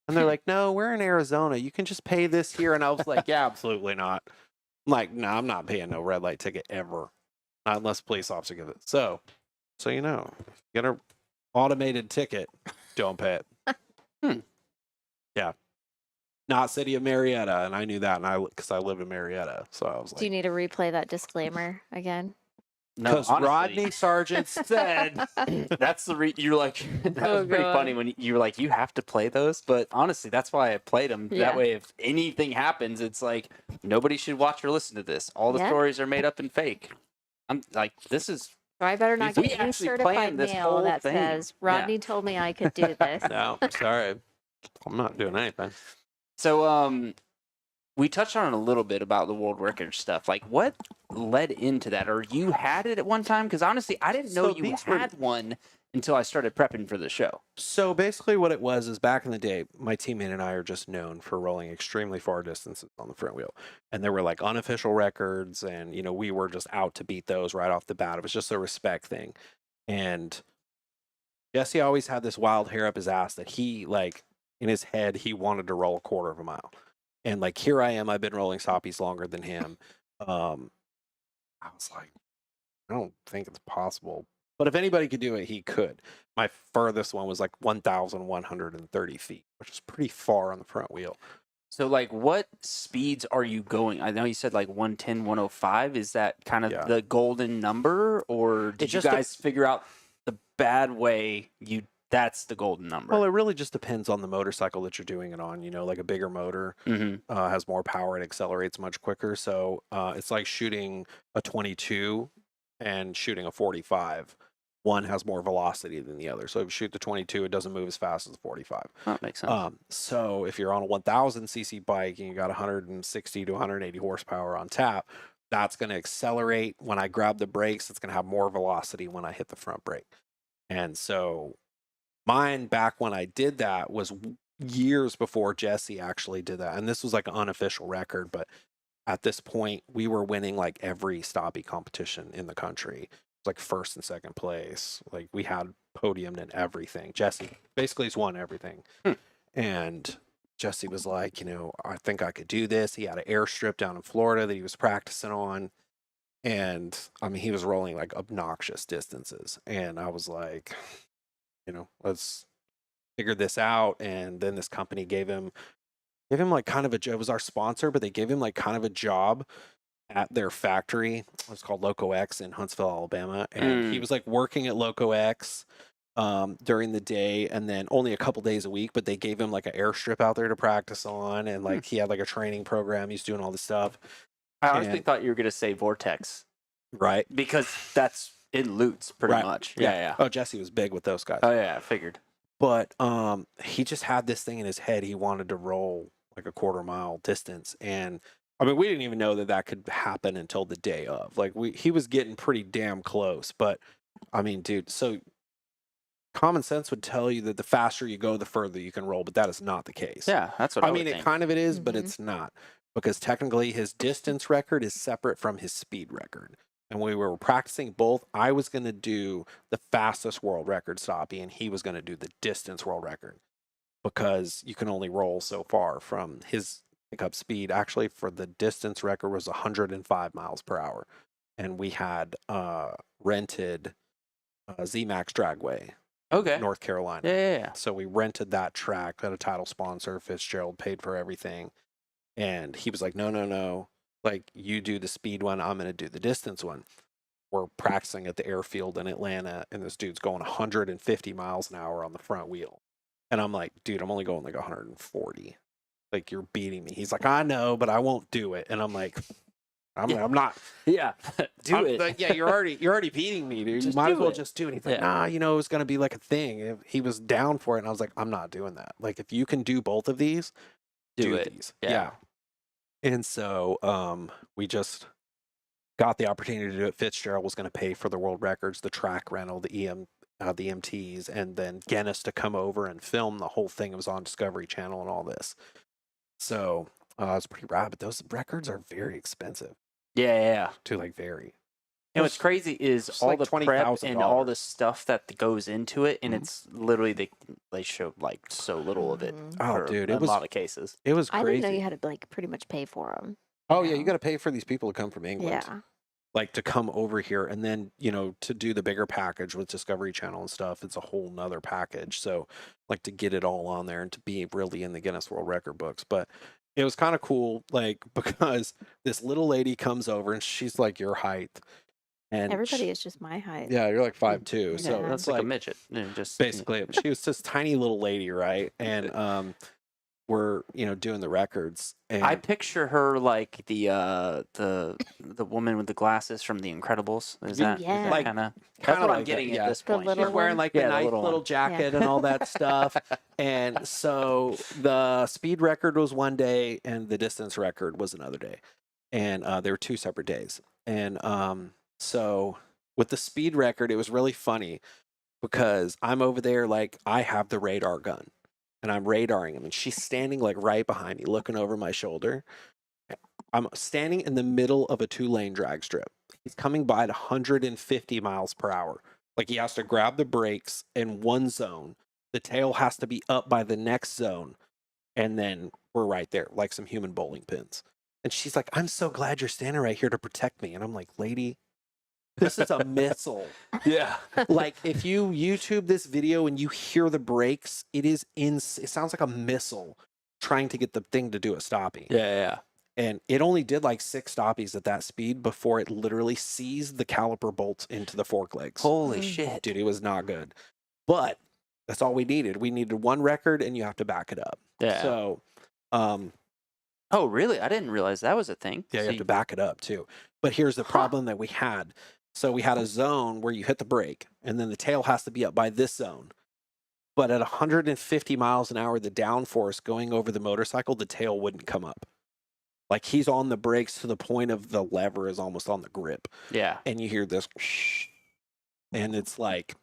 And they're like, no, we're in Arizona. You can just pay this here. And I was like, yeah, absolutely not. I'm like, no, I'm not paying no red light ticket ever. Not unless a police officer gives it. So you know, get an automated ticket, don't pay it. Yeah. Not City of Marietta. And I knew that, and because I live in Marietta. So I was Do you like, need to replay that disclaimer again? No, because honestly, Rodney Sargent said, that's the you're like that Oh, was pretty God. funny when you were like you have to play those, but honestly that's why I played them. Yeah. That way if anything happens, it's like nobody should watch or listen to this. All the Yeah. stories are made up and fake. I'm like, this is So I better not If we get you actually certified planned this mail whole that thing- says Yeah. Rodney told me I could do this. no, sorry. I'm not doing anything. so. We touched on it a little bit about the world record stuff. Like, what led into that, or you had it at one time? Because honestly, I didn't know So you these were- had one until I started prepping for the show. So basically what it was is back in the day, my teammate and I are just known for rolling extremely far distances on the front wheel. And there were like unofficial records, and, you know, we were just out to beat those right off the bat. It was just a respect thing. And Jesse always had this wild hair up his ass that he, like, in his head, he wanted to roll a quarter of a mile. And like, here I am, I've been rolling stoppies longer than him. I was like, I don't think it's possible. But if anybody could do it, he could. My furthest one was like 1,130 feet, which is pretty far on the front wheel. So, like, what speeds are you going? I know you said like 110, 105. Is that kind of Yeah. the golden number, or did you just guys figure out the bad way that's the golden number? Well, it really just depends on the motorcycle that you're doing it on. You know, like a bigger motor has more power, it accelerates much quicker. So it's like shooting a 22 and shooting a 45. One has more velocity than the other. So if you shoot the 22, it doesn't move as fast as the 45. That makes sense. So if you're on a 1,000 cc bike and you got 160 to 180 horsepower on tap, that's going to accelerate. When I grab the brakes, it's going to have more velocity when I hit the front brake. And so mine, back when I did that, was years before Jesse actually did that. And this was like an unofficial record, but at this point we were winning like every stoppie competition in the country. It was like first and second place. Like we had podium and everything. Jesse basically has won everything. And Jesse was like, you know, I think I could do this. He had an airstrip down in Florida that he was practicing on. And I mean, he was rolling like obnoxious distances. And I was like, you know, let's figure this out. And then this company gave him like kind of it was our sponsor, but they gave him like kind of a job at their factory. It's called Loco X in Huntsville, Alabama. And he was like working at Loco X during the day, and then only a couple days a week, but they gave him like an airstrip out there to practice on, and like he had like a training program. He's doing all this stuff. I honestly And- thought you were gonna say Vortex Right. because that's it loots pretty Right. much. Yeah. Oh, Jesse was big with those guys. Oh yeah, I figured. But he just had this thing in his head. He wanted to roll like a 1/4 mile distance, and I mean, we didn't even know that that could happen until the day of. Like he was getting pretty damn close. But I mean, dude, so common sense would tell you that the faster you go, the further you can roll, but that is not the case. Yeah, that's what I I would mean, it think. kind of it is, but Mhm. it's not, because technically his distance record is separate from his speed record. And we were practicing both. I was going to do the fastest world record stoppie, and he was going to do the distance world record, because you can only roll so far from his pickup speed. Actually, for the distance record was 105 miles per hour. And we had rented Z-Max Dragway, Okay. North Carolina. Yeah. So we rented that track, got a title sponsor. Fitzgerald paid for everything. And he was like, no. Like, you do the speed one, I'm going to do the distance one. We're practicing at the airfield in Atlanta, and this dude's going 150 miles an hour on the front wheel. And I'm like, dude, I'm only going like 140. Like, you're beating me. He's like, I know, but I won't do it. And I'm like, I'm not. Yeah. Do I'm it. like, yeah, you're already beating me, dude. Just you might do as well it. just do it. He's like, Yeah. nah, it was going to be like a thing. He was down for it. And I was like, I'm not doing that. Like, if you can do both of these, Do do it. these. Yeah. And so we just got the opportunity to do it. Fitzgerald was going to pay for the world records, the track rental, the EMTs, and then get us to come over and film the whole thing. It was on Discovery Channel and all this. So it's pretty rad, but those records are very expensive Yeah. to like vary. And what's crazy is It's all like the prep and all $20,000. the stuff that goes into it, and Mhm. it's literally they show like so little of it. Mhm. Oh, for dude, a it was lot of cases. It was I crazy. didn't know you had to like pretty much pay for them. Oh yeah, you know? got to pay for these people to come from England. Yeah. Like to come over here, and then to do the bigger package with Discovery Channel and stuff, it's a whole nother package. So like to get it all on there and to be really in the Guinness World Record books. But it was kind of cool, like, because this little lady comes over and she's like your height, and Everybody is just my height. yeah, you're like 5'2", so Yeah. That's it's like a midget. And just basically she was this tiny little lady, right? And we're doing the records, and I picture her like the woman with the glasses from The Incredibles. Is that Yeah. like Like, kind of? That's kinda what I'm like that, getting yeah. at this The point. little she's wearing one? like Yeah, the the nice little little one. jacket and all that stuff. And so the speed record was one day and the distance record was another day. And they were 2 separate days. And so with the speed record, it was really funny because I'm over there, like, I have the radar gun and I'm radaring him, and she's standing like right behind me, looking over my shoulder. I'm standing in the middle of a 2-lane drag strip. He's coming by at 150 miles per hour. Like, he has to grab the brakes in one zone. The tail has to be up by the next zone. And then we're right there, like some human bowling pins. And she's like, I'm so glad you're standing right here to protect me. And I'm like, lady, this is a missile. Yeah. Like, if you YouTube this video and you hear the brakes, it sounds like a missile trying to get the thing to do a stoppie. Yeah. And it only did like 6 stoppies at that speed before it literally seized the caliper bolts into the fork legs. Holy Mm. shit. Dude, it was not good. But that's all we needed. We needed one record, and you have to back it up. Yeah. So, Oh, really? I didn't realize that was a thing. yeah, you So have to back it up too. But here's the Huh. problem that we had. So we had a zone where you hit the brake, and then the tail has to be up by this zone. But at 150 miles an hour, the downforce going over the motorcycle, the tail wouldn't come up. Like, he's on the brakes to the point of the lever is almost on the grip. Yeah. And you hear this, and it's like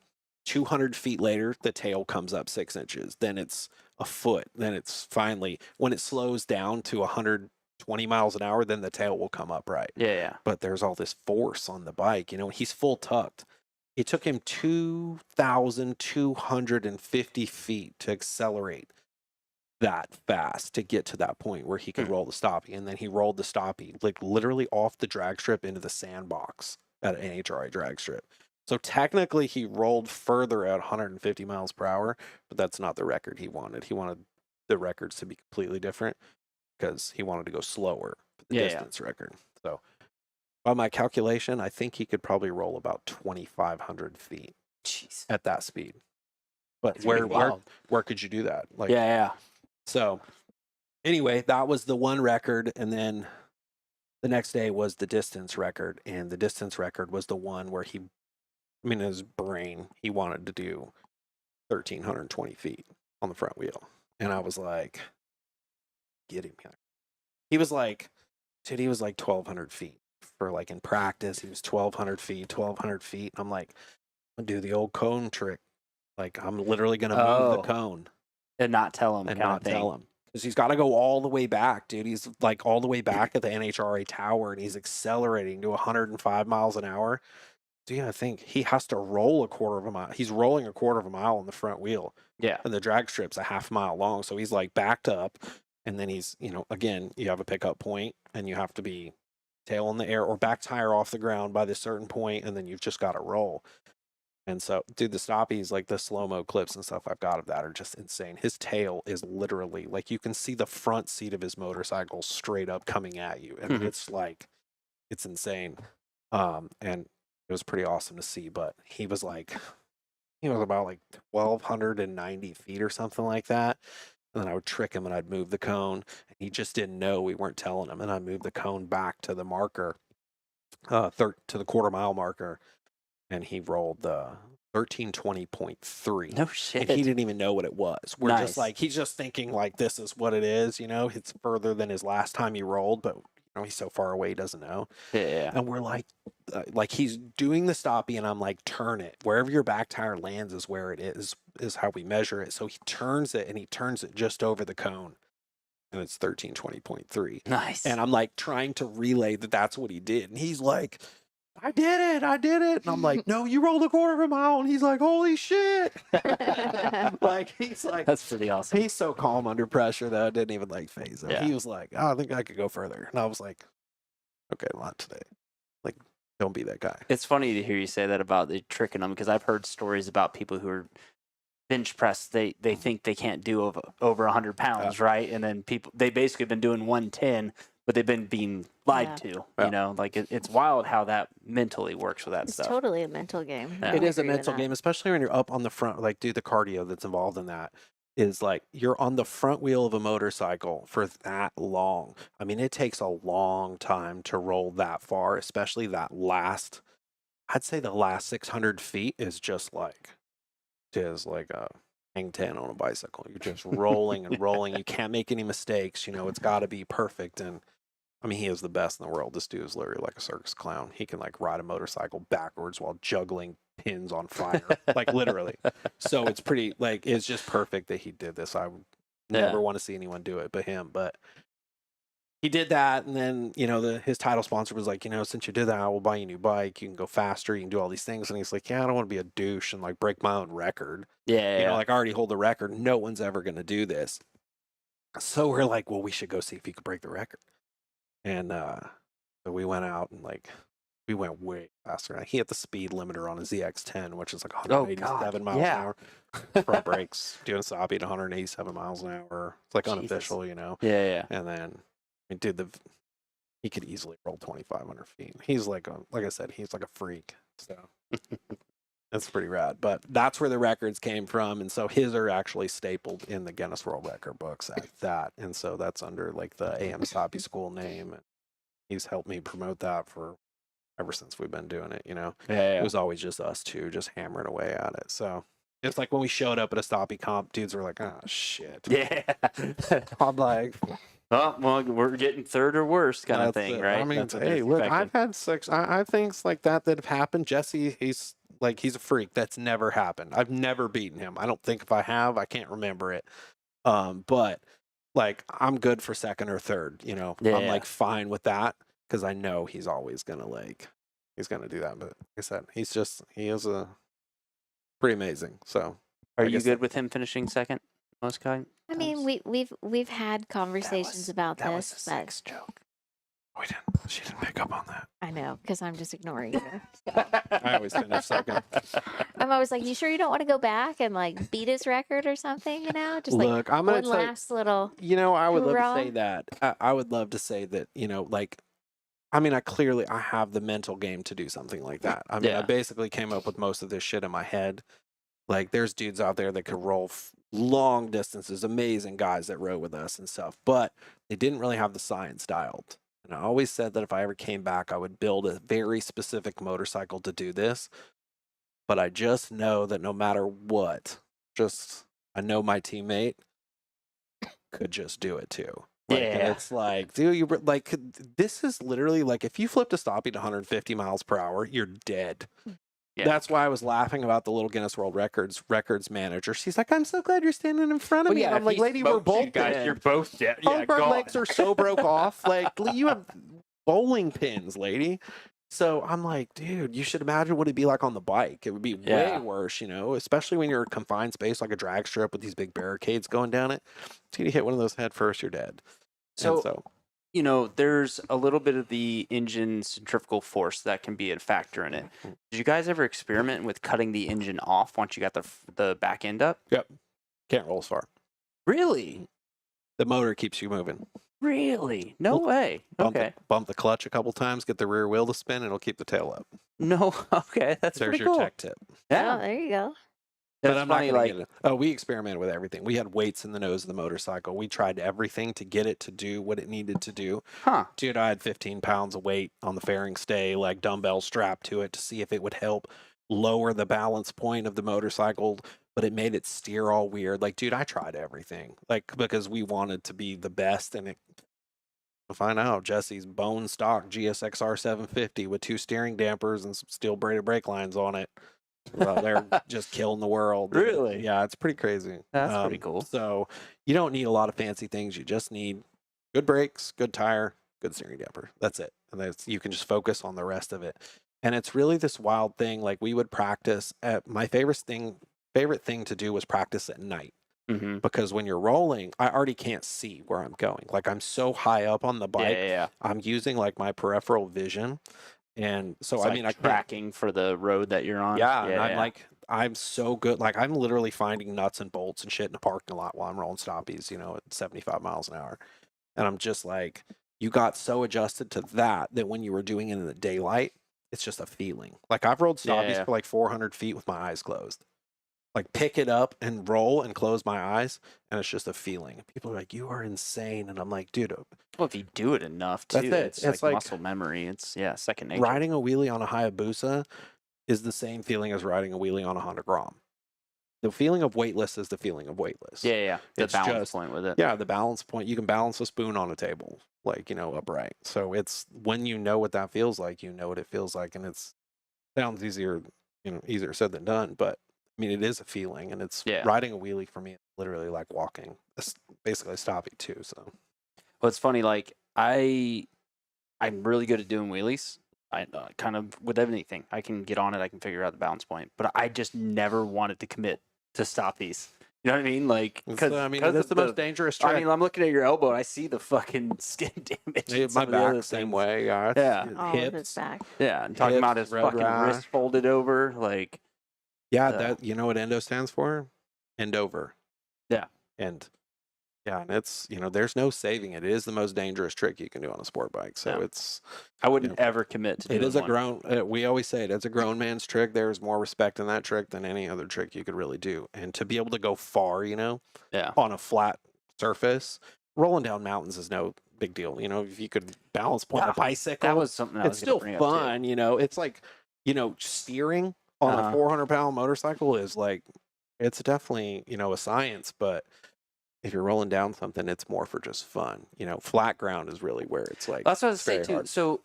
200 feet later, the tail comes up 6 inches. Then it's a foot. Then it's finally, when it slows down to 120 miles an hour, then the tail will come up right. Yeah. But there's all this force on the bike. He's full tucked. It took him 2,250 feet to accelerate that fast to get to that point where he could roll the stoppie. And then he rolled the stoppie, like, literally off the drag strip into the sandbox at an NHRA drag strip. So technically he rolled further at 150 miles per hour, but that's not the record he wanted. He wanted the records to be completely different because he wanted to go slower for the Yeah. distance record. So by my calculation, I think he could probably roll about 2,500 feet Jeez. at that speed. But It's pretty wild. where could you do that? Like, Yeah. So anyway, that was the one record, and then the next day was the distance record, and the distance record was the one where in his brain, he wanted to do 1,320 feet on the front wheel. And I was like, get him here. He was like 1,200 feet for like in practice. He was 1,200 feet. And I'm like, I'm gonna do the old cone trick. Like, I'm literally gonna move the cone And not tell him. and not tell him. Because he's got to go all the way back, dude. He's like all the way back at the NHRA tower, and he's accelerating to 105 miles an hour. So I think he has to roll a quarter of a mile. He's rolling a quarter of a mile on the front wheel. Yeah. And the drag strip's a half mile long. So he's like backed up. And then he's, again, you have a pickup point and you have to be tail in the air or back tire off the ground by this certain point, and then you've just got to roll. And so, dude, the stoppies, like the slow-mo clips and stuff I've got of that are just insane. His tail is literally, like, you can see the front seat of his motorcycle straight up coming at you. And it's like, it's insane. And it was pretty awesome to see, but he was about like 1,290 feet or something like that. And then I would trick him and I'd move the cone, and he just didn't know we weren't telling him. And I moved the cone back to the marker, to the quarter mile marker, and he rolled the 1320.3. No shit. And he didn't even know what it was. We're Nice. just like, he's just thinking like, this is what it is, it's further than his last time he rolled, but he's so far away, he doesn't know. Yeah. And we're like he's doing the stoppie, and I'm like, turn it. Wherever your back tire lands is where it is how we measure it. So he turns it, and he turns it just over the cone, and it's 1320.3. Nice. And I'm like trying to relay that that's what he did. And he's like, I did it. And I'm like, no, you rolled a quarter of a mile. And he's like, holy shit. Like, he's like, That's pretty awesome. he's so calm under pressure, though. It didn't even like phase him. Yeah. He was like, oh, I think I could go further. And I was like, okay, not today. Like, don't be that guy. It's funny to hear you say that about the tricking them, because I've heard stories about people who are bench press. They think they can't do over 100 pounds, right? And then they basically been doing 110, but they've been being lied to. Yeah. Like it's wild how that mentally works with that It's stuff. totally a mental game. Yeah. It I is a agree with mental that. game, especially when you're up on the front. Like, dude, the cardio that's involved in that is like you're on the front wheel of a motorcycle for that long. I mean, it takes a long time to roll that far, especially that last. I'd say the last 600 feet is just like a hang 10 on a bicycle. You're just rolling and rolling. You can't make any mistakes. It's got to be perfect. And I mean, he is the best in the world. This dude is literally like a circus clown. He can like ride a motorcycle backwards while juggling pins on fire, like literally. So it's pretty, like, it's just perfect that he did this. I would never want to see anyone do it but him. But he did that, and then his title sponsor was like, since you did that, I will buy you a new bike. You can go faster. You can do all these things. And he's like, yeah, I don't want to be a douche and like break my own record. Yeah. Like I already hold the record. No one's ever going to do this. So we're like, well, we should go see if he could break the record. And so we went out and like we went way faster. He hit the speed limiter on his ZX10, which is like 187 miles an hour. Front brakes doing stoppie at 187 miles an hour. It's like unofficial, Yeah. And then he could easily roll 2,500 feet. He's like I said, he's like a freak. So that's pretty rad. But that's where the records came from. And so his are actually stapled in the Guinness World Record books at that. And so that's under like the AM Stoppie School name. And he's helped me promote that for ever since we've been doing it, It was always just us two just hammering away at it. So it's like when we showed up at a stoppie comp, dudes were like, oh shit. Yeah. I'm like, oh, well, we're getting third or worse kind of that's thing, it. right? I mean, That's what hey, they're look, expecting. I've had I things like that have happened. Jesse, he's a freak. That's never happened. I've never beaten him. I don't think if I have, I can't remember it. But like I'm good for second or third, I'm like fine with that because I know he's always gonna he's gonna do that. But like I said, he is a pretty amazing. So Are I you guess good with him finishing second, most guy? I mean, we've had conversations about that this, was a but sex joke. She didn't pick up on that. I know because I'm just ignoring you. I always finish second. I'm always like, you sure you don't want to go back and like beat his record or something? Just like Look, I'm gonna one last little. I would love Hoorah. to say that. I would love to say that, I have the mental game to do something like that. I mean, I basically came up with most of this shit in my head. Like there's dudes out there that could roll long distances, amazing guys that rode with us and stuff, but they didn't really have the science dialed. And I always said that if I ever came back, I would build a very specific motorcycle to do this. But I just know that no matter what, I know my teammate could just do it too. Like, and Yeah. it's like, dude, like, this is literally like, if you flipped a stoppie to 150 miles per hour, you're dead. Yeah. That's why I was laughing about the little Guinness World Records manager. She's like, I'm so glad you're standing in front of me. And I'm if like, he lady, we're smokes you both guys. dead. You're both dead. All Yeah, of our gone. legs are so broke off. Like, you have bowling pins, lady. So I'm like, dude, you should imagine what it'd be like on the bike. It would be way worse, especially when you're in a confined space like a drag strip with these big barricades going down it. So you hit one of those head first, you're dead. So, there's a little bit of the engine centrifugal force that can be a factor in it. Did you guys ever experiment with cutting the engine off once you got the back end up? Yep. Can't roll as far. Really? The motor keeps you moving. Really? No way. Okay. Bump the clutch a couple times, get the rear wheel to spin, and it'll keep the tail up. No. Okay. That's There's pretty your cool. tech tip. Yeah. Oh, there you go. But That's I'm not funny. gonna Like, get it. We experimented with everything. We had weights in the nose of the motorcycle. We tried everything to get it to do what it needed to do. huh? Dude, I had 15 pounds of weight on the fairing stay, like dumbbells strapped to it to see if it would help lower the balance point of the motorcycle, but it made it steer all weird. Like, dude, I tried everything, like, because we wanted to be the best. And to find out, Jesse's bone stock GSXR 750 with 2 steering dampers and some steel braided brake lines on it. Well, they're just killing the world. Really? Yeah, it's pretty crazy. That's pretty cool. So you don't need a lot of fancy things. You just need good brakes, good tire, good steering damper. That's it. And you can just focus on the rest of it. And it's really this wild thing. Like, we would practice my favorite thing to do was practice at night. Mm-hmm. Because when you're rolling, I already can't see where I'm going. Like, I'm so high up on the bike. Yeah. I'm using like my peripheral vision. And so, It's I like mean, I can't. tracking for the road that you're on. Yeah, and I'm so good. Like, I'm literally finding nuts and bolts and shit in the parking lot while I'm rolling stoppies, at 75 miles an hour. And I'm just like, you got so adjusted to that when you were doing it in the daylight, it's just a feeling. Like, I've rolled stoppies for like 400 feet with my eyes closed. Like, pick it up and roll and close my eyes, and it's just a feeling. People are like, you are insane. And I'm like, dude. Well, if you do it enough, too, That's it. it's like muscle memory. It's, second nature. Riding a wheelie on a Hayabusa is the same feeling as riding a wheelie on a Honda Grom. The feeling of weightless is the feeling of weightless. Yeah. The It's balance just- point with it. Yeah, the balance point. You can balance a spoon on a table, like, upright. So it's when you know what that feels like, you know what it feels like. And sounds easier said than done. But I mean, it is a feeling, and it's riding a wheelie for me, literally like walking. It's basically a stoppie too. So, well, it's funny. Like, I'm really good at doing wheelies. I kind of with anything. I can get on it. I can figure out the balance point. But I just never wanted to commit to stoppies. You know what I mean? Like, because that's the most dangerous trick. I mean, I'm looking at your elbow and I see the fucking skin damage. and some my of the other back, same things. way. Yeah. All of his Hips. back. Yeah, and talking about his Hips, fucking red wrist folded over, like. Yeah, that you know what endo stands for? End over. Yeah. And it's there's no saving it. It is the most dangerous trick you can do on a sport bike. So I wouldn't ever commit to. It is doing a one. grown. We always say it's a grown man's trick. There's more respect in that trick than any other trick you could really do. And to be able to go far, on a flat surface, rolling down mountains is no big deal. If you could balance point a bicycle, That was something. it's still fun. It's like steering on a 400-pound motorcycle is like, it's definitely, a science, but if you're rolling down something, it's more for just fun. Flat ground is really where it's like. That's what I was saying very too. hard. So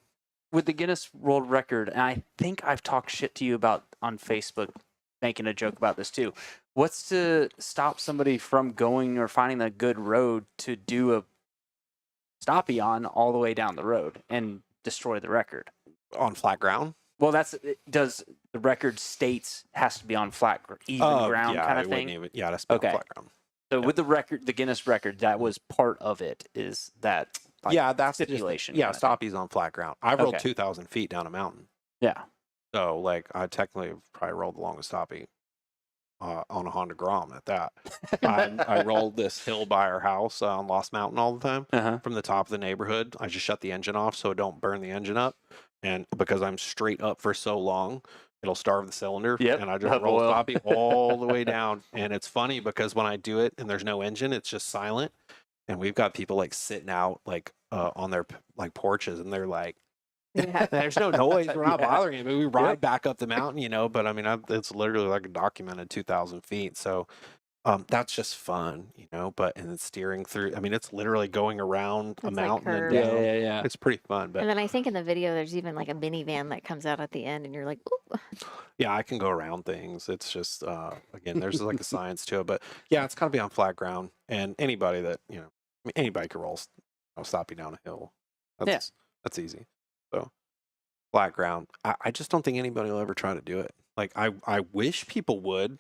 with the Guinness World Record, and I think I've talked shit to you about on Facebook, making a joke about this too. What's to stop somebody from going or finding a good road to do a stoppie on all the way down the road and destroy the record? On flat ground? Well, does the record states has to be on flat, even ground kind of thing? That's okay. Flat ground. So with the record, the Guinness record, that was part of it. Is that that's stipulation? Just, stoppie's on flat ground. I rolled 2,000 feet down a mountain. Yeah. So like I technically have probably rolled the longest stoppie on a Honda Grom at that. I rolled this hill by our house on Lost Mountain all the time from the top of the neighborhood. I just shut the engine off so it don't burn the engine up. And because I'm straight up for so long, it'll starve the cylinder, Yep, and I just of roll oil. stoppie all the way down. And it's funny because when I do it and there's no engine, it's just silent. And we've got people like sitting out like on their like porches, and they're like, Yeah. there's no noise. We're not Yeah. bothering it. But we ride Yep. back up the mountain, you know. But I mean, it's literally like a documented 2,000 feet. So that's just fun, you know. But and it's steering through. I mean, it's literally going around a It's like mountain and curves. down. Yeah. It's pretty fun. But And then I think in the video, there's even like a minivan that comes out at the end, and you're like, ooh. yeah, I can go around things. It's just again, there's like a science to it. But yeah, it's got to be on flat ground, and anybody that I mean, anybody can roll stoppie down a hill. That's easy. So flat ground. I just don't think anybody will ever try to do it. Like I wish people would.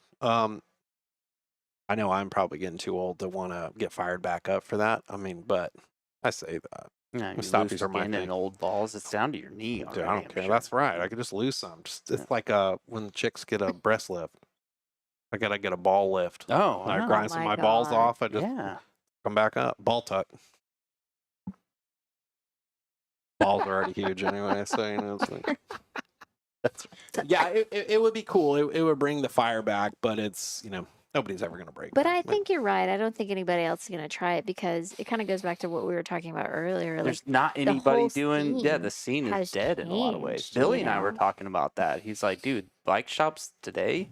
I know I'm probably getting too old to want to get fired back up for that. I mean, but I say that. Yeah, Stoppies are my skin and thing. old balls. It's down to your knee. Dude, Already, I don't I'm care. sure. That's right. I could just lose some. It's like when the chicks get a breast lift. I gotta get a ball lift. Oh, I wow. grind some of my my balls God. off. I just Yeah. come back up. Ball tuck. Balls are already huge anyway, so you know. It's like, yeah, it would be cool. It would bring the fire back, but it's nobody's ever gonna break. But that. I think you're right. I don't think anybody else is going to try it because it kind of goes back to what we were talking about earlier. Like, There's not anybody whole doing. Yeah, the scene has is dead in a lot of ways. changed, Billy you and I were know? talking about that. He's like, dude, bike shops today,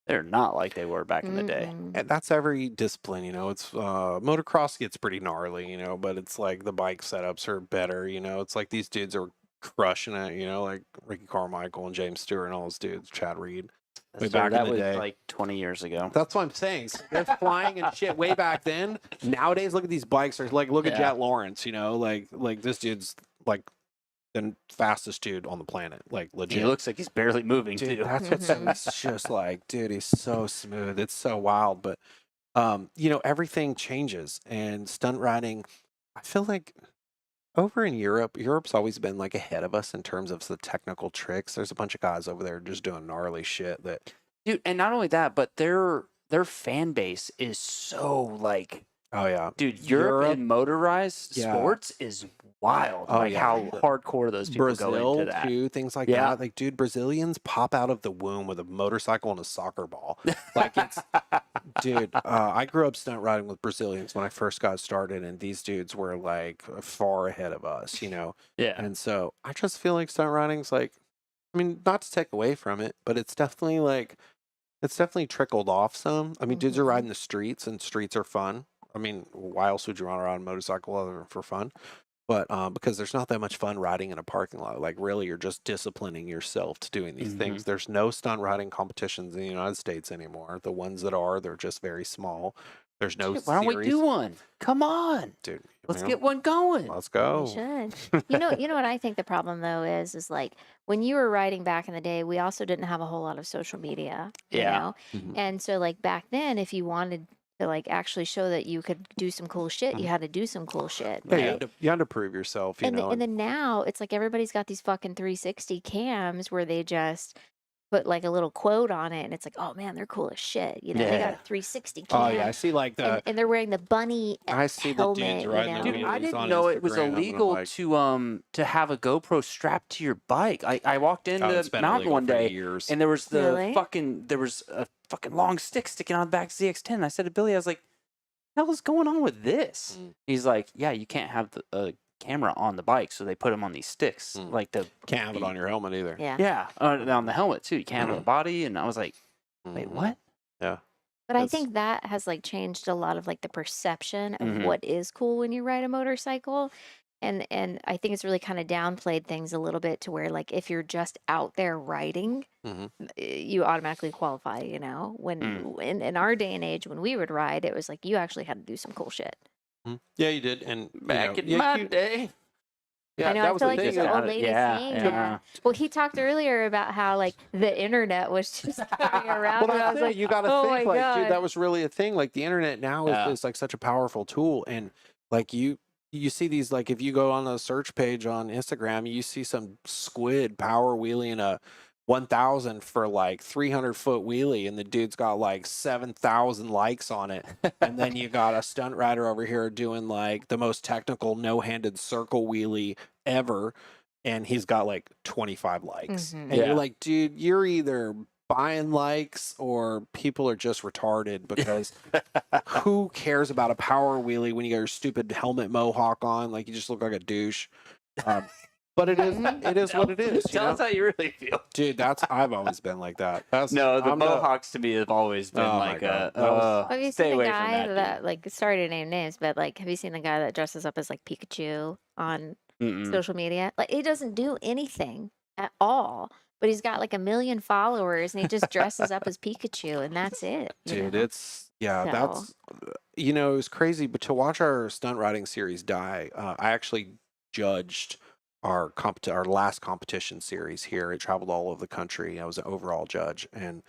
they're not like they were back in the day. mm-mm. And that's every discipline, it's motocross gets pretty gnarly, but it's like the bike setups are better, it's like these dudes are crushing it, like Ricky Carmichael and James Stewart and all those dudes, Chad Reed. Way So back in that the was day. like 20 years ago. That's what I'm saying. So they're flying and shit way back then. Nowadays, look at these bikes. There's like, look at Yeah. Jet Lawrence, like this dude's like the fastest dude on the planet, like legit. He looks like he's barely moving Dude, too. that's what's it's just like, dude, he's so smooth. It's so wild. But everything changes, and stunt riding, I feel like over in Europe's always been like ahead of us in terms of the technical tricks. There's a bunch of guys over there just doing gnarly shit that Dude, and not only that, but their fan base is so like, oh yeah. dude, Europe and motorized Yeah. sports is wild. Oh, like yeah. how hardcore those people go Brazil into that. too, things like Yeah. that. Like, dude, Brazilians pop out of the womb with a motorcycle and a soccer ball. Like it's dude, I grew up stunt riding with Brazilians when I first got started, and these dudes were like far ahead of us, Yeah. And so I just feel like stunt riding's like, I mean, not to take away from it, but it's definitely trickled off some. I mean, dudes are Mhm. riding the streets, and streets are fun. I mean, why else would you want to ride a motorcycle other than for fun? But because there's not that much fun riding in a parking lot. Like, really, you're just disciplining yourself to doing these things. There's no stunt riding competitions in the United States anymore. The ones that are, they're just very small. There's no Dude, why don't we series. do one? Come on. Dude, Let's get one going. Let's We go. should. You know what I think the problem though is like when you were riding back in the day, we also didn't have a whole lot of social media. You Yeah. know? Mhm. And so like back then, if you wanted to like actually show that you could do some cool shit, you had to do some cool shit. Yeah, Right? you had to prove yourself, and then now it's like everybody's got these fucking 360 cams where they just put like a little quote on it and it's like, oh man, they're cool as shit. They got Yeah. a 360 cam. Oh yeah, I see like the and they're wearing the bunny I see the helmet, dudes you riding know? the Dude, I wheelies didn't on know it was Instagram, and I'm illegal like, to have a GoPro strapped to your bike. I walked oh, into it's been mountain illegal one for day years. and there was Really? there was a fucking long stick sticking on the back of ZX10. And I said to Billy, I was like, what the hell is going on with this? He's like, yeah, you can't have the camera on the bike, so they put them on these sticks. Like the Can't have it on your helmet either. Yeah. yeah, on the helmet too. You can't have it on the body. And I was like, wait, Mhm. what? Yeah. But I That's- think that has like changed a lot of like the perception of Mhm. what is cool when you ride a motorcycle. And I think it's really kind of downplayed things a little bit to where like if you're just out there riding, Mhm. you automatically qualify, When in our day and age when we would ride, it was like you actually had to do some cool shit. Yeah, you did. And Back in yeah, my you- day. yeah, I know, that I was feel the like thing. these old ladies Yeah, saying yeah. that. Well, he talked earlier about how like the internet was just coming around. Well, and I that's was it. like, You got to oh think my like, God. dude, that was really a thing. Like the internet now Yeah. is like such a powerful tool, and like you see these like if you go on a search page on Instagram, you see some squid power wheeling a 1,000 for like 300-foot wheelie, and the dude's got like 7,000 likes on it. And then you got a stunt rider over here doing like the most technical no-handed circle wheelie ever. and he's got like 25 likes. Mhm. And Yeah. you're like, dude, you're either buying likes or people are just retarded because who cares about a power wheelie when you got your stupid helmet mohawk on? Like you just look like a douche. But it is what it is. Tell us how you really feel. Dude, I've always been like that. No, the I'm Mohawks to me have always been Oh my like God. That was- Have you stay seen the away guy from that. that like sorry to name names, but like have you seen the guy that dresses up as like Pikachu on Mm-mm. social media? Like he doesn't do anything at all, but he's got like 1 million followers and he just dresses up as Pikachu and that's it. you Dude, know? it's So- that's it was crazy. But to watch our stunt riding series die, I actually judged our last competition series here. It traveled all over the country. I was an overall judge and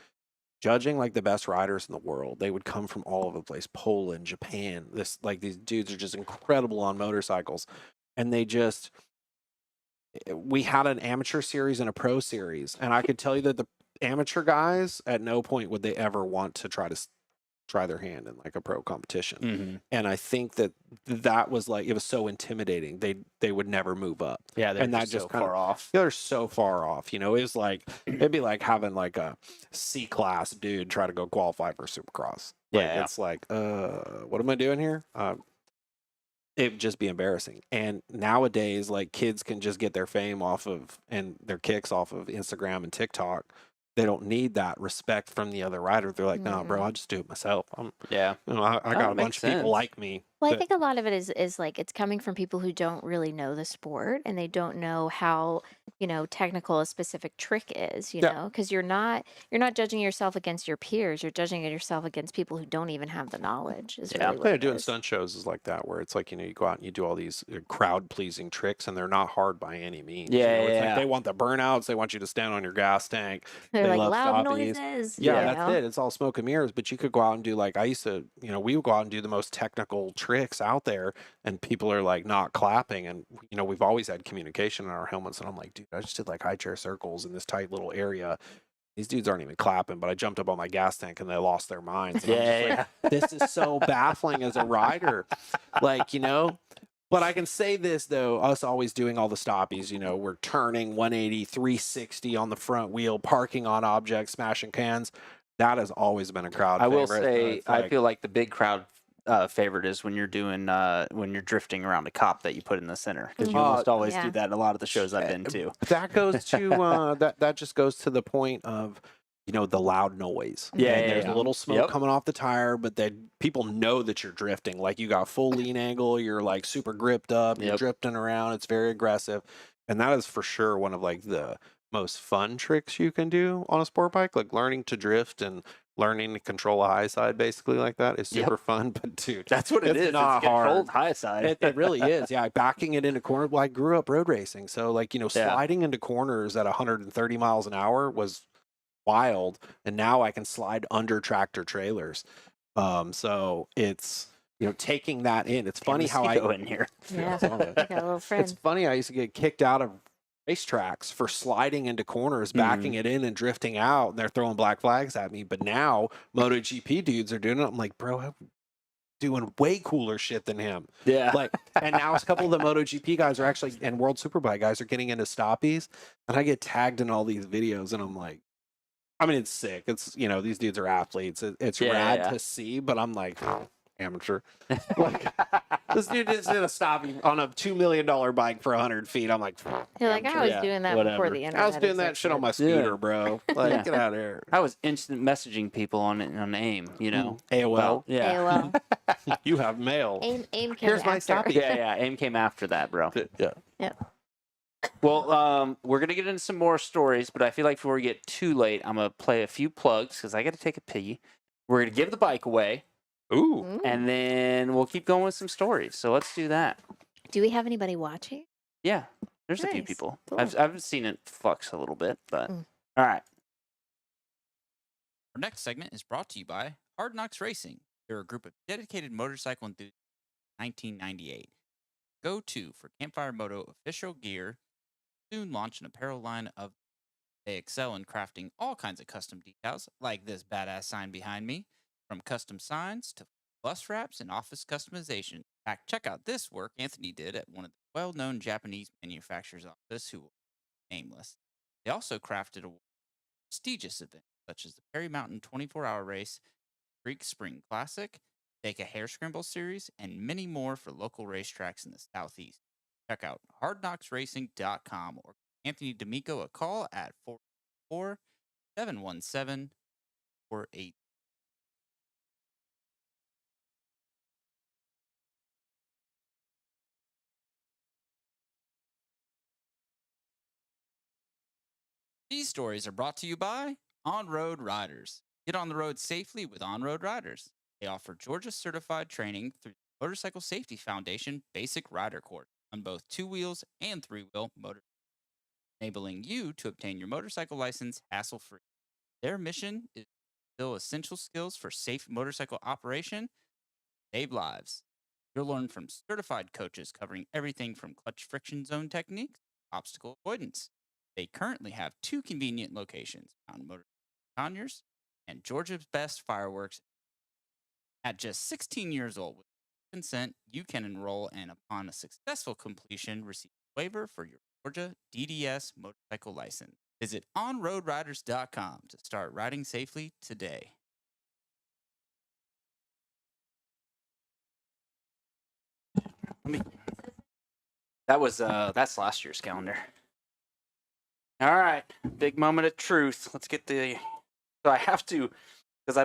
judging like the best riders in the world. They would come from all over the place, Poland, Japan. These dudes are just incredible on motorcycles, and we had an amateur series and a pro series, and I could tell you that the amateur guys at no point would they ever want to try their hand in like a pro competition. Mm-hmm. And I think that was like, it was so intimidating. They would never move up. Yeah, they're And that just just so kind of- far off. They're so far off, it was like, it'd be like having like a C-class dude try to go qualify for Supercross. Like, Yeah. it's like, what am I doing here? It'd just be embarrassing. And nowadays, like kids can just get their fame and their kicks off of Instagram and TikTok. They don't need that respect from the other rider. They're like, no, bro, I'll just do it myself. Yeah. I Oh, got a makes bunch of people sense. like me. Well, I that- think a lot of it is like it's coming from people who don't really know the sport and they don't know how, technical a specific trick is, you Yeah. know, because you're not judging yourself against your peers, you're judging yourself against people who don't even have the knowledge. Is Yeah. really what Yeah, it doing is. stunt shows is like that, where it's like, you go out and you do all these crowd pleasing tricks, and they're not hard by any means. Yeah, it's yeah. like they want the burnouts, they want you to stand on your gas tank. They're they like love loud stoppies. noises. Yeah, you that's know? it. It's all smoke and mirrors. But you could go out and do like I used to, we would go out and do the most technical tricks out there, and people are like not clapping. And we've always had communication in our helmets, and I'm like, dude, I just did like high chair circles in this tight little area. These dudes aren't even clapping, but I jumped up on my gas tank and they lost their minds. And I'm just like, this is so baffling as a rider, But I can say this though, us always doing all the stoppies, we're turning 180, 360 on the front wheel, parking on objects, smashing cans. That has always been a crowd I will favorite. say, It's I like- feel like the big crowd favorite is when you're doing when you're drifting around a cop that you put in the center, because you almost always yeah. do that in a lot of the shows I've been to. that goes to that just goes to the point of the loud noise. Yeah, And yeah, there's yeah. a little smoke Yep. coming off the tire, but then people know that you're drifting. Like you got full lean angle, you're like super gripped up, you're Yep. drifting around. It's very aggressive, and that is for sure one of like the most fun tricks you can do on a sport bike. Like learning to drift and learning to control a high side, basically like that, is Yep. super fun. But dude, That's what it It's is. not It's controlled hard. high side. it really is. Yeah, backing it into corners. Well, I grew up road racing, so like sliding into corners at 130 miles an hour was wild, and now I can slide under tractor trailers. So it's taking that in. It's funny how I go in here. Yeah, It's on it. got a little It's friend. funny. I used to get kicked out of racetracks for sliding into corners, backing it in and drifting out, and they're throwing black flags at me. But now MotoGP dudes are doing it. I'm like, bro, I'm doing way cooler shit than him. Yeah. Like, and now a couple of the MotoGP guys are actually, and World Superbike guys are getting into stoppies, and I get tagged in all these videos, and I'm like, I mean, it's sick. It's these dudes are athletes. It's Yeah, rad yeah. to see, but I'm like, amateur. Like, this dude is in a stoppie on a $2 million bike for 100 feet. I'm like, You're like, I was Yeah, doing that before whatever. the internet. I was doing that shit on my existed." scooter, bro. Like, Yeah. get out of here. I was instant messaging people on AIM, AOL. About- yeah. AOL. You have mail. AIM came Here's my after. stoppie. Yeah, AIM came after that, bro. Yeah. Well, we're gonna get into some more stories, but I feel like before we get too late, I'm gonna play a few plugs because I got to take a pee. We're gonna give the bike away, Ooh. Ooh. and then we'll keep going with some stories. So let's do that. Do we have anybody watching? Yeah, there's a few Nice. people. Cool. I've seen it flux a little bit, but Mm. all right. Our next segment is brought to you by Hard Knocks Racing. They're a group of dedicated motorcycle enthusiasts in 1998. Go to for Campfire Moto official gear. Soon launch an apparel line of. They excel in crafting all kinds of custom decals, like this badass sign behind me. From custom signs to bus wraps, and office customization. In fact, check out this work Anthony did at one of the well-known Japanese manufacturers' office who will be nameless. They also crafted a prestigious event such as the Perry Mountain 24-hour race, Greek Spring Classic, Take a Hair Scramble series, and many more for local racetracks in the Southeast. Check out hardknocksracing.com or Anthony D'Amico a call at 44717-48. These stories are brought to you by On-Road Riders. Get on the road safely with On-Road Riders. They offer Georgia-certified training through the Motorcycle Safety Foundation Basic Rider Course on both 2-wheels and 3-wheel motorcycles, enabling you to obtain your motorcycle license hassle-free. Their mission is to instill essential skills for safe motorcycle operation, save lives. You'll learn from certified coaches covering everything from clutch friction zone techniques to obstacle avoidance. They currently have 2 convenient locations, Mountain Motor Conyers and Georgia's Best Fireworks. At just 16 years old, with consent, you can enroll and upon a successful completion, receive a waiver for your Georgia DDS motorcycle license. Visit onroadriders.com to start riding safely today. That's last year's calendar. All right, big moment of truth. Let's get the. So I have to, because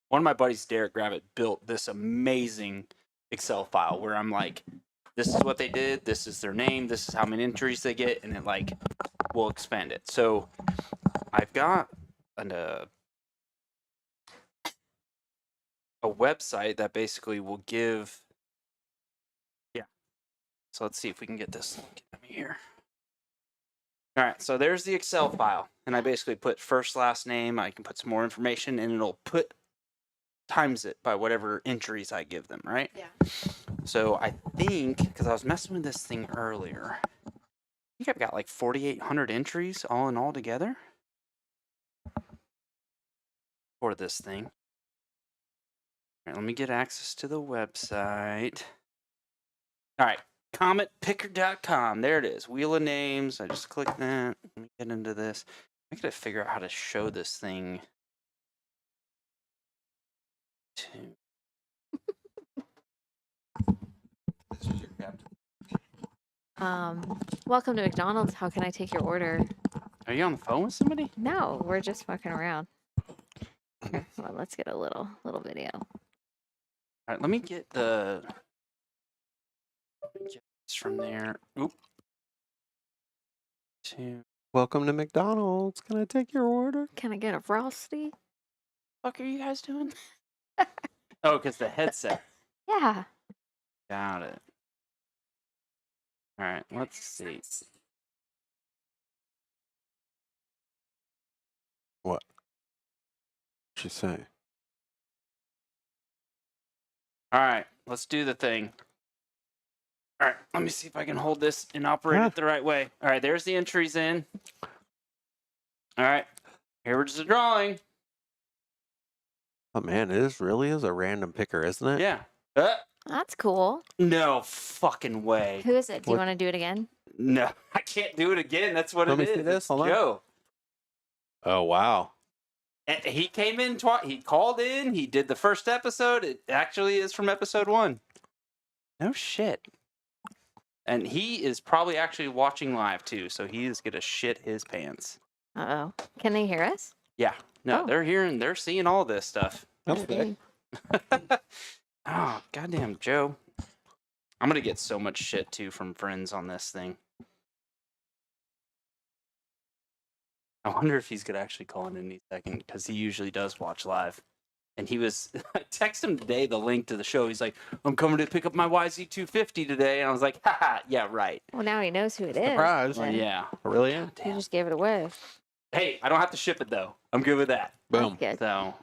one of my buddies, Derek Gravitt, built this amazing Excel file where I'm like, this is what they did, this is their name, this is how many entries they get, and it like will expand it. So I've got a website that basically will give. Yeah. So let's see if we can get this here. All right, so there's the Excel file, and I basically put first, last name. I can put some more information, and it'll times it by whatever entries I give them, right? Yeah. So I think, because I was messing with this thing earlier, I think I've got like 4,800 entries all in all together for this thing. All right, let me get access to the website. All right. CometPicker.com. There it is. Wheel of names. I just click that. Let me get into this. I gotta figure out how to show this thing to. This is your captain. Welcome to McDonald's. How can I take your order? Are you on the phone with somebody? No, we're just fucking around. Here, hold on, let's get a little video. All right, let me get the. Get this from there. Oop. Welcome to McDonald's. Can I take your order? Can I get a frosty? What are you guys doing? Oh, because the headset. Yeah. Got it. All right, let's see. What? What'd she say? All right, let's do the thing. All right, let me see if I can hold this and operate it the right way. All right, there's the entries in. All right, here's the drawing. Oh man, really is a random picker, isn't it? Yeah. That's cool. No fucking way. Who is it? Do you What? want to do it again? No, I can't do it again. That's what Let it me see is. this. It's Hold on. Joe. Oh wow. And he came in twice. He called in. He did the first episode. It actually is from episode 1. No shit. And he is probably actually watching live too, so he is gonna shit his pants. Uh-oh. Can they hear us? Yeah. No, Oh. they're seeing all this stuff. Okay. Oh, goddamn, Joe. I'm gonna get so much shit too from friends on this thing. I wonder if he's gonna actually call in any second, because he usually does watch live. And he was, I texted him today the link to the show. He's like, I'm coming to pick up my YZ250 today. And I was like, haha, yeah, right. Well, now he knows who it is. Surprise. Well, then. yeah. Really? Am? You just gave it away. Hey, I don't have to ship it though. I'm good with that. Boom. That's good. So,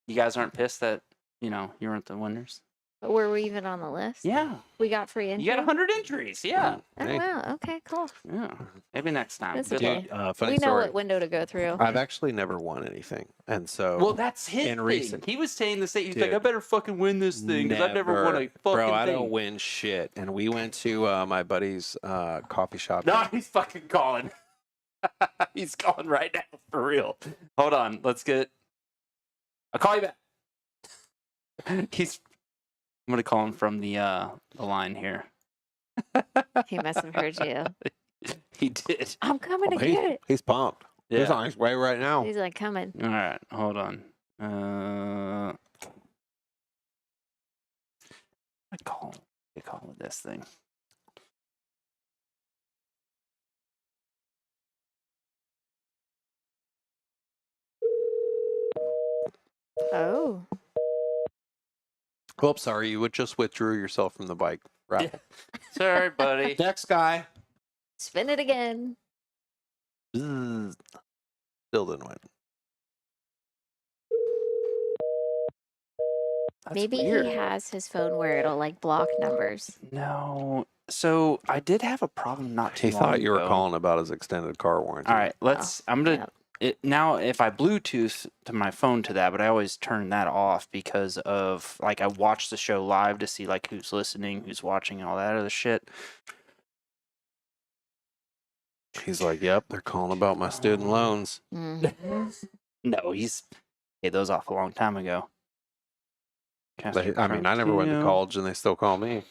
you guys aren't pissed that, you weren't the winners? But were we even on the list? Yeah. We got free entry. You got 100 entries. Yeah. Oh, Hey. wow. Okay, cool. Yeah. Maybe next time. That's Good okay. luck. Funny We know story. what window to go through. I've actually never won anything, and so Well, that's his in thing. recent- He was saying the same. He's like, Dude. I better fucking win this thing because I've never won a fucking Bro, I thing. don't win shit. And we went to my buddy's coffee shop. No, he's fucking calling. He's calling right now for real. Hold on. Let's get. I'll call you back. I'm gonna call him from the line here. He must have heard you. He did. I'm coming to get it. He's pumped. He's Yeah. on his way right now. He's like coming. All right. Hold on. I call with this thing. Oh. Oh, sorry, you just withdrew yourself from the bike raffle. Sorry, buddy. Next guy. Spin it again. Still didn't win. That's Maybe weird. he has his phone where it'll like block numbers. No. So I did have a problem not too He long thought you were ago. calling about his extended car warranty. All right, let's. I'm gonna. Yep. Now, if I Bluetooth to my phone to that, but I always turn that off because of like I watch the show live to see like who's listening, who's watching, all that other shit. He's like, yep, they're calling about my student loans. Mhm. No, he's paid those off a long time ago. I mean, I never went to college and they still call me.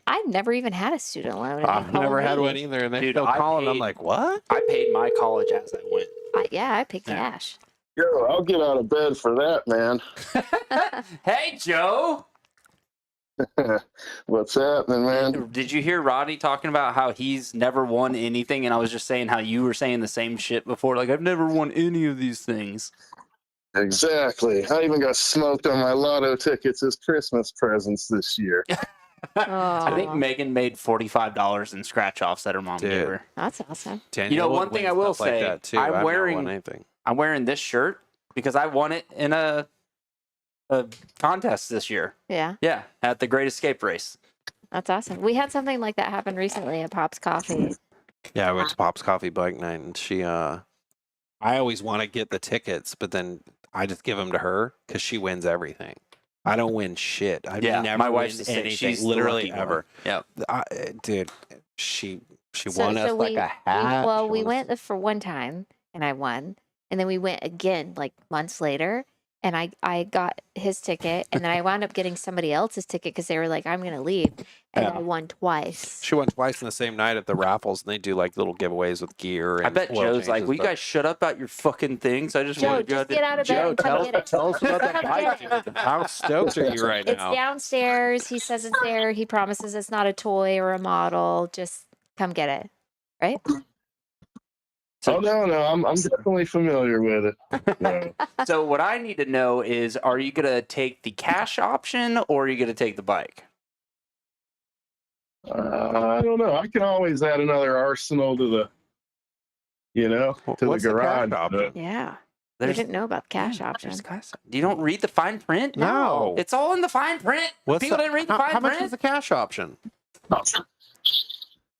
I've never even had a student loan. and they I've call never had me. one either, and they Dude, still I calling. I'm paid- like, what? I paid my college as I went. Yeah, I picked Yeah. cash. Yo, I'll get out of bed for that, man. Hey, Joe. What's happening, man? Did you hear Rodney talking about how he's never won anything? And I was just saying how you were saying the same shit before. Like, I've never won any of these things. Exactly. I even got smoked on my lotto tickets as Christmas presents this year. I think Aw. Megan made $45 in scratch offs that her mom Dude. gave her. That's awesome. Danielle one would thing win I will stuff like say, that, too. I'm I've never wearing- won anything. I'm wearing this shirt because I won it in a contest this year. Yeah, Yeah, at the Great Escape race. that's awesome. We had something like that happen recently at Pop's Coffee. Yeah, I went to Pop's Coffee Bike Night, and she, I always want to get the tickets, but then I just give them to her because she wins everything. I don't win shit. I Yeah, never my wife's win the same. anything, She's the literally lucky one. ever. Yep. Dude, she won us like we, a hat. well, She we won us- went for one time and I won, and then we went again like months later, and I got his ticket, and then I wound up getting somebody else's ticket because they were like, I'm gonna leave, and Yeah. I won twice. She won twice in the same night at the raffles, and they do like little giveaways with gear. And I bet oil Joe's changes like, will and you guys shut up about your fucking things? I just Joe, want to go just get out of bed Joe, and come get it. tell us about that Come bike. get it. Dude. How stoked are you right It's now? downstairs. He says it's there. He promises it's not a toy or a model. Just come get it. Right? Oh, no, I'm definitely familiar with it. No. So what I need to know is, are you gonna take the cash option or are you gonna take the bike? I don't know. I can always add another arsenal to the, to What's the the cash garage. option? Yeah. There's- we didn't know about the cash Yeah, option. there's cash- You don't read the fine print? No. It's all in the fine print. People didn't read the fine how much print. is the cash option?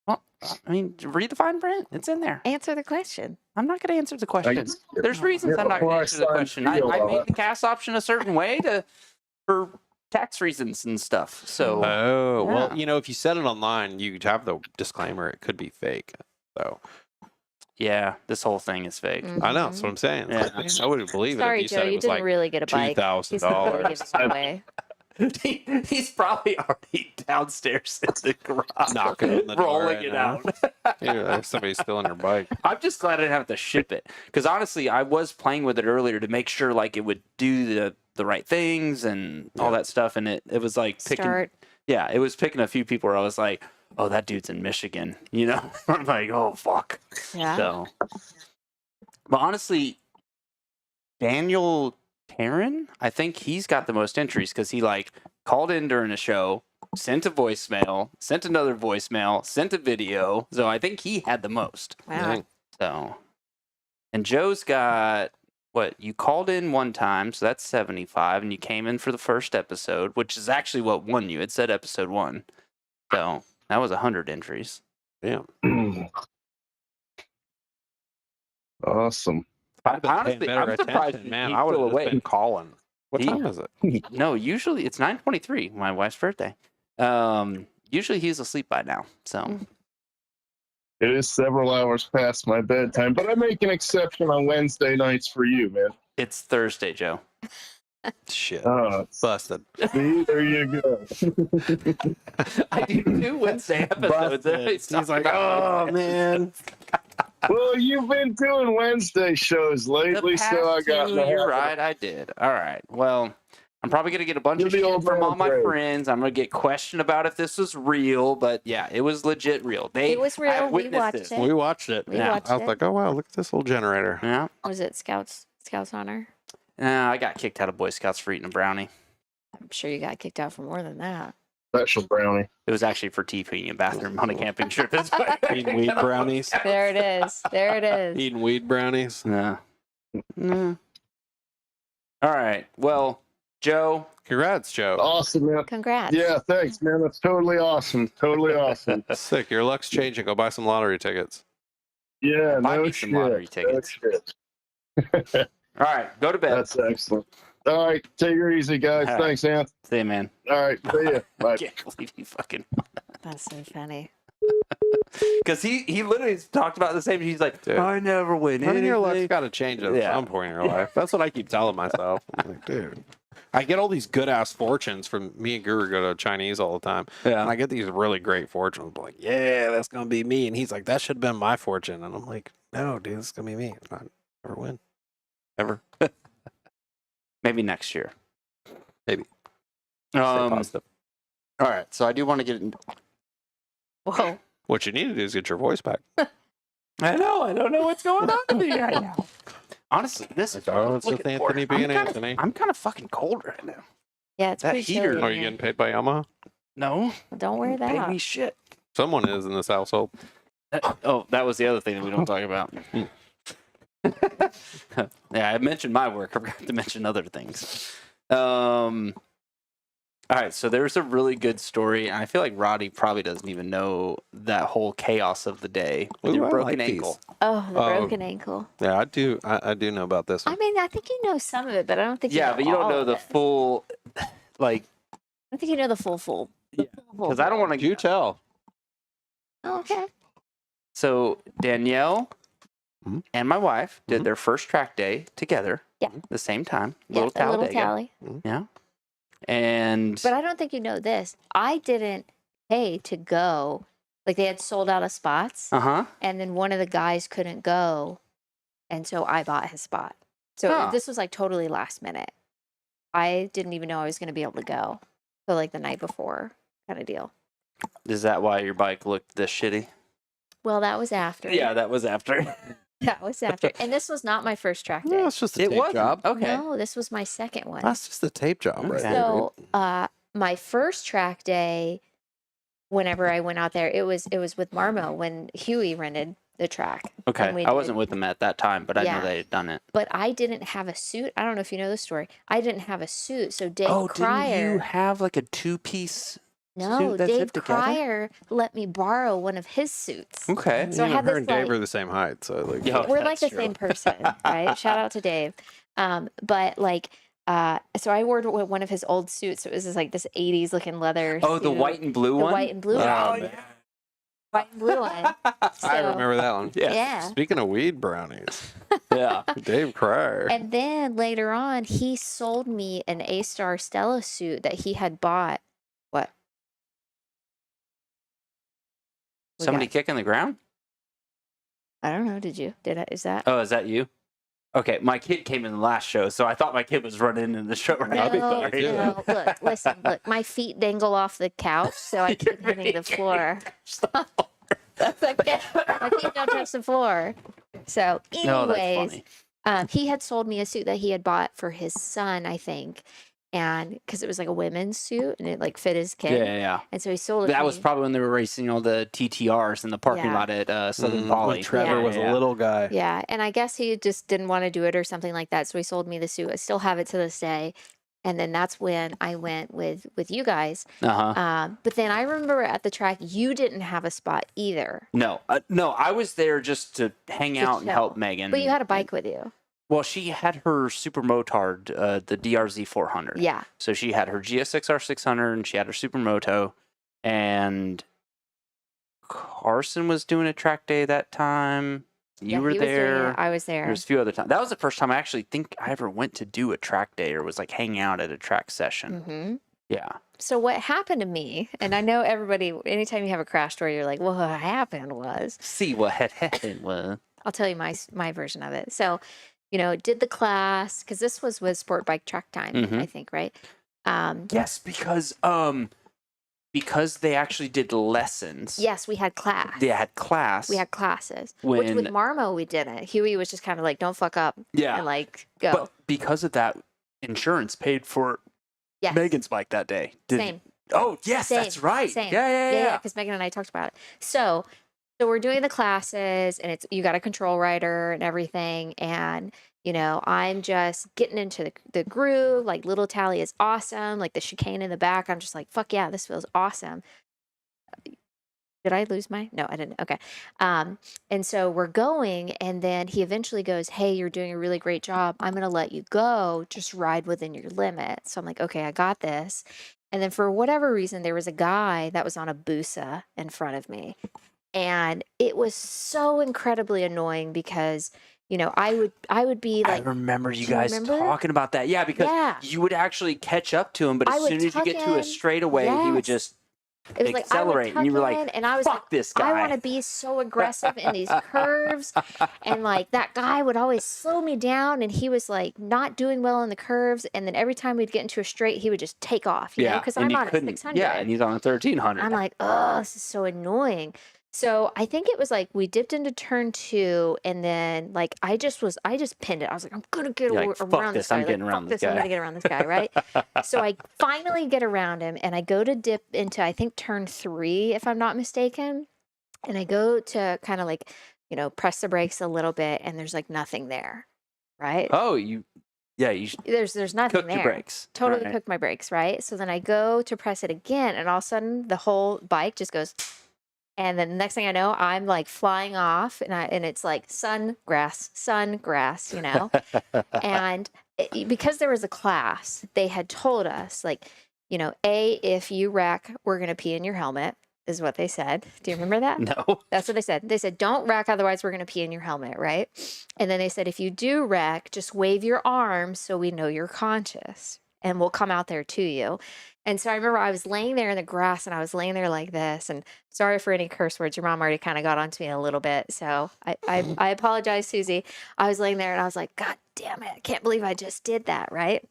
Well, I mean, read the fine print. It's in there. Answer the question. I'm not going to answer the question. There's reasons I'm not going Before to I answer the sign question. the deal, I I'll made have- the cash option a certain way for tax reasons and stuff. So Oh, well, Yeah. if you set it online, you have the disclaimer it could be fake. So yeah, this whole thing is fake. I know that's what I'm saying. Yeah. I wouldn't believe it Sorry, if you Joe. said it You was didn't like really get a bike. He's not really $2,000. giving it away. He's probably already downstairs in the garage, Knocking on the door rolling right it now. out. Yeah, somebody's stealing your bike. I'm just glad I didn't have to ship it because honestly, I was playing with it earlier to make sure like it would do the right things and all that stuff, and it was like picking. Start. Yeah, it was picking a few people where I was like, oh, that dude's in Michigan, I'm like, oh fuck. Yeah. So, but honestly, Danielle Pinion, I think he's got the most entries because he like called in during a show, sent a voicemail, sent another voicemail, sent a video. So I think he had the most. Wow. Dang. So, and Joe's got you called in one time, so that's 75, and you came in for the first episode, which is actually what won you. It said episode 1. So that was 100 entries. Yeah. Awesome. Honestly, I'm surprised man. he's I would still have just been awake. calling. What time is it? No, usually it's 9:23, my wife's birthday. Usually he's asleep by now. So It is several hours past my bedtime, but I make an exception on Wednesday nights for you, man. it's Thursday, Joe. Shit. Busted. Busted. See, there you go. I do 2 Wednesday episodes. He's like, oh, man. Well, you've been doing Wednesday shows lately, so I got. You're right, I did. All right. Well, I'm probably gonna get a bunch You're of the shit old from man all my brave. friends. I'm gonna get questioned about if this was real, but yeah, it was legit real. It was real. I We witnessed watched this. it. We watched it. We Yeah. watched I was it. like, oh, wow, look at this little generator. Yeah. Was it Scouts Honor? I got kicked out of Boy Scouts for eating a brownie. I'm sure you got kicked out for more than that. Special brownie. It was actually for TPing a bathroom on a camping trip. Eating weed brownies. There it is. There it is. Eating weed brownies. No. All right. Well, Joe. Congrats, Joe. Awesome, man. Congrats. Yeah, thanks, man. That's totally awesome. Totally awesome. Sick. Your luck's changing. Go buy some lottery tickets. Yeah, Buy no me shit. some lottery tickets. No shit. All right. Go to bed. That's excellent. All right, take her easy, guys. All right. Thanks, Anth. See you, man. All right, see ya. I Bye. can't believe he fucking. That's so funny. Because he literally talked about the same. He's like, Dude. I never win I mean, your luck's anything. got to change at Yeah. some point in your life. That's what I keep telling myself. I'm like, dude. I get all these good ass fortunes from me and Guru go to Chinese all the time. Yeah. And I get these really great fortunes. I'm like, yeah, that's going to be me. And he's like, that should have been my fortune. And I'm like, no, dude, it's going to be me. It's not ever win. Ever. Maybe next year. Maybe. Stay All positive. right. So I do want to get. Whoa. What you need to do is get your voice back. I know. I don't know what's going on with me right now. Honestly, this is. Oh, it's just looking forward- Anthony being I'm kinda- Anthony. I'm kind of fucking cold right now. Yeah, it's That pretty heater- chilly. Are in you here. getting paid by Yamaha? No. Don't wear that Pay out. me shit. Someone is in this household. Oh, that was the other thing that we don't talk about. Yeah, I mentioned my work. I forgot to mention other things. All right, so there's a really good story, and I feel like Roddy probably doesn't even know that whole chaos of the day with Ooh, your I broken like these. ankle. Oh, the Oh. broken ankle. Yeah, I do. I do know about this I one. mean, I think you know some of it, but I don't think Yeah, you know but you don't all know of the it. full, like, I don't think you know the full. Yeah, because I don't want to. You tell. Oh, okay. So Danielle Mhm. and my wife did Mhm. their first track day together. Yeah. The same time. Yeah, Little a little Talladega. tally. Yeah. And But I don't think you know this. I didn't pay to go. Like they had sold out of spots, uh-huh. and then one of the guys couldn't go, and so I bought his spot. So Huh. this was like totally last minute. I didn't even know I was going to be able to go. So like the night before kind of deal. Is that why your bike looked this shitty? Well, that was after. Yeah, that was after. That was after. And this was not my first track day. No, it's just a It tape was job. Okay. No, this was my second one. That's just a tape job, right? Okay. there, So, my first track day, whenever I went out there, it was with Marmo when Huey rented the track. Okay. And we I wasn't did- with them at that time, but I Yeah. know they had done it. But I didn't have a suit. I don't know if you know the story. I didn't have a suit, so Dave Didn't you Cryer. have like a two-piece? No, suit that Dave zipped together? Cryer let me borrow one of his suits. Okay. So I You had her this, and Dave like- are the same height, so like. Yeah. We're like the that's true. same person, right? Shout out to Dave. But like, so I wore one of his old suits. So it was just like this 80s looking leather. Oh, the suit. white and blue The one? white and blue Oh, one. man. White and blue one. I So- remember that one. Yeah. Yeah. Speaking of weed brownies, Yeah. Dave Cryer. And then later on, he sold me an A-Star Stella suit that he had bought. What? We Somebody got- kicking the ground? I don't know. Did you? Is that? Oh, is that you? Okay, my kid came in the last show, so I thought my kid was running in the show right now. No, Sorry. no. Look, listen. Look, my feet dangle off the couch, so I keep hitting the floor. That's okay. My feet don't touch the floor. So, No, that's anyways, funny. he had sold me a suit that he had bought for his son, I think. and because it was like a women's suit and it like fit his Yeah, kid. yeah, yeah. And so he sold it to That was me. probably when they were racing all the TTRs in the parking Yeah. lot at Southern When Poly. Trevor was a little guy. Yeah, and I guess he just didn't want to do it or something like that, so he sold me the suit. I still have it to this day. And then that's when I went with you guys. But then I remember at the track, you didn't have a spot either. No, I was there just to hang To out and help chill. Megan. But you had a bike with you. Well, she had her Super Motard, the DRZ 400. Yeah. So she had her GSX-R 600 and she had her Super Moto. And Carson was doing a track day that time. You were he was doing there. it. I was there. There's a few other times. That was the first time I actually think I ever went to do a track day or was like hanging out at a track session. Mm-hmm. Yeah. So what happened to me, and I know everybody, anytime you have a crash story, you're like, well, what happened was. See what had happened was. I'll tell you my version of it. So, did the class, because this was with Sport Bike Track Time, I think, right? Yes, because they actually did lessons. Yes, we had class. They had class. We had classes. Which with When- Marmo, we didn't. Huey was just kind of like, don't fuck up. Yeah. And like, go. But because of that, insurance paid for yes. Megan's bike that day. Same. Oh, yes, Same. that's right. Same. Yeah. Because Megan and I talked about it. So we're doing the classes, and you got a control rider and everything, and I'm just getting into the groove. Like Little Tally is awesome. Like the chicane in the back, I'm just like, fuck yeah, this feels awesome. Did I lose my? No, I didn't. Okay. And so we're going, and then he eventually goes, hey, you're doing a really great job. I'm going to let you go. Just ride within your limit. So I'm like, okay, I got this. And then for whatever reason, there was a guy that was on a Busa in front of me. And it was so incredibly annoying because, I would be like, I remember you do you guys remember? talking about that. Yeah, because Yeah. you would actually catch up to him, but I as would soon as you tuck get to a in. straightaway, he would Yes. just it was like, I would accelerate. And you were tuck like, in, and I was fuck like, this guy. I want to be so aggressive in these curves. And like that guy would always slow me down, and he was like not doing well in the curves. And then every time we'd get into a straight, he would just take off, because and I'm you on a couldn't- 600. Yeah, and he's on a 1300. I'm like, oh, this is so annoying. So I think it was like we dipped into turn 2, and then like I just pinned it. I was like, I'm gonna get You're like, around fuck this this, guy. I'm Like, getting fuck around this I'm guy. gonna get around this guy, right? So I finally get around him, and I go to dip into, I think, turn 3, if I'm not mistaken. And I go to kind of like, press the brakes a little bit, and there's like nothing there, right? Oh, you There's nothing cooked there. your brakes. Totally Right. cooked my brakes, right? So then I go to press it again, and all of a sudden the whole bike just goes. And then the next thing I know, I'm like flying off, and it's like sun grass, and because there was a class, they had told us like, if you wreck, we're gonna pee in your helmet, is what they said. Do you remember that? No. That's what they said. They said, don't wreck, otherwise we're gonna pee in your helmet, right? And then they said, if you do wreck, just wave your arms so we know you're conscious, and we'll come out there to you. And so I remember I was laying there in the grass, and I was laying there like this, and sorry for any curse words. Your mom already kind of got onto me a little bit. So I apologize, Susie. I was laying there, and I was like, God damn it. I can't believe I just did that. Right.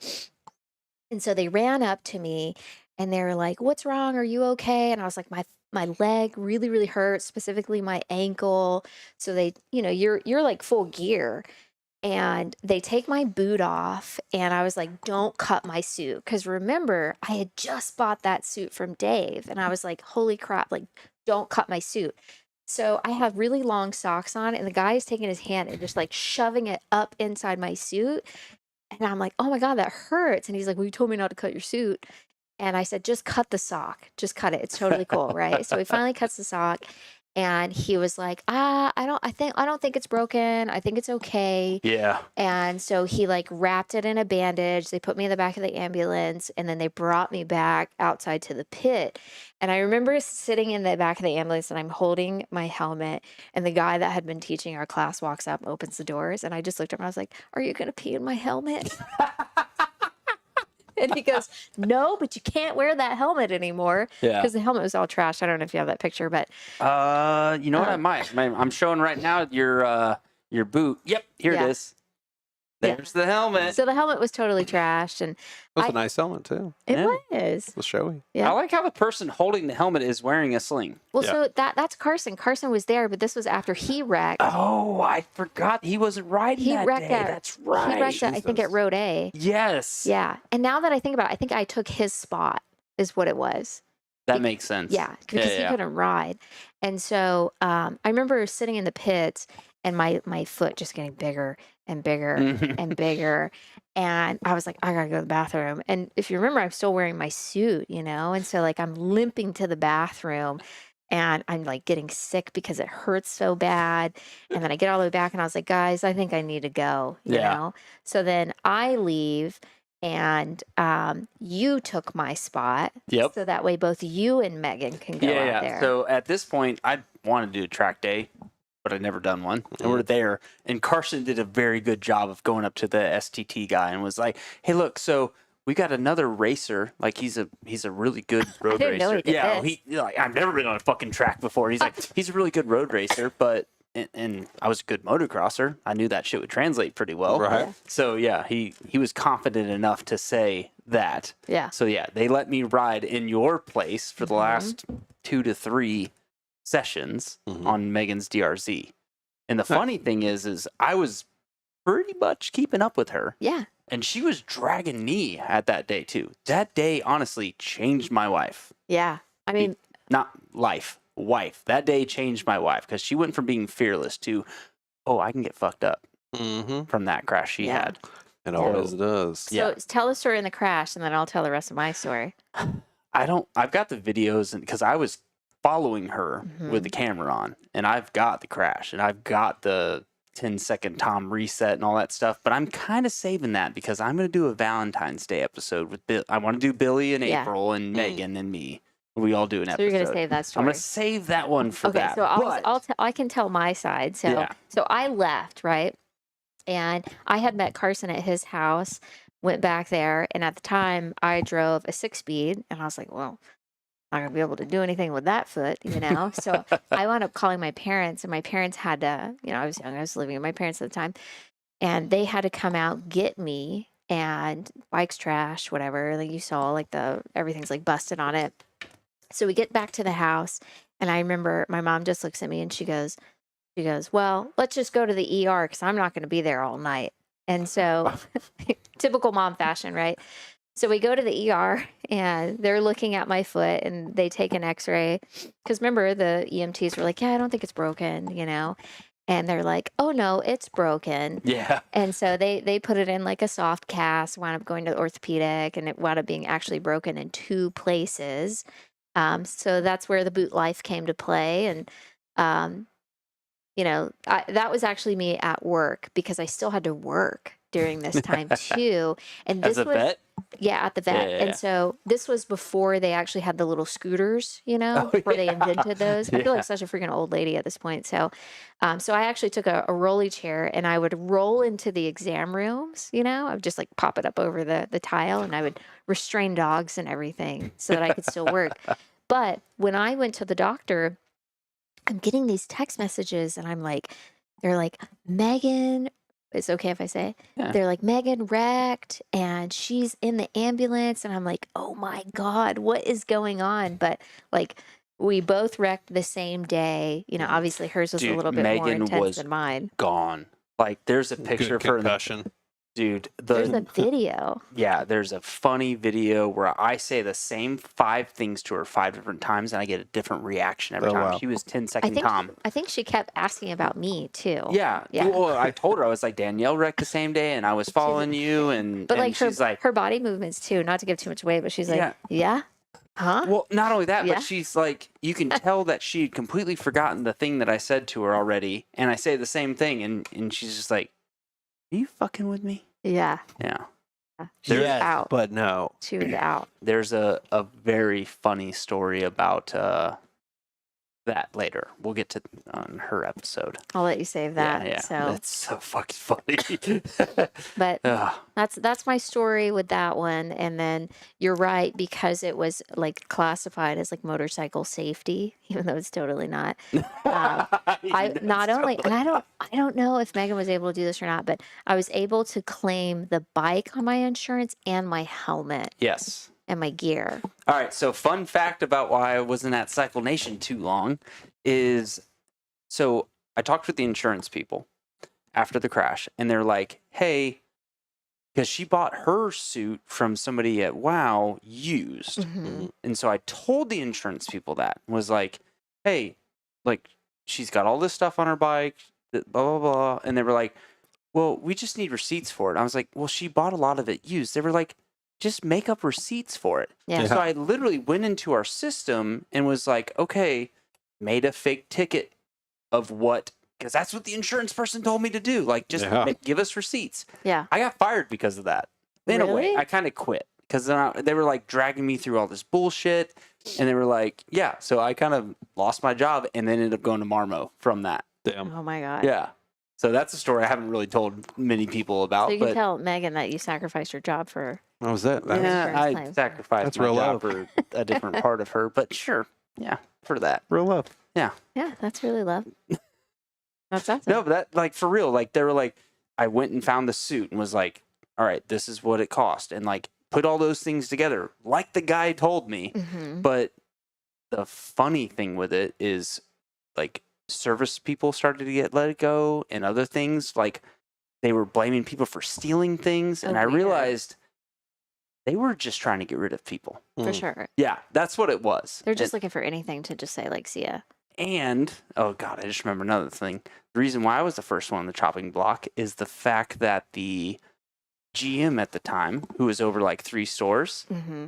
And so they ran up to me, and they were like, what's wrong? Are you okay? And I was like, my leg really, really hurts, specifically my ankle. So they, you're like full gear. And they take my boot off, and I was like, don't cut my suit. Because remember, I had just bought that suit from Dave, and I was like, holy crap, like, don't cut my suit. So I have really long socks on, and the guy is taking his hand and just like shoving it up inside my suit. And I'm like, oh my God, that hurts. And he's like, well, you told me not to cut your suit. And I said, just cut the sock. Just cut it. It's totally cool, right? So he finally cuts the sock. And he was like, I don't think it's broken. I think it's okay. Yeah. And so he like wrapped it in a bandage. They put me in the back of the ambulance, and then they brought me back outside to the pit. And I remember sitting in the back of the ambulance, and I'm holding my helmet, and the guy that had been teaching our class walks up, opens the doors, and I just looked at him, and I was like, are you going to pee in my helmet? And he goes, no, but you can't wear that helmet anymore. Yeah. Because the helmet was all trashed. I don't know if you have that picture, but You know what? I might. I'm showing right now your boot. Yep, here Yeah. it is. There's the helmet. So the helmet was totally trashed, and It was a nice helmet too. it Yeah. was. It was showy. Yeah. I like how the person holding the helmet is wearing a sling. Well, Yeah. so that's Carson. Carson was there, but this was after he wrecked. Oh, I forgot he wasn't riding He that wrecked day. at- That's right. He wrecked, I think, at Road A. Yes. Yeah. And now that I think about it, I think I took his spot, is what it was. That makes sense. Yeah, because he couldn't ride. And so I remember sitting in the pits and my foot just getting bigger and bigger and bigger. And I was like, I gotta go to the bathroom. And if you remember, I'm still wearing my suit, And so like I'm limping to the bathroom and I'm like getting sick because it hurts so bad. And then I get all the way back and I was like, guys, I think I need to go, you know? So then I leave. And you took my spot. Yep. So that way both you and Megan can go out there. So at this point, I wanted to do a track day, but I'd never done one. And we're there. And Carson did a very good job of going up to the STT guy and was like, hey, look, so we got another racer. Like he's a really good road didn't know racer. he did Yeah, this. like I've never been on a fucking track before. He's like, he's a really good road racer, but and I was a good motocrosser. I knew that shit would translate pretty well. Right. Yeah. So yeah, he was confident enough to say that. Yeah. So yeah, they let me ride in your place for the last 2 to 3 sessions on Megan's DRZ. And the funny thing is I was pretty much keeping up with her. Yeah. And she was dragging me at that day too. That day honestly changed my life. Yeah. I mean, Not life, wife. That day changed my wife because she went from being fearless to, oh, I can get fucked up from that crash she Yeah. had. It always does. so tell the story in the crash and then I'll tell the rest of my story. I've got the videos and because I was following her with the camera on and I've got the crash and I've got the 10-second Tom reset and all that stuff, but I'm kind of saving that because I'm going to do a Valentine's Day episode with Bill. I want to do Billy and Yeah. April and Megan and me. We all do an So episode. you're going to save that story. I'm going to save that one for Okay, that. so but I can tell my side. So Yeah. so I left, right? And I had met Carson at his house, went back there, and at the time I drove a 6-speed, and I was like, well, I'm not gonna be able to do anything with that foot, So I wound up calling my parents, and my parents had to, I was young, I was living with my parents at the time, and they had to come out, get me, and bike's trash, whatever. Like you saw, like everything's like busted on it. So we get back to the house, and I remember my mom just looks at me and she goes, well, let's just go to the ER because I'm not going to be there all night. And so typical mom fashion, right? So we go to the ER and they're looking at my foot and they take an x-ray. Because remember, the EMTs were like, yeah, I don't think it's broken, And they're like, oh, no, it's broken. yeah. And so they put it in like a soft cast, wound up going to orthopedic, and it wound up being actually broken in 2 places. So that's where the boot life came to play. And, that was actually me at work because I still had to work during this time too. And this As a was, vet? yeah, at the vet. Yeah. And so this was before they actually had the little scooters, before they invented those. I feel Yeah. like such a freaking old lady at this point. So, so I actually took a rolly chair and I would roll into the exam rooms, I would just like pop it up over the tile and I would restrain dogs and everything so that I could still work. But when I went to the doctor, I'm getting these text messages and they're like, Megan, it's okay if I say, Yeah. they're like, Megan wrecked and she's in the ambulance. And I'm like, oh my God, what is going on? But like, we both wrecked the same day. Obviously hers was a Dude, little bit more Megan intense was than mine. Gone. Like, there's a picture of her. concussion. Dude, There's a video. yeah, there's a funny video where I say the same 5 things to her 5 different times, and I get a different reaction every Oh, time. wow. She was 10-second Tom. I think she kept asking about me too. Yeah. Yeah. Well, I told her, I was like, Danielle wrecked the same day, and I was following you, and, But and like she's like, her body movements too, not to give too much away, but she's like, yeah? Huh? well, not only that, Yeah. but she's like, you can tell that she had completely forgotten the thing that I said to her already, and I say the same thing, and she's just like, are you fucking with me? Yeah. Yeah. She was Yes, out. but no. She was out. There's a very funny story about that later. We'll get to on her episode. I'll let you save that. Yeah, So, that's so fucking funny. but Ugh. that's my story with that one. And then you're right, because it was like classified as like motorcycle safety, even though it's totally not. I not only, and I don't know if Megan was able to do this or not, but I was able to claim the bike on my insurance and my helmet Yes. and my gear. All right. So, fun fact about why I wasn't at Cycle Nation too long is, so I talked with the insurance people after the crash, and they're like, "Hey," because she bought her suit from somebody at WoW used, and so I told the insurance people that, was like, "Hey, like, she's got all this stuff on her bike, blah blah blah," and they were like, "Well, we just need receipts for it." I was like, "Well, she bought a lot of it used." They were like, "Just make up receipts for it." Yeah. So I literally went into our system and was like, okay, made a fake ticket of what, because that's what the insurance person told me to do. Like, just give us receipts. Yeah. I got fired because of that. In a way, Really? I kind of quit because they were like dragging me through all this bullshit. And they were like, yeah. So I kind of lost my job and then ended up going to Marmo from that. Damn. Oh my God. Yeah. So that's a story I haven't really told many people about. So you can but tell Megan that you sacrificed your job for. What was that? Yeah. yeah, insurance I claim. sacrificed That's my real job love. for a different part of her. But sure. Yeah. For that. Real love. Yeah, that's really love. That's awesome. No, but that, like, for real, like, they were like, I went and found the suit and was like, all right, this is what it cost. And, like, put all those things together, like the guy told me. Mhm. But the funny thing with it is, like, service people started to get let go and other things. Like, they were blaming people for stealing things. And Oh, I weird. realized they were just trying to get rid of people. For sure. Yeah, that's what it was. They're just looking for anything to just say, like, see ya. And, oh God, I just remember another thing. The reason why I was the first one on the chopping block is the fact that the GM at the time, who was over like 3 stores, Mm-hmm.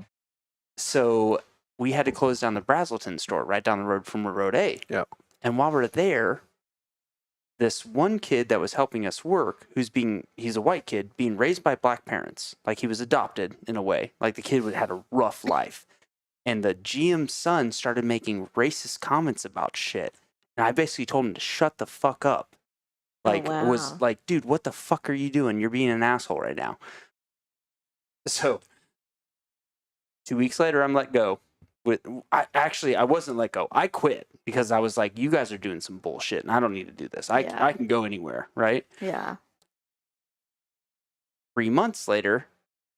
so we had to close down the Brazelton store right down the road from Road A. Yep. And while we're there, this one kid that was helping us work, he's a white kid, being raised by black parents. Like, he was adopted in a way. Like, the kid had a rough life. And the GM's son started making racist comments about shit. And I basically told him to shut the fuck up. Like, was wow. like, dude, what the fuck are you doing? You're being an asshole right now. So 2 weeks later, I'm let go. I wasn't let go. I quit because I was like, you guys are doing some bullshit and I don't need to do this. I can go anywhere, right? Yeah. 3 months later,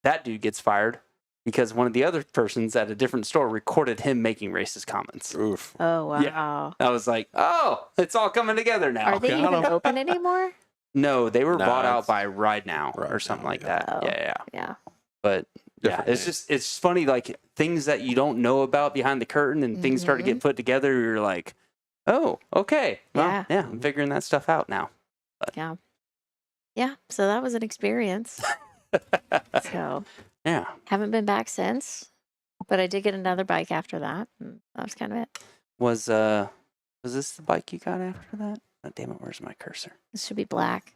that dude gets fired because one of the other persons at a different store recorded him making racist comments. Oof. Oh, wow. Yeah. I was like, oh, it's all coming together now. Are they even open anymore? No, they were No, bought out it's by Ride Now or Ride something Now, like yeah. that. Oh. Yeah. Yeah. But yeah, Different it's name. just, it's funny, like things that you don't know about behind the curtain and things start to get put together. You're like, oh, okay. Well, yeah, I'm figuring that stuff out now. But, Yeah. So that was an experience. So yeah. haven't been back since, but I did get another bike after that. And that was kind of it. Was this the bike you got after that? Oh, damn it, where's my cursor? This should be black.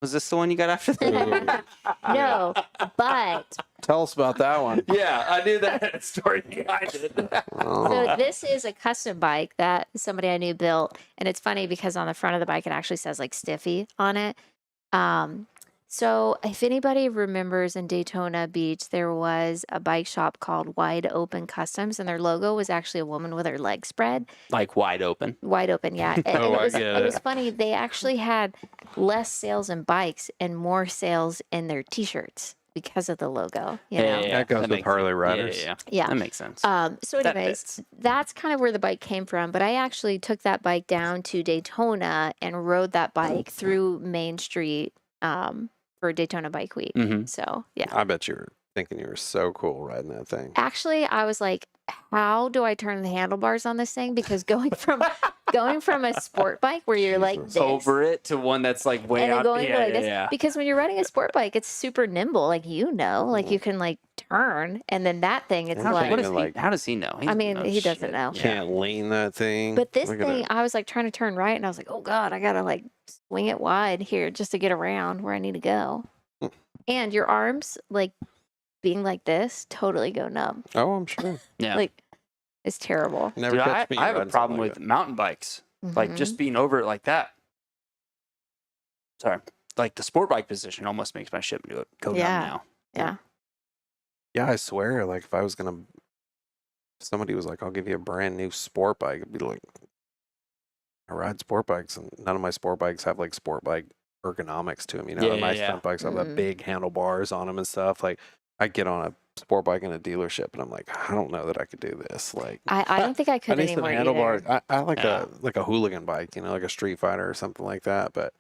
Was this the one you got after that? No, but Tell us about that one. Yeah, I knew that had a story behind it. Oh. so this is a custom bike that somebody I knew built. And it's funny because on the front of the bike, it actually says like Stiffy on it. So if anybody remembers in Daytona Beach, there was a bike shop called Wide Open Customs, and their logo was actually a woman with her legs spread. Like wide open. Wide open, yeah. And, Oh, I it get was it. funny. They actually had less sales in bikes and more sales in their T-shirts because of the logo. You know? That goes with makes Harley sense. Riders. Yeah. That makes sense. So That anyways, fits. that's kind of where the bike came from. But I actually took that bike down to Daytona and rode that bike through Main Street for Daytona Bike Week. Mm-hmm. So yeah. I bet you were thinking you were so cool riding that thing. Actually, I was like, how do I turn the handlebars on this thing? Because going from a sport bike where you're like this, Over it to one that's like way and then out. going Yeah, like this, yeah. because when you're riding a sport bike, it's super nimble, like like you can like turn, and then that thing, it's Yeah, like, What is Like- how does he know? I mean, he doesn't know. Can't lean that thing. But this Look at thing, it. I was like trying to turn right, and I was like, oh God, I gotta like swing it wide here just to get around where I need to go. And your arms, like being like this, totally go numb. Oh, I'm sure. Yeah. Like It's terrible. Never Dude, catch me I have a riding problem something with like mountain bikes. Like just Mhm. being over it like that. Sorry. Like the sport bike position almost makes my ship go Yeah. down now. Yeah. that. Yeah, I swear, like if I was gonna, if somebody was like, "I'll give you a brand new sport bike," I'd be like, I ride sport bikes, and none of my sport bikes have like sport bike ergonomics to them. You know, Yeah, my yeah, yeah. stunt bikes have that Mm. big handlebars on them and stuff. Like, I get on a sport bike in a dealership, and I'm like, I don't know that I could do this. Like, I don't think I I could need some anymore handlebars. either. I like Yeah. a hooligan bike, you know, like a Street Fighter or something like that. But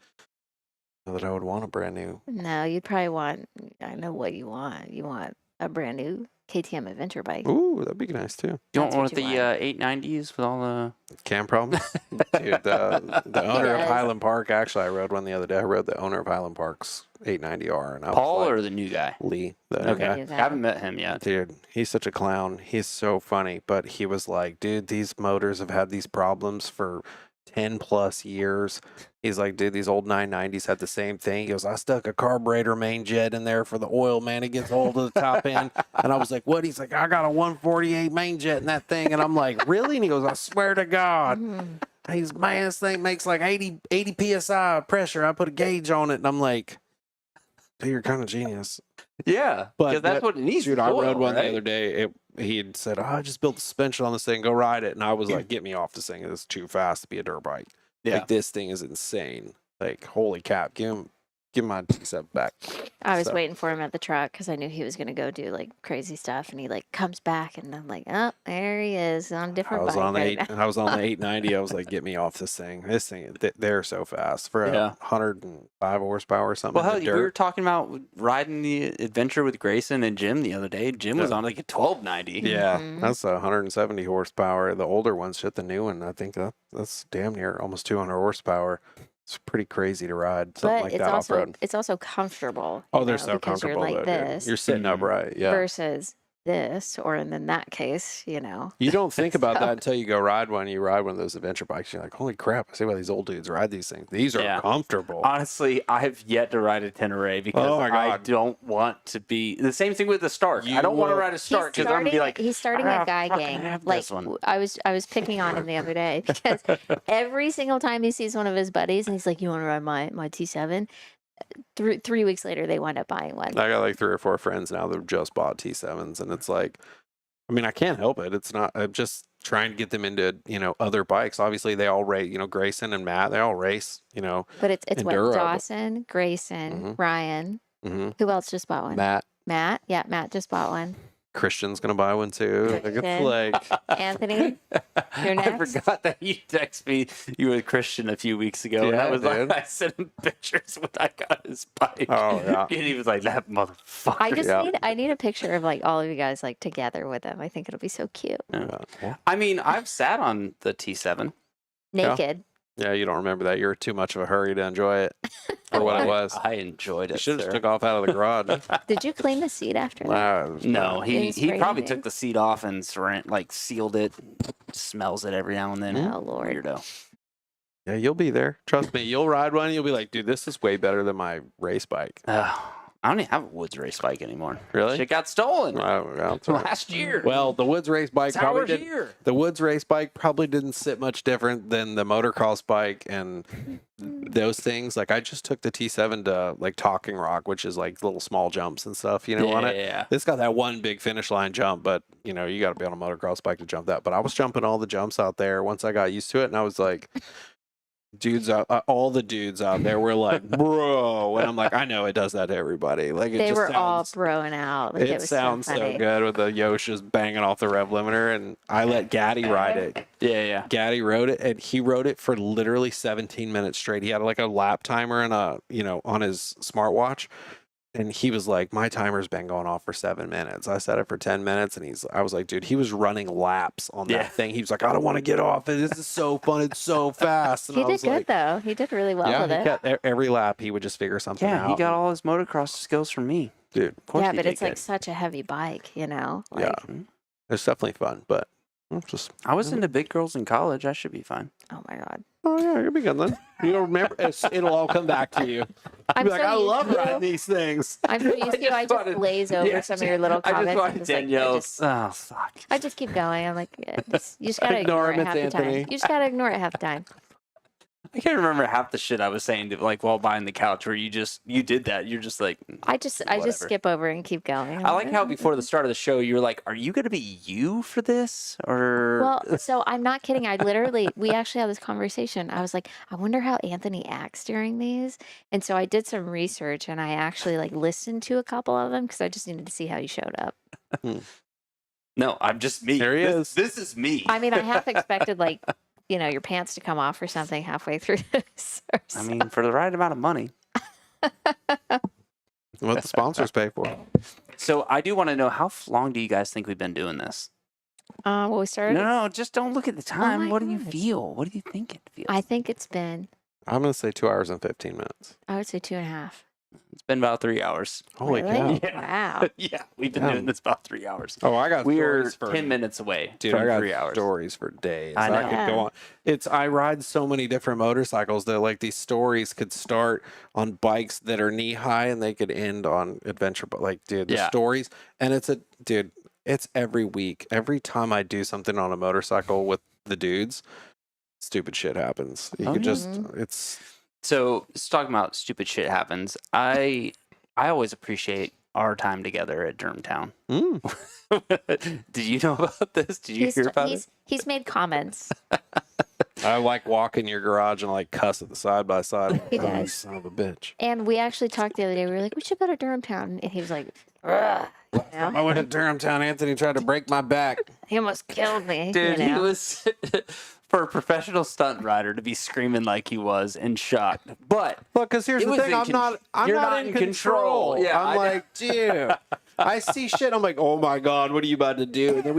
not that I would want a brand new. No, you'd probably want, I know what you want. You want a brand new KTM adventure bike. Ooh, that'd be nice too. You That's want one what with you the want. 890s with all the. Cam problems, dude. The owner of Yes. Highland Park. Actually, I rode one the other day. I rode the owner of Highland Park's 890R, and I Paul was like, or the new guy? Lee. The Okay. guy. knew I that. haven't met him yet. Dude, he's such a clown. He's so funny. But he was like, dude, these motors have had these problems for 10 plus years. He's like, dude, these old 990s had the same thing. He goes, I stuck a carburetor main jet in there for the oil, man. It gets old to the top end. And I was like, what? He's like, I got a 148 main jet in that thing. And I'm like, really? And he goes, I swear to God. Mhm. He's, man, this thing makes like 80 PSI pressure. I put a gauge on it. And I'm like, dude, you're kind of genius. Yeah, But because that's that- what it needs. Dude, for I oil, rode one right? the other day. He had said, I just built the suspension on this thing. Go ride it. And I was like, get me off this thing. It's too fast to be a dirt bike. Yeah. Like, this thing is insane. Like, holy cap. Give him my T7 back. I was So- waiting for him at the truck because I knew he was going to go do like crazy stuff. And he like comes back and I'm like, oh, there he is on a I different was bike. on the right now. I was on the 890. I was like, get me off this thing. This thing, they're so fast for a Yeah. 105 horsepower or something. Well, in hell, the we were dirt. talking about riding the adventure with Grayson and Jim the other day. Jim was Yeah. on like a 1290. Yeah, Mhm. that's 170 horsepower. The older ones, shit, the new one, I think that's damn near almost 200 horsepower. It's pretty crazy to ride something But like it's that off also road. it's also comfortable. Oh, you they're know, so because comfortable You're like though, dude. this You're sitting Mhm. upright. Yeah. versus this, or in that case, you know. You don't think about So- that until you go ride one. You ride one of those adventure bikes. You're like, holy crap! I see why these old dudes ride these things. These are Yeah. comfortable. Honestly, I have yet to ride a Tenere because Oh my I God. don't want to be the same thing with the Stark. I You don't want to will- ride a Stark because I'm gonna be like, he's starting "Ah, a guy fucking gang. have Like this one." I was picking on him the other day because every single time he sees one of his buddies and he's like, "You want to ride my T7?" 3 weeks later, they wind up buying one. I got like 3 or 4 friends now that just bought T7s, and it's like, I mean, I can't help it. It's not. I'm just trying to get them into other bikes. Obviously, they all race. Grayson and Matt, they all race. But it's what Enduro, but- Dawson, Grayson, Ryan. Mm-hmm. Who else just bought one? Matt, Yeah, Matt just bought one. Christian's gonna buy one too. Like, it's Christian. like, Anthony, you're I next. forgot that you texted me you were Christian a few weeks ago. and Yeah, I was dude. like, I sent him pictures when I got his bike. Oh, yeah. And he was like, that motherfucker. I just Yeah. I need a picture of like all of you guys like together with them. I think it'll be so cute. yeah. I mean, I've sat on the T7. Yeah. Naked. Yeah, you don't remember that. You're too much of a hurry to enjoy it for what it was. I enjoyed You it. should have sir. took off out of the garage. Did you clean the seat after that? Wow, it was No, bad. he Didn't spray probably anything? took the seat off and sealed it, smells it every now and then. Oh Lord. Weirdo. Yeah, you'll be there. Trust me. You'll ride one. You'll be like, dude, this is way better than my race bike. I don't even have a Woods race bike anymore. Really? Shit got stolen Wow, that's all right. last year. Well, the Woods race bike it's probably our did. year. The Woods race bike probably didn't sit much different than the motocross bike and those things. Like, I just took the T7 to like Talking Rock, which is like little small jumps and stuff, on it. Yeah. It's got that one big finish line jump, but you got to be on a motocross bike to jump that. But I was jumping all the jumps out there once I got used to it, and I was like, all the dudes out there were like, bro, and I'm like, I know it does that to everybody. Like, it They just were all sounds, broing out. Like, it it was sounds so, so funny. good with the Yoshi's banging off the rev limiter, and I let Gaddy ride it. Yeah. Gaddy rode it, and he rode it for literally 17 minutes straight. He had like a lap timer and on his smartwatch, and he was like, my timer's been going off for 7 minutes. I set it for 10 minutes, and I was like, dude, he was running laps on Yeah. that thing. He was like, I don't want to get off it. This is so fun. It's so fast. And He I did was good like, though. He did really well yeah, with he it. kept, every lap he would just figure something Yeah, out. he got all his motocross skills from me. Dude, Of course Yeah, he but did it's like good. such a heavy bike, Like, Yeah. It's definitely fun, but just I was into big girls in college. I should be fine. oh my god. Oh yeah, you'll be good then. You'll remember. It'll all come back to you. I'm Be like, so I used love to- riding these things. I'm so used to. I just glaze over some of your little I comments. just wanted and just, like, Danielle's. Oh fuck. I just keep going. I'm like, yeah, you just gotta Ignore ignore him, it it's half the time. Anthony. You just gotta ignore it half the time. I can't remember half the shit I was saying to, like while buying the couch where you did that. You're just like I just whatever. skip over and keep going. I like how before the start of the show you were like, "Are you gonna be you for this?" Or Well, so I'm not kidding. We actually had this conversation. I was like, I wonder how Anthony acts during these. And so I did some research and I actually like listened to a couple of them because I just needed to see how you showed up. no, I'm just me. There he is. This is me. I mean, I half expected like, your pants to come off or something halfway through this. I mean, for the right amount of money. What the sponsors pay for. So I do want to know how long do you guys think we've been doing this? Well, we started. No, just don't look at the time. my What do you gosh. feel? What do you think it feels? I think it's been, I'm gonna say 2 hours and 15 minutes. I would say 2.5. It's been about 3 hours. Holy Really? cow! Wow. Yeah, we've been Damn. doing this about 3 hours. Oh, I got We're stories for 10 minutes away Dude, from I got 3 hours. stories for days. I I know. could go on. I ride so many different motorcycles that like these stories could start on bikes that are knee high and they could end on adventure. But like, dude, the Yeah. stories, and it's every week. Every time I do something on a motorcycle with the dudes, stupid shit happens. You Oh, could yeah. just, it's So, just talking about stupid shit happens. I always appreciate our time together at Germtown. Did you know about this? Did you hear about it? He's made comments. I like walk in your garage and like cuss at the side by side. He Oh, does. son of a bitch. And we actually talked the other day. We were like, we should go to Durhamtown. And he was like, ugh. You know? I went to Durhamtown. Anthony tried to break my back. He almost killed me. Dude, you he know? was for a professional stunt rider to be screaming like he was and shocked. But Look, because here's It the was thing, in I'm you're not in control. Yeah, I I'm know. like, dude, I see shit. I'm like, oh my god, what are you about to do? And then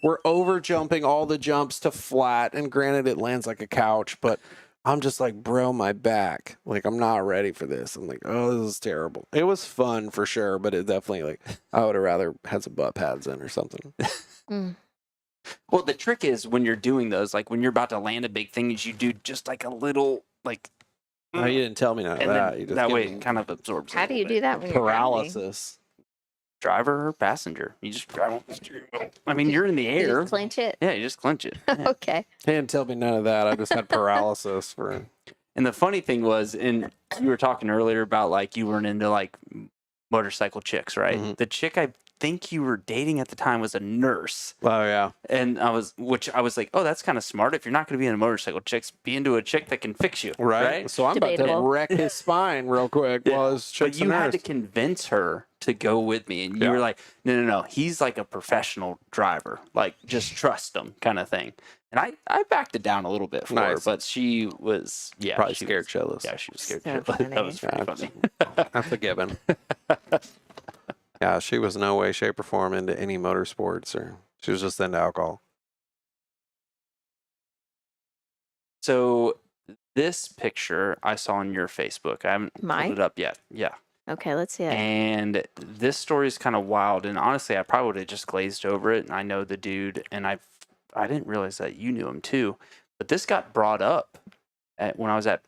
we're over jumping all the jumps to flat, and granted, it lands like a couch, but I'm just like, bro, my back, like, I'm not ready for this. I'm like, oh, this is terrible. It was fun for sure, but it definitely like, I would have rather had some butt pads in or something. Mm. well, the trick is when you're doing those, like when you're about to land a big thing, is you do just like a little like. Oh, you didn't tell me none of And that. then You just that give way me it kind of absorbs. a How do little you bit. do that when you're driving? paralysis. Driver or passenger? You just drive on the steering wheel. I mean, you're in the You air. just clench it? Yeah, you just clench it. Yeah. Okay. He didn't tell me none of that. I just had paralysis for. And the funny thing was, and you were talking earlier about like you weren't into like motorcycle chicks, right? Mhm. The chick I think you were dating at the time was a nurse. Oh yeah. And I was like, oh, that's kind of smart. If you're not going to be into motorcycle chicks, be into a chick that can fix you. Right. So I'm about to Debatable. wreck his spine real quick Yeah. while his But chick's you a had nurse. to convince her to go with me. And you Yeah. were like, no. He's like a professional driver. Like, just trust him kind of thing. And I backed it down a little bit for her, Nice. but she was, yeah. Probably she scared was, shitless. Yeah, she was scared So shitless. funny. That was pretty Yeah, funny. I'm forgiven. Yeah, she was no way, shape, or form into any motorsports, or she was just into alcohol. So this picture I saw on your Facebook. I haven't Mine? pulled it up yet. Yeah. Okay, let's see it. And this story is kind of wild. And honestly, I probably would have just glazed over it. And I know the dude, and I didn't realize that you knew him too. But this got brought up when I was at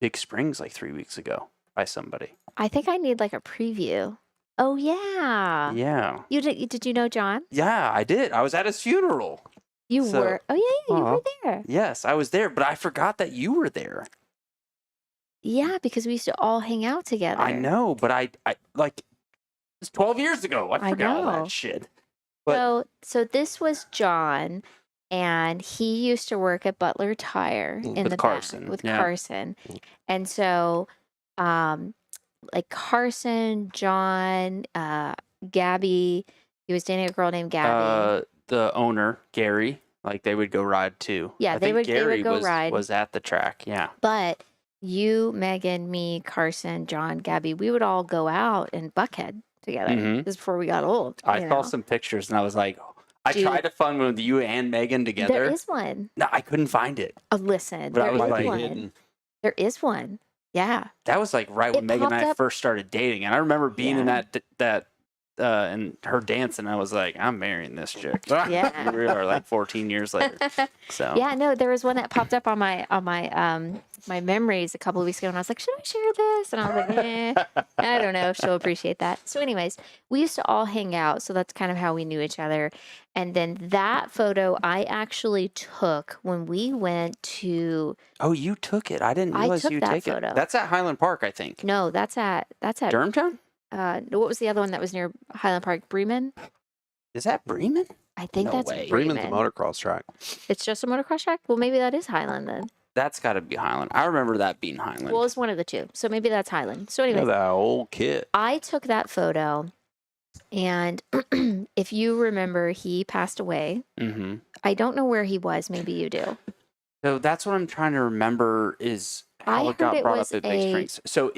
Big Springs like 3 weeks ago by somebody. I think I need like a preview. Oh, yeah. Yeah. Did you know John? Yeah, I did. I was at his funeral. You So- were. Oh, yeah, you Aw. were there. Yes, I was there, but I forgot that you were there. Yeah, because we used to all hang out together. I know, but I like it's 12 years ago. I I forgot all know. that shit. But So this was John, and he used to work at Butler Tire in With the Carson, back with yeah. Carson, and so, like Carson, John, Gabby. He was dating a girl named Gabby. the owner, Gary, like they would go ride too. Yeah, I they think would Gary go was, ride. was at the track. Yeah. But you, Megan, me, Carson, John, Gabby, we would all go out and buckhead together. Mhm. This is before we got old. I you saw know? some pictures and I was like, I Dude. tried to find one with you and Megan together. There is one. No, I couldn't find it. Oh, listen, But I there was is like- one. There is one. Yeah. That was like right when It Megan and popped I up- first started dating. And I remember being in Yeah. that and her dancing. I was like, I'm marrying this chick. Yeah. We are like 14 years later. So Yeah, no, there was one that popped up on my my memories a couple of weeks ago, and I was like, should I share this? And I was like, I don't know if she'll appreciate that. So, anyways, we used to all hang out, so that's kind of how we knew each other. And then that photo I actually took when we went to. Oh, you took it. I didn't realize took you that take photo. it. That's at Highland Park, I think. No, that's at Durhamtown? what was the other one that was near Highland Park? Bremen? Is that Bremen? I think No that's way. Bremen. Bremen's a motocross track. It's just a motocross track? Well, maybe that is Highland then. That's got to be Highland. I remember that being Highland. Well, it's one of the two. So maybe that's Highland. So Yeah, anyways, that old kid. I took that photo, and if you remember, he passed away. Mm-hmm. I don't know where he was. Maybe you do. So that's what I'm trying to remember is how I it got heard it brought was up at Big a- Springs. So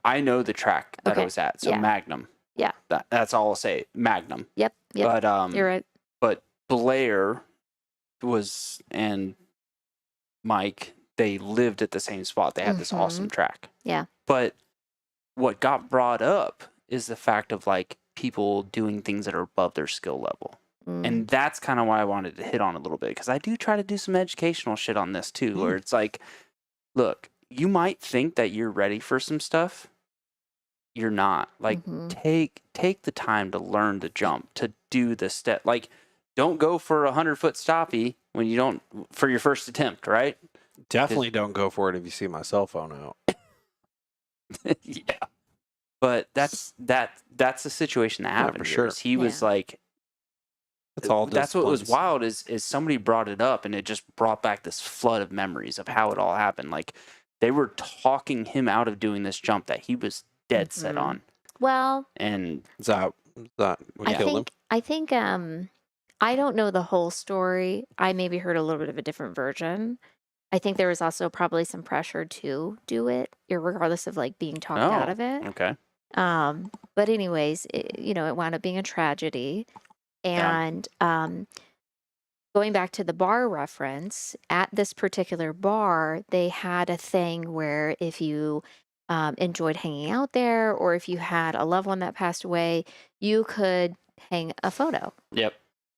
I know the track that Okay. it was at. So Yeah. Magnum. Yeah. That's all I'll say. Magnum. Yep. But You're right. but Blair and Mike, they lived at the same spot. They had this awesome track. Yeah. But what got brought up is the fact of like people doing things that are above their skill level. Mm. And that's kind of why I wanted to hit on a little bit, because I do try to do some educational shit on this too, where it's like, look, you might think that you're ready for some stuff. You're not. Like, take the time to learn the jump, to do the step. Like, don't go for 100-foot stoppie when you don't for your first attempt, right? Definitely don't go for it if you see my cell phone out. Yeah. But that's the situation that happened. for here, sure. is he was like, That's all. that's what was disciplines. wild is somebody brought it up, and it just brought back this flood of memories of how it all happened. Like, they were talking him out of doing this jump that he was dead set on. Well, And Is that what killed him? I think I don't know the whole story. I maybe heard a little bit of a different version. I think there was also probably some pressure to do it, regardless of like being talked out of it. Okay. But anyways, it wound up being a tragedy. And going back to the bar reference, at this particular bar, they had a thing where if you enjoyed hanging out there, or if you had a loved one that passed away, you could hang a photo. Yep.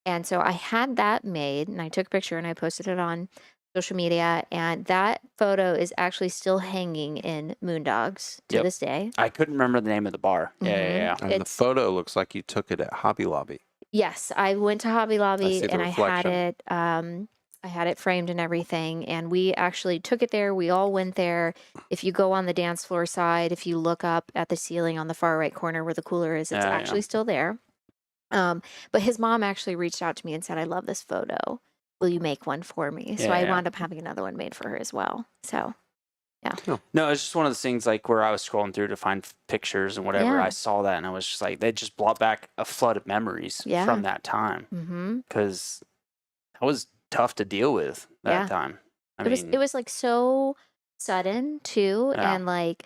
And so I had that made, and I took a picture and I posted it on social media, and that photo is actually still hanging in Moondogs to this day. I couldn't remember the name of the bar. Yeah. And the photo looks like you took it at Hobby Lobby. Yes, I went to Hobby Lobby see the and I had reflection. it. I had it framed and everything, and we actually took it there. We all went there. If you go on the dance floor side, if you look up at the ceiling on the far right corner where the cooler is, it's Yeah, yeah. actually still there. But his mom actually reached out to me and said, "I love this photo. Will you make one for me?" So Yeah, I yeah. wound up having another one made for her as well. So No, it's just one of those things like where I was scrolling through to find pictures and whatever. Yeah. I saw that and I was just like, they just brought back a flood of memories Yeah. from that time, because that was tough to deal with that Yeah. time. it was like so sudden too, Yeah. and like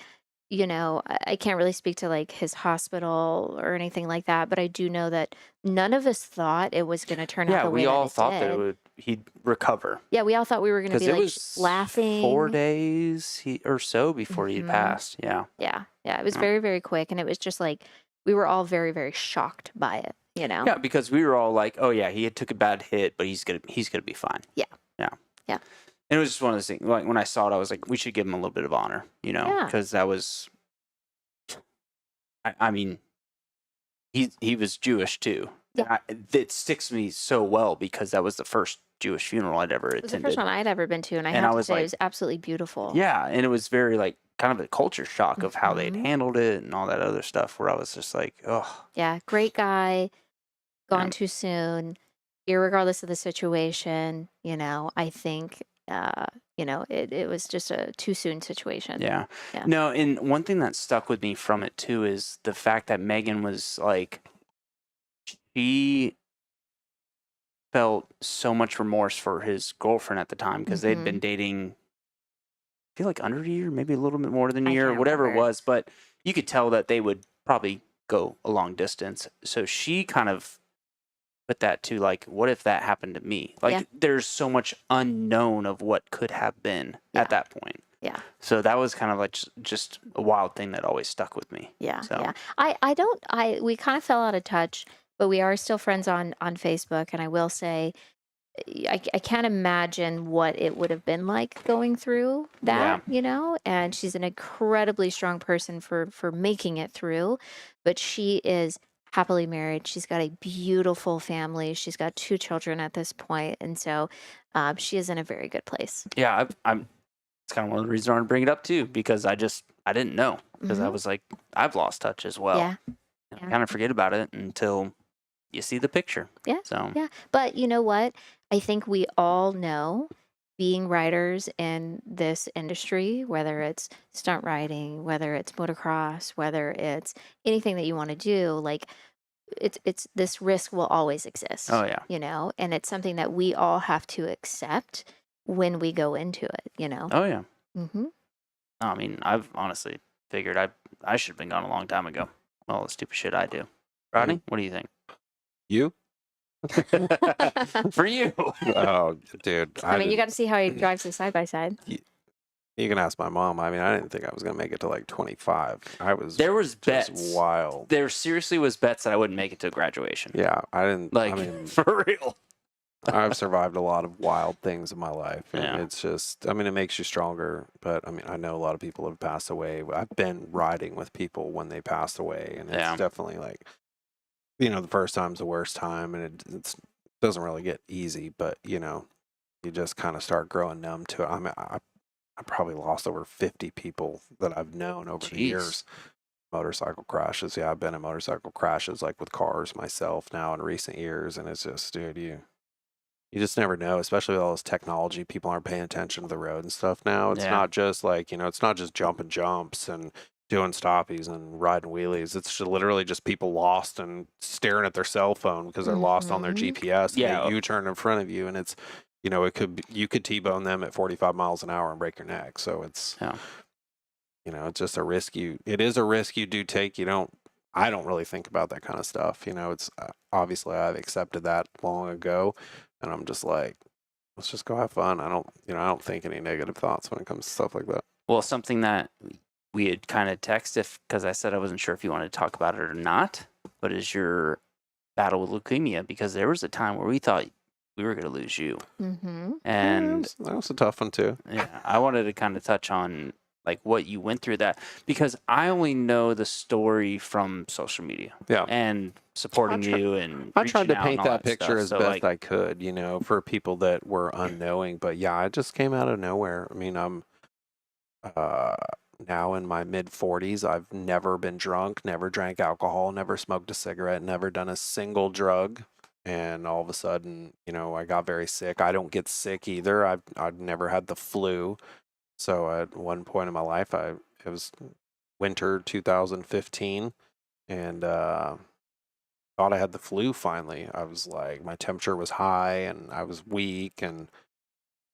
I can't really speak to like his hospital or anything like that, but I do know that none of us thought it was going to turn out yeah, the way we all that it thought did. that he'd recover. Yeah, we all thought we were going to Because be it like was laughing. 4 days or so before he passed. Yeah. Yeah, it was very, very quick, and it was just like we were all very, very shocked by it. Yeah, because we were all like, "Oh yeah, he took a bad hit, but he's gonna be fine." Yeah. And it was just one of those things. Like when I saw it, I was like, "We should give him a little bit of honor," Yeah. because that was. I mean, he was Jewish too. Yeah. It sticks to me so well because that was the first Jewish funeral I'd ever It was the attended. first one I'd ever been to, and I And have I to was say like- it was absolutely beautiful. Yeah, and it was very like kind of a culture shock of how they'd Mhm. handled it and all that other stuff. Where I was just like, "Oh, Yeah, great guy, gone Yeah. too soon, irregardless of the situation. I think, it was just a too soon situation. yeah." Yeah. No, and one thing that stuck with me from it too is the fact that Megan was like, she felt so much remorse for his girlfriend at the time because they'd been dating, I feel like under a year, maybe a little bit more than a I year, can't whatever it remember. was. But you could tell that they would probably go a long distance. So she kind of put that to like, what if that happened to me? Like, Yeah. there's so much unknown of what could have been Yeah. at that point. Yeah. So that was kind of like just a wild thing that always stuck with me. Yeah. So. Yeah. We kind of fell out of touch, but we are still friends on Facebook. And I will say, I can't imagine what it would have been like going through that, and she's an incredibly strong person for making it through, but she is happily married. She's got a beautiful family. She's got 2 children at this point, and so she is in a very good place. Yeah, I'm. It's kind of one of the reasons I want to bring it up too, because I didn't know, because I was like, I've lost touch as well. Yeah. I kind of forget about it until you see the picture. Yeah. So. Yeah. But you know what? I think we all know, being riders in this industry, whether it's stunt riding, whether it's motocross, whether it's anything that you want to do, like it's this risk will always exist. Oh yeah. And it's something that we all have to accept when we go into it, Oh yeah. Mm-hmm. I mean, I've honestly figured I should have been gone a long time ago. All the stupid shit I do. Rodney, what do you think? You? For you. Oh, dude. I mean, you got to see how he drives the side by side. You can ask my mom. I mean, I didn't think I was going to make it to like 25. There was just bets. Wild. There seriously was bets that I wouldn't make it to graduation. Yeah, I didn't. Like, I mean, for real. I've survived a lot of wild things in my life. And Yeah. it's just, I mean, it makes you stronger. But I mean, I know a lot of people have passed away. I've been riding with people when they passed away. And it's definitely like, the first time's the worst time. And it doesn't really get easy. But, you just kind of start growing numb to it. I mean, I probably lost over 50 people that I've known over the years. Motorcycle crashes. Yeah, I've been in motorcycle crashes like with cars myself now in recent years. And it's just, dude, you just never know, especially with all this technology. People aren't paying attention to the road and stuff now. It's not just like, it's not just jumping jumps and doing stoppies and riding wheelies. It's just literally just people lost and staring at their cell phone because they're lost on their GPS. Yeah. And you turn in front of you and it's, you could T-bone them at 45 miles an hour and break your neck. So it's, it's just a risk it is a risk you do take. I don't really think about that kind of stuff. It's obviously I've accepted that long ago. And I'm just like, let's just go have fun. I don't think any negative thoughts when it comes to stuff like that. Well, something that we had kind of texted, because I said I wasn't sure if you wanted to talk about it or not, but is your battle with leukemia, because there was a time where we thought we were going to lose you. Mm-hmm. And that was a tough one too. Yeah, I wanted to kind of touch on like what you went through that, because I only know the story from social media. Yeah. And supporting you and I tried to reaching out paint and all that picture stuff. as So, best I could, for people that were unknowing. But yeah, it just came out of nowhere. I mean, I'm now in my mid 40s. I've never been drunk, never drank alcohol, never smoked a cigarette, never done a single drug. And all of a sudden, I got very sick. I don't get sick either. I've never had the flu. So at one point in my life, it was winter 2015, and thought I had the flu finally. I was like, my temperature was high and I was weak, and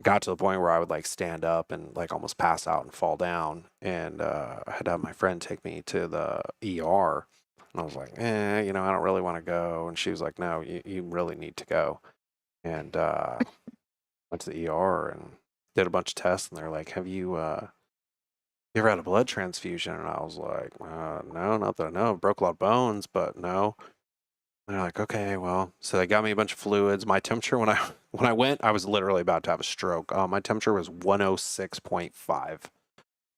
got to the point where I would like stand up and like almost pass out and fall down. And I had to have my friend take me to the ER. And I was like, I don't really want to go. And she was like, no, you really need to go. And went to the ER and did a bunch of tests. And they're like, have you ever had a blood transfusion? And I was like, no, not that I know. Broke a lot of bones, but no. And they're like, okay, well, so they got me a bunch of fluids. My temperature when I went, I was literally about to have a stroke. My temperature was 106.5,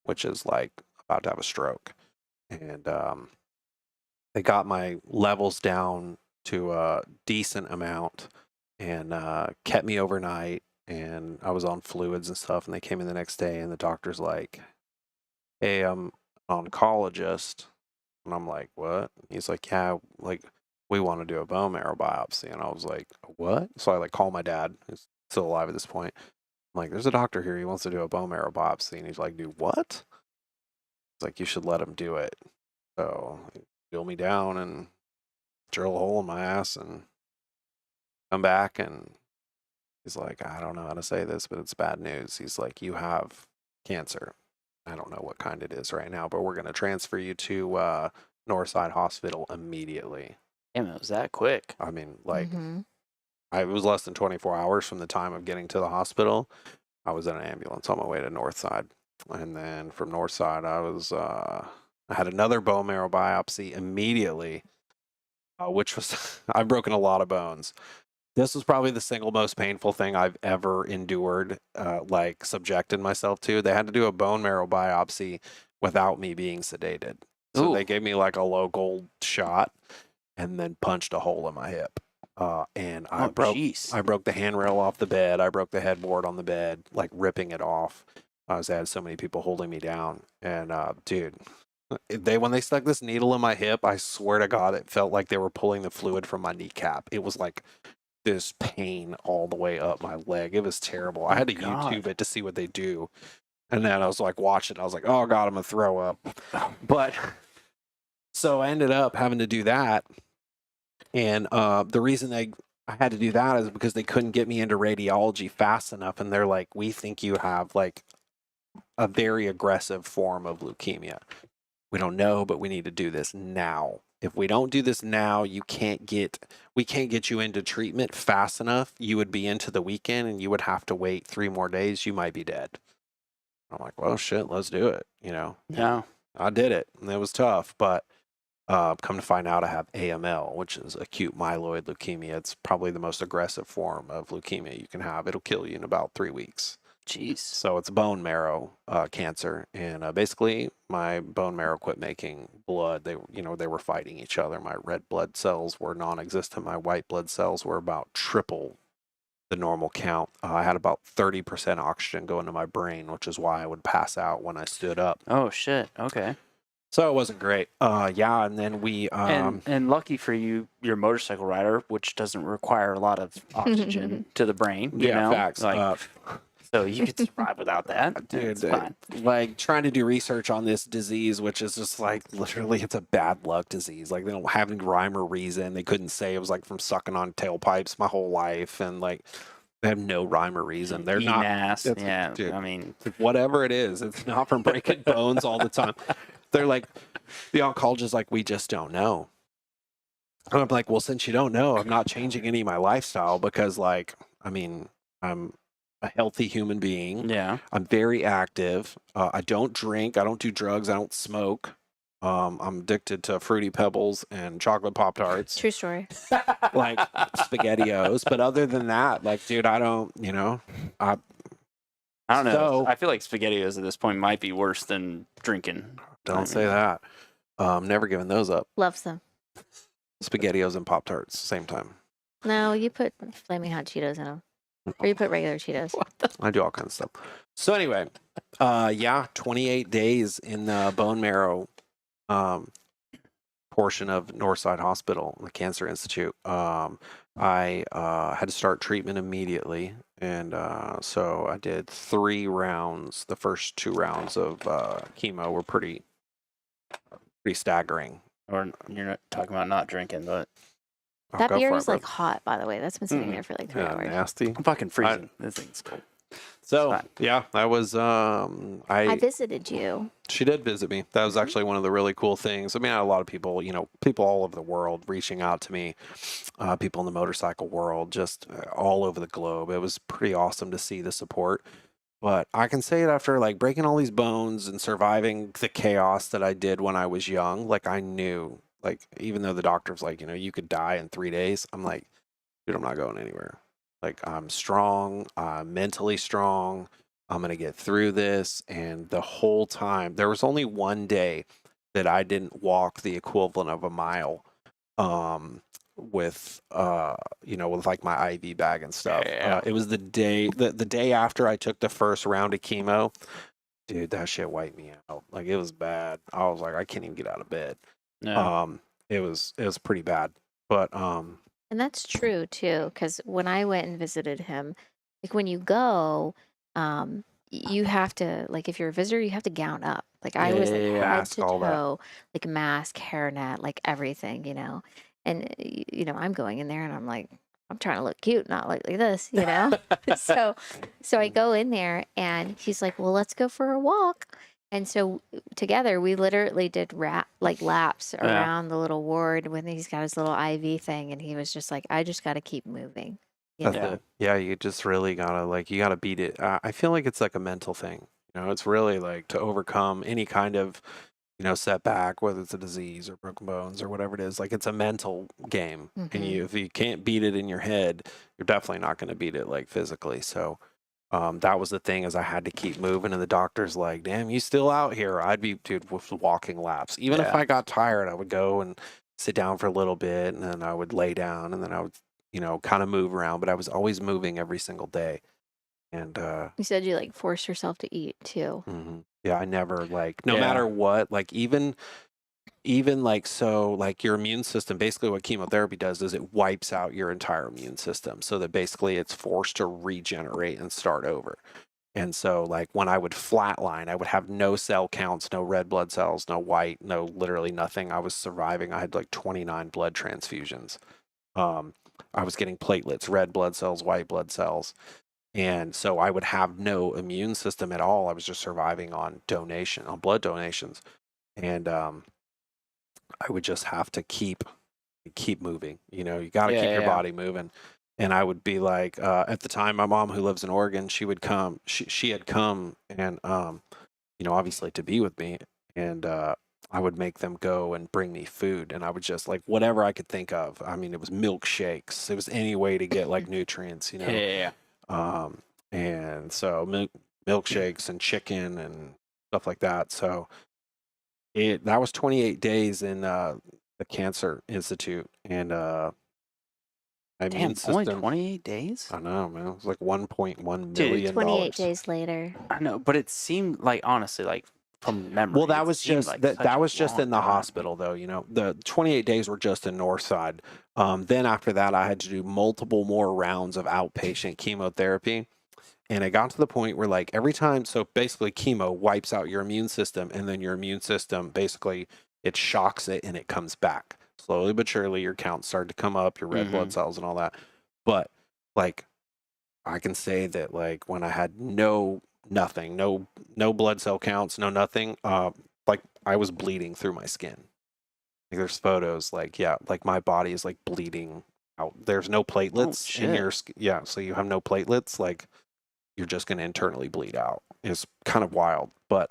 which is like about to have a stroke. And they got my levels down to a decent amount and kept me overnight. And I was on fluids and stuff. And they came in the next day, and the doctor's like, hey, I'm an oncologist. And I'm like, what? He's like, yeah, like, we want to do a bone marrow biopsy. And I was like, what? So I like call my dad, who's still alive at this point. I'm like, there's a doctor here. He wants to do a bone marrow biopsy. And he's like, do what? It's like, you should let him do it. So he peel me down and drill a hole in my ass and come back. And he's like, I don't know how to say this, but it's bad news. He's like, you have cancer. I don't know what kind it is right now, but we're going to transfer you to Northside Hospital immediately. Damn, it was that quick. I mean, like, it was less than 24 hours from the time of getting to the hospital. I was in an ambulance on my way to Northside. And then from Northside, I had another bone marrow biopsy immediately, which was, I've broken a lot of bones. This was probably the single most painful thing I've ever endured, like subjected myself to. They had to do a bone marrow biopsy without me being sedated. So they gave me like a local shot and then punched a hole in my hip. And I broke the handrail off the bed. I broke the headboard on the bed, like ripping it off. I had so many people holding me down. And dude, when they stuck this needle in my hip, I swear to God, it felt like they were pulling the fluid from my kneecap. It was like this pain all the way up my leg. It was terrible. I had to YouTube it to see what they do. And then I was like watching. I was like, oh God, I'm going to throw up. But so I ended up having to do that. And the reason I had to do that is because they couldn't get me into radiology fast enough. And they're like, we think you have like a very aggressive form of leukemia. We don't know, but we need to do this now. If we don't do this now, we can't get you into treatment fast enough. You would be into the weekend and you would have to wait 3 more days. You might be dead. I'm like, well, shit, let's do it. You know? Yeah. I did it. And it was tough, but come to find out I have AML, which is acute myeloid leukemia. It's probably the most aggressive form of leukemia you can have. It'll kill you in about 3 weeks. Jeez. So it's bone marrow cancer, and basically my bone marrow quit making blood. They were fighting each other. My red blood cells were non-existent. My white blood cells were about triple the normal count. I had about 30% oxygen going to my brain, which is why I would pass out when I stood up. Oh shit. Okay. So it wasn't great. Yeah, and then we and lucky for you, you're a motorcycle rider, which doesn't require a lot of oxygen to the brain. You know? Facts. Like, so you could survive without that. Dude, it's fine. Like trying to do research on this disease, which is just like literally it's a bad luck disease. Like they don't have any rhyme or reason. They couldn't say it was like from sucking on tailpipes my whole life, and like they have no rhyme or reason. They're not. Yeah, dude, I mean, whatever it is, it's not from breaking bones all the time. They're like, the oncologist like, we just don't know. And I'm like, well, since you don't know, I'm not changing any of my lifestyle because, like, I mean, I'm a healthy human being. yeah. I'm very active. I don't drink. I don't do drugs. I don't smoke. I'm addicted to Fruity Pebbles and chocolate Pop-Tarts. True story. Like SpaghettiOs. But other than that, like, dude, I don't, I don't know. So- I feel like SpaghettiOs at this point might be worse than drinking. don't say that. Never giving those up. Loves them. SpaghettiOs and Pop-Tarts, same time. No, you put flaming hot Cheetos in them. Or you put regular Cheetos. I do all kinds of stuff. So anyway, 28 days in the bone marrow portion of Northside Hospital, the Cancer Institute. I had to start treatment immediately, and so I did 3 rounds. The first 2 rounds of chemo were pretty staggering. Or you're not talking about not drinking, but That Go beer for is it, like bro. hot, by the way. That's been sitting there for like 3 hours. Nasty. I'm fucking freezing. This thing's cold. So fine. yeah, that was I visited you. She did visit me. That was actually one of the really cool things. I mean, I had a lot of people, people all over the world reaching out to me, people in the motorcycle world, just all over the globe. It was pretty awesome to see the support. But I can say it after like breaking all these bones and surviving the chaos that I did when I was young. Like I knew, like, even though the doctor's like, you could die in 3 days. I'm like, dude, I'm not going anywhere. Like I'm strong, I'm mentally strong. I'm going to get through this. And the whole time, there was only one day that I didn't walk the equivalent of a mile with like my IV bag and stuff. Yeah. It was the day after I took the first round of chemo. Dude, that shit wiped me out. Like it was bad. I was like, I can't even get out of bed. No. It was pretty bad. But And that's true too, because when I went and visited him, like when you go, you have to, like if you're a visitor, you have to gown up. Like I was like head mask, to all that. toe, like mask, hairnet, like everything, And I'm going in there and I'm like, I'm trying to look cute, not like this, So I go in there and he's like, well, let's go for a walk. And so together we literally did laps around the little ward when he's got his little IV thing, and he was just like, I just got to keep moving. That's it. Yeah, you just really gotta you gotta beat it. I feel like it's like a mental thing. You know, it's really like to overcome any kind of, you know, setback, whether it's a disease or broken bones or whatever it is. Like, it's a mental game, and if you can't beat it in your head, you're definitely not going to beat it like physically. So that was the thing, is I had to keep moving, and the doctor's like, damn, you still out here? I'd be, dude, with walking laps. Even if I got tired, I would go and sit down for a little bit, and then I would lay down, and then I would, you know, kind of move around, but I was always moving every single day. And you said you like forced yourself to eat too. yeah, I never, like, no matter what, like, even like, so like your immune system, basically what chemotherapy does is it wipes out your entire immune system, so that basically it's forced to regenerate and start over. And so, like, when I would flatline, I would have no cell counts, no red blood cells, no white, no literally nothing. I was surviving. I had like 29 blood transfusions. I was getting platelets, red blood cells, white blood cells. And so I would have no immune system at all. I was just surviving on blood donations. And I would just have to keep moving. You know, you got to keep your body moving. And I would be like, at the time, my mom, who lives in Oregon, she would come. She had come, and you know, obviously to be with me, and I would make them go and bring me food, and I would just, like, whatever I could think of. I mean, it was milkshakes. It was any way to get like nutrients, you know. And so milkshakes and chicken and stuff like that. So that was 28 days in the Cancer Institute, and my immune system. Only 28 days? I know, man. It was like $1.1 million. Dude, 28 days later. I know, but it seemed like, honestly, like, from memory. Well, that was just like that was just in the hospital, though. You know, the 28 days were just in Northside. Then after that, I had to do multiple more rounds of outpatient chemotherapy, and it got to the point where, like, every time, so basically chemo wipes out your immune system, and then your immune system basically, it shocks it and it comes back slowly but surely. Your counts start to come up, your red blood cells and all that. But, like, I can say that, like, when I had nothing, no blood cell counts, no nothing, like, I was bleeding through my skin. Like, there's photos, like, like my body is like bleeding out. There's no platelets in your skin. Yeah, so you have no platelets, like, you're just going to internally bleed out. It's kind of wild, but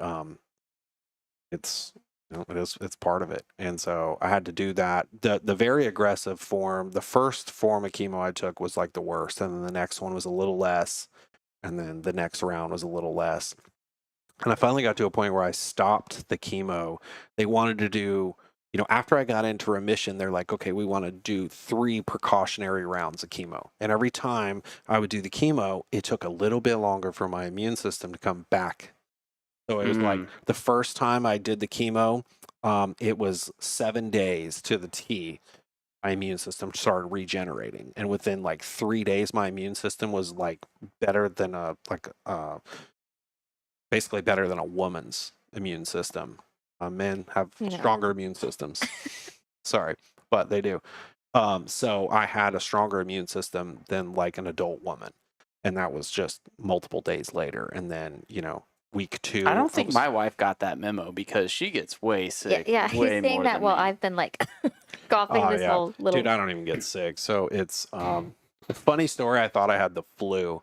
it's, you know, it's part of it. And so I had to do that. The very aggressive form, the first form of chemo I took was like the worst, and then the next one was a little less, and then the next round was a little less. And I finally got to a point where I stopped the chemo. They wanted to do, you know, after I got into remission, they're like, okay, we want to do 3 precautionary rounds of chemo. And every time I would do the chemo, it took a little bit longer for my immune system to come back. So it was like the first time I did the chemo, it was 7 days to the T. My immune system started regenerating, and within like 3 days, my immune system was like better than basically better than a woman's immune system. Men have stronger immune systems. Sorry, but they do. So I had a stronger immune system than like an adult woman, and that was just multiple days later. And then, you know, week 2. I don't think my wife got that memo, because she gets way sick. Yeah, he's way saying more that than while me. I've been like coughing this whole little. Dude, I don't even get sick. So it's a funny story. I thought I had the flu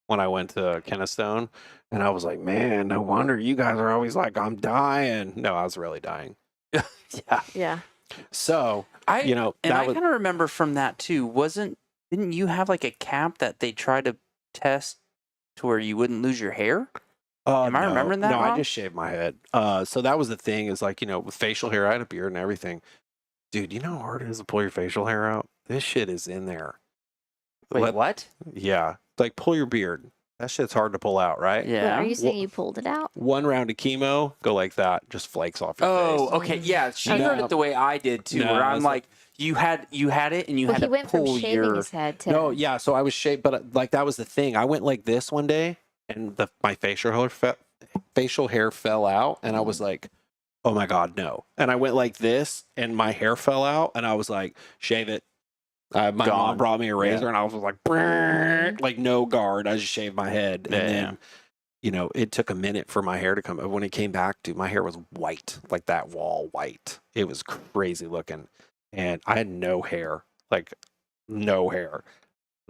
when I went to Kennestone, and I was like, man, no wonder you guys are always like, I'm dying. No, I was really dying. Yeah. So I that was, kind of remember from that too. Didn't you have like a cap that they tried to test to where you wouldn't lose your hair? Am I remembering that No, wrong? I just shaved my head. So that was the thing, is like, you know, with facial hair, I had a beard and everything. Dude, you know how hard it is to pull your facial hair out? This shit is in there. Wait, what? Yeah. Like, pull your beard. That shit's hard to pull out, right? Wait, Yeah. are you saying you pulled it out? 1 round of chemo, go like that, just flakes off your face. Oh, okay. Yeah, she No. heard it the way I did too, No, where I'm it's like, you had it and you Well, had he to went from pull shaving your. his head to. No, yeah, so I was shaved, but like that was the thing. I went like this one day, and my facial hair fell out, and I was like, oh my God, no. And I went like this, and my hair fell out, and I was like, shave it. My mom brought me a razor, and I was like, "Brrr," like no guard. I just shaved my head, and then, you know, it took a minute for my hair to come. When it came back, dude, my hair was white, like that wall white. It was crazy looking, and I had no hair, like no hair.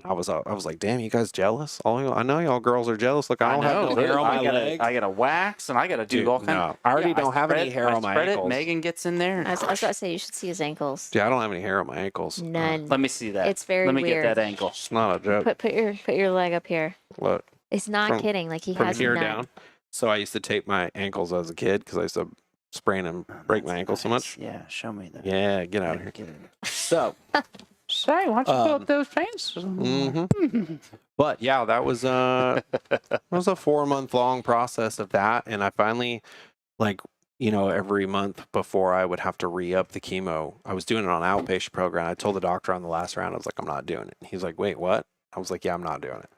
I was like, damn, you guys jealous? I know y'all girls are jealous. Look, I don't have no dude. hair on my legs. I gotta wax and I gotta do Dude, all kinds. no. I already don't have any hair on my ankles. Megan gets in there. I was about to say you should see his ankles. Dude, I don't have any hair on my ankles. None. Let me see that. It's very Let me weird. get that ankle. It's not a joke. Put your leg up here. Look, It's not From- kidding. Like he from has here none. down. So I used to tape my ankles as a kid because I used to sprain and break my ankles so much. Yeah, show me that. Yeah, get out of here. Get it. So, Say, why don't you pull Um, up those pants? but yeah, that was it was a 4-month long process of that, and I finally, like, every month before I would have to re-up the chemo, I was doing it on an outpatient program. I told the doctor on the last round, I was like, I'm not doing it. He's like, wait, what? I was like, yeah, I'm not doing it.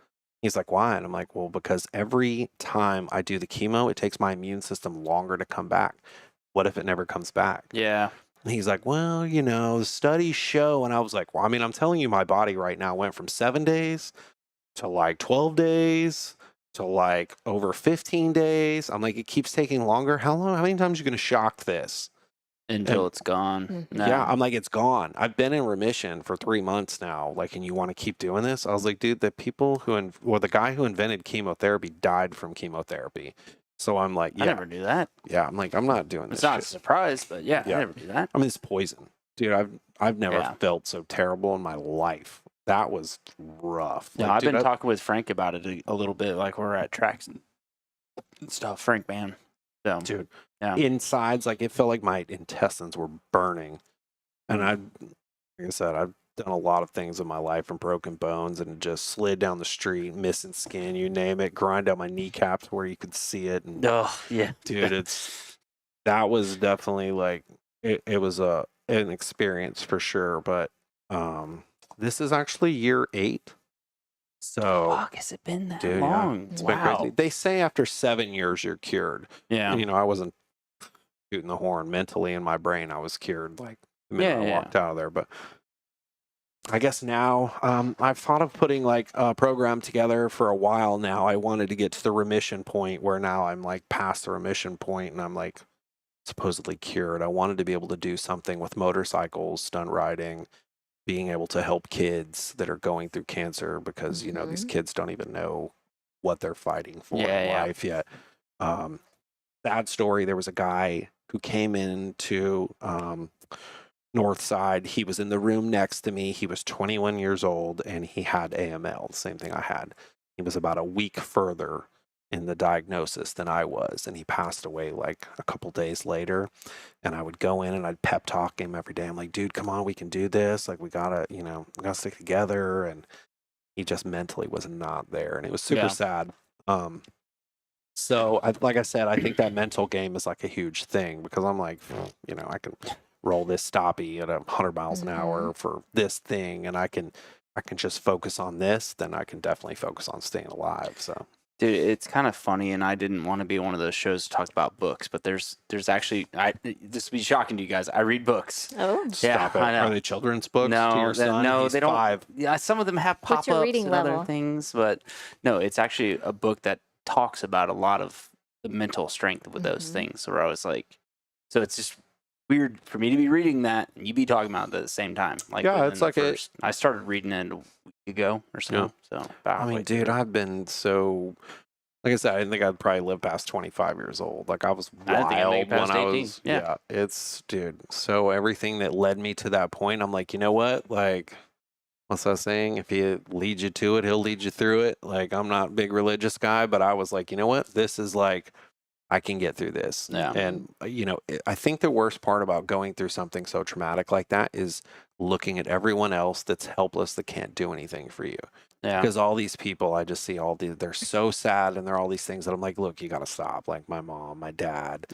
He's like, why? And I'm like, well, because every time I do the chemo, it takes my immune system longer to come back. What if it never comes back? Yeah. And he's like, well, the studies show. And I was like, well, I mean, I'm telling you, my body right now went from 7 days to like 12 days to like over 15 days. I'm like, it keeps taking longer. How many times are you going to shock this? Until it's gone. No. Yeah, I'm like, it's gone. I've been in remission for 3 months now. Like, and you want to keep doing this? I was like, dude, the guy who invented chemotherapy died from chemotherapy. So I'm like, yeah, I never knew that. yeah. I'm like, I'm not doing this. It's not a shit. surprise, but yeah, Yeah. I never knew that. I mean, it's poison, dude. I've never Yeah. felt so terrible in my life. That was rough. No, Like, I've dude, been talking with Frank about it a little bit, like we're at tracks and stuff. Frank, man. So, dude, Yeah. insides, like, it felt like my intestines were burning. And like I said, I've done a lot of things in my life and broken bones and just slid down the street, missing skin, you name it, grind out my kneecaps where you could see it. And oh yeah, dude, that was definitely like, it was an experience for sure. But this is actually year 8. So fuck, has it been that dude, long? it's been Wow. crazy. They say after 7 years you're cured. Yeah. And, I wasn't shooting the horn mentally in my brain. I was cured like the minute I Yeah. walked out of there. But I guess now I've thought of putting like a program together for a while now. I wanted to get to the remission point where now I'm like past the remission point and I'm like supposedly cured. I wanted to be able to do something with motorcycles, stunt riding, being able to help kids that are going through cancer because, these kids don't even know what they're fighting for in life yet. Sad story. There was a guy who came into Northside. He was in the room next to me. He was 21 years old and he had AML, the same thing I had. He was about a week further in the diagnosis than I was, and he passed away like a couple days later. And I would go in and I'd pep talk him every day. I'm like, dude, come on, we can do this. Like, we gotta stick together. And he just mentally was not there, and it was super sad. So like I said, I think that mental game is like a huge thing because I'm like, I can roll this stoppie at 100 miles an hour for this thing, and I can just focus on this. Then I can definitely focus on staying alive. So. Dude, it's kind of funny, and I didn't want to be one of those shows that talked about books, but there's actually, this will be shocking to you guys. I read books. Oh. Stop it. I know. Are they children's books No, to your son? no, He's they don't. 5. Yeah, some of them have What's your pop-ups reading and other level? things, but no, it's actually a book that talks about a lot of the mental strength with those things. Where I was like, so it's just weird for me to be reading that and you be talking about it at the same time. Like, Yeah, within it's the like a- first, I started reading it a week ago or so. So about I mean, halfway dude, through. I've been so. Like I said, I didn't think I'd probably live past 25 years old. Like, I was I didn't think I'd make wild it when past I 18. was. Yeah. It's, dude. So everything that led me to that point, I'm like, you know what? Like, what's that saying? If he leads you to it, he'll lead you through it. Like, I'm not a big religious guy, but I was like, you know what? This is like, I can get through this. Yeah. And, I think the worst part about going through something so traumatic like that is looking at everyone else that's helpless that can't do anything for you. Yeah. Because all these people, I just see they're so sad and they're all these things that I'm like, look, you got to stop. Like my mom, my dad,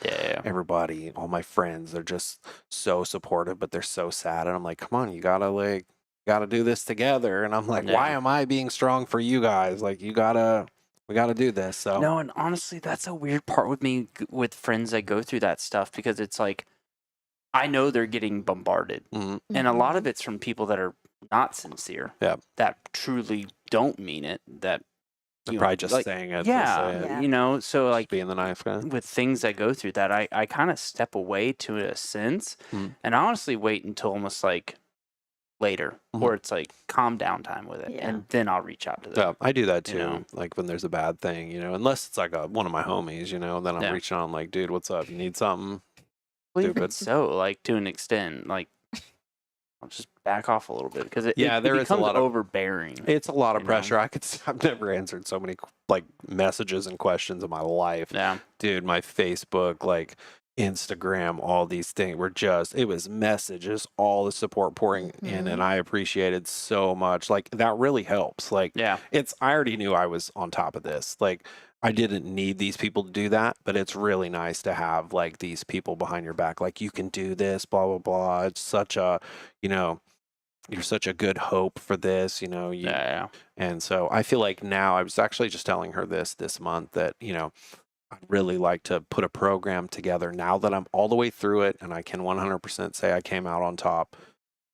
everybody, all my friends, they're just so supportive, but they're so sad. And I'm like, come on, you got to do this together. And I'm like, why am I being strong for you guys? Like, we got to do this. So No, and honestly, that's a weird part with me with friends that go through that stuff because it's like, I know they're getting bombarded. Mhm. And a lot of it's from people that are not sincere. Yeah. That truly don't mean it. That they're you know, probably just like, saying it. Yeah, you know, so just like being the nice guy. with things that go through that, I kind of step away to a sense Mm. and honestly wait until almost like later, or it's like calm down time with it, and then I'll reach out to them. Yeah, I do that too. You know? Like when there's a bad thing, unless it's like one of my homies, then I'm reaching out. I'm like, dude, what's up? You need something? Well, Stupid. even so, like to an extent, like I'll just back off a little bit because it there is a becomes lot of overbearing. It's a lot of you know? pressure. I've never answered so many like messages and questions in my life. Yeah, Dude, my Facebook, like Instagram, all these things were it was messages, all the support pouring in, and I appreciated so much. Like that really helps. Like yeah, I already knew I was on top of this. Like I didn't need these people to do that, but it's really nice to have like these people behind your back. Like you can do this, blah, blah, blah. It's such a, you're such a good hope for this, yeah. And so I feel like now, I was actually just telling her this month that, I'd really like to put a program together now that I'm all the way through it and I can 100% say I came out on top.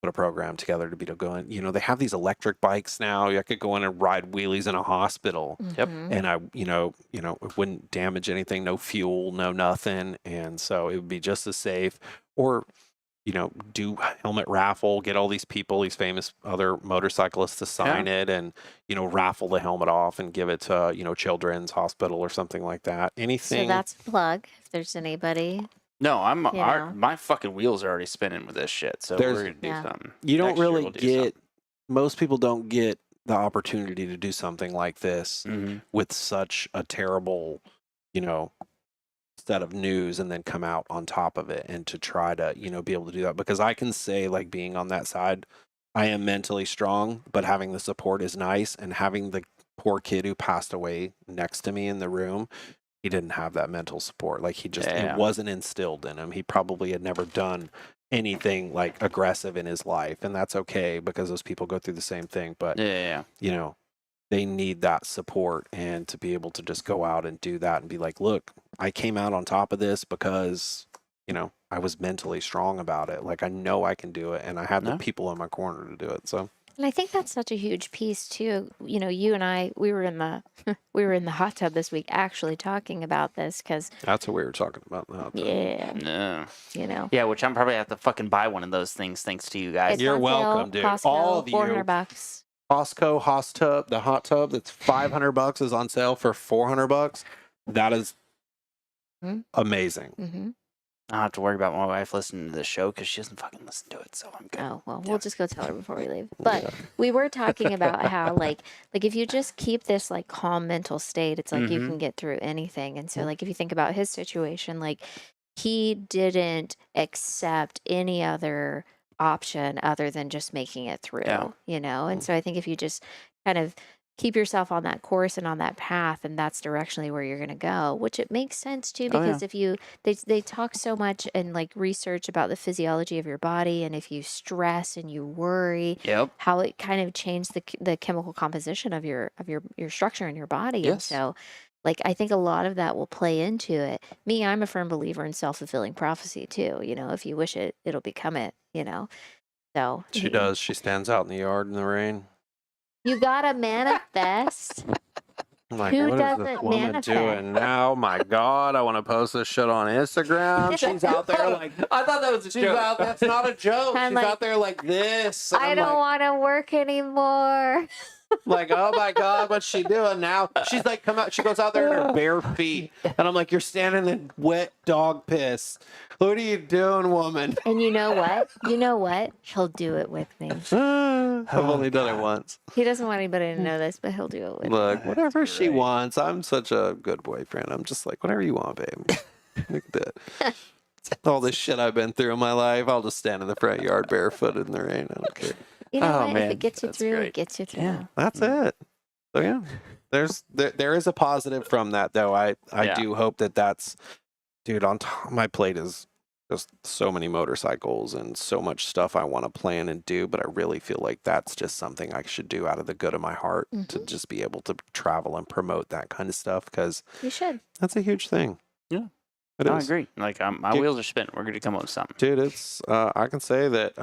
Put a program together to be able to go in. They have these electric bikes now. I could go in and ride wheelies in a hospital. Yep. And I, it wouldn't damage anything, no fuel, no nothing. And so it would be just as safe. Or, do helmet raffle, get all these people, these famous other motorcyclists to sign it and, raffle the helmet off and give it to, Children's Hospital or something like that. Anything. So that's a plug if there's anybody. No, You know. my fucking wheels are already spinning with this shit. So we're gonna do something. You don't Next year really we'll do get. something. Most people don't get the opportunity to do something like this with such a terrible, set of news and then come out on top of it and to try to, be able to do that. Because I can say, like, being on that side, I am mentally strong, but having the support is nice. And having the poor kid who passed away next to me in the room, he didn't have that mental support. Like he just, it wasn't instilled in him. He probably had never done anything like aggressive in his life. And that's okay because those people go through the same thing. But, they need that support and to be able to just go out and do that and be like, look, I came out on top of this because, I was mentally strong about it. Like I know I can do it. And I have the people in my corner to do it. So. And I think that's such a huge piece too. You and I, we were in the hot tub this week actually talking about this because that's what we were talking about. Yeah, which I'm probably have to fucking buy one of those things thanks to you guys. It's You're on welcome, sale, dude. Costco, All of you. $400. Costco the hot tub that's $500 is on sale for $400. That is amazing. Mm-hmm. I don't have to worry about my wife listening to the show because she doesn't fucking listen to it, so I'm good. Oh, well, we'll just go tell her before we leave. But we were talking about how, like if you just keep this, like, calm mental state, it's like you can get through anything. And so, like, if you think about his situation, like, he didn't accept any other option other than just making it through, And so I think if you just kind of keep yourself on that course and on that path, and that's directionally where you're going to go, which it makes sense too, because if you, they talk so much and like research about the physiology of your body, and if you stress and you worry, how it kind of changed the chemical composition of your structure in your body. And so, like, I think a lot of that will play into it. Me, I'm a firm believer in self-fulfilling prophecy too. If you wish it, it'll become it, So she does. She stands out in the yard in the rain. You gotta manifest. I'm like, Who what is this doesn't woman manifest? doing now? My God, I want to post this shit on Instagram. She's out there like, I thought that was a joke. out. That's not a joke. I'm She's like, out there like this. And I I'm don't like, want to work anymore. like, oh my God, what's she doing now? She's like, come out. She goes out there in her bare feet. And I'm like, you're standing in wet dog piss. What are you doing, woman? And you know what? He'll do it with me. I've only done it once. He doesn't want anybody to know this, but he'll do it with me. Look, whatever she wants. I'm such a good boyfriend. I'm just like, whatever you want, babe. Look at that. All this shit I've been through in my life, I'll just stand in the front yard barefooted in the rain. I don't care. You know what? man, If it gets you that's through, great. it gets you through. Yeah. That's it. So yeah, there is a positive from that though. I do hope that's, dude, on top, my plate is just so many motorcycles and so much stuff I want to plan and do, but I really feel like that's just something I should do out of the good of my heart to just be able to travel and promote that kind of stuff, because You should. that's a huge thing. Yeah. It I is. agree. Like my Dude. wheels are spinning. We're gonna come up with something. Dude, it's I can say that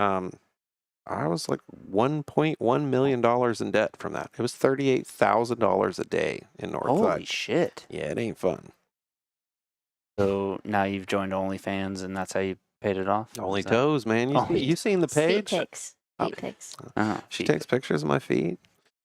I was like $1.1 million in debt from that. It was $38,000 a day in North Holy Side. shit! Yeah, it ain't fun. So now you've joined OnlyFans, and that's how you paid it off. Only Is that- toes, man. You seen the Feet page? pics. feet pics. She takes pictures of my feet.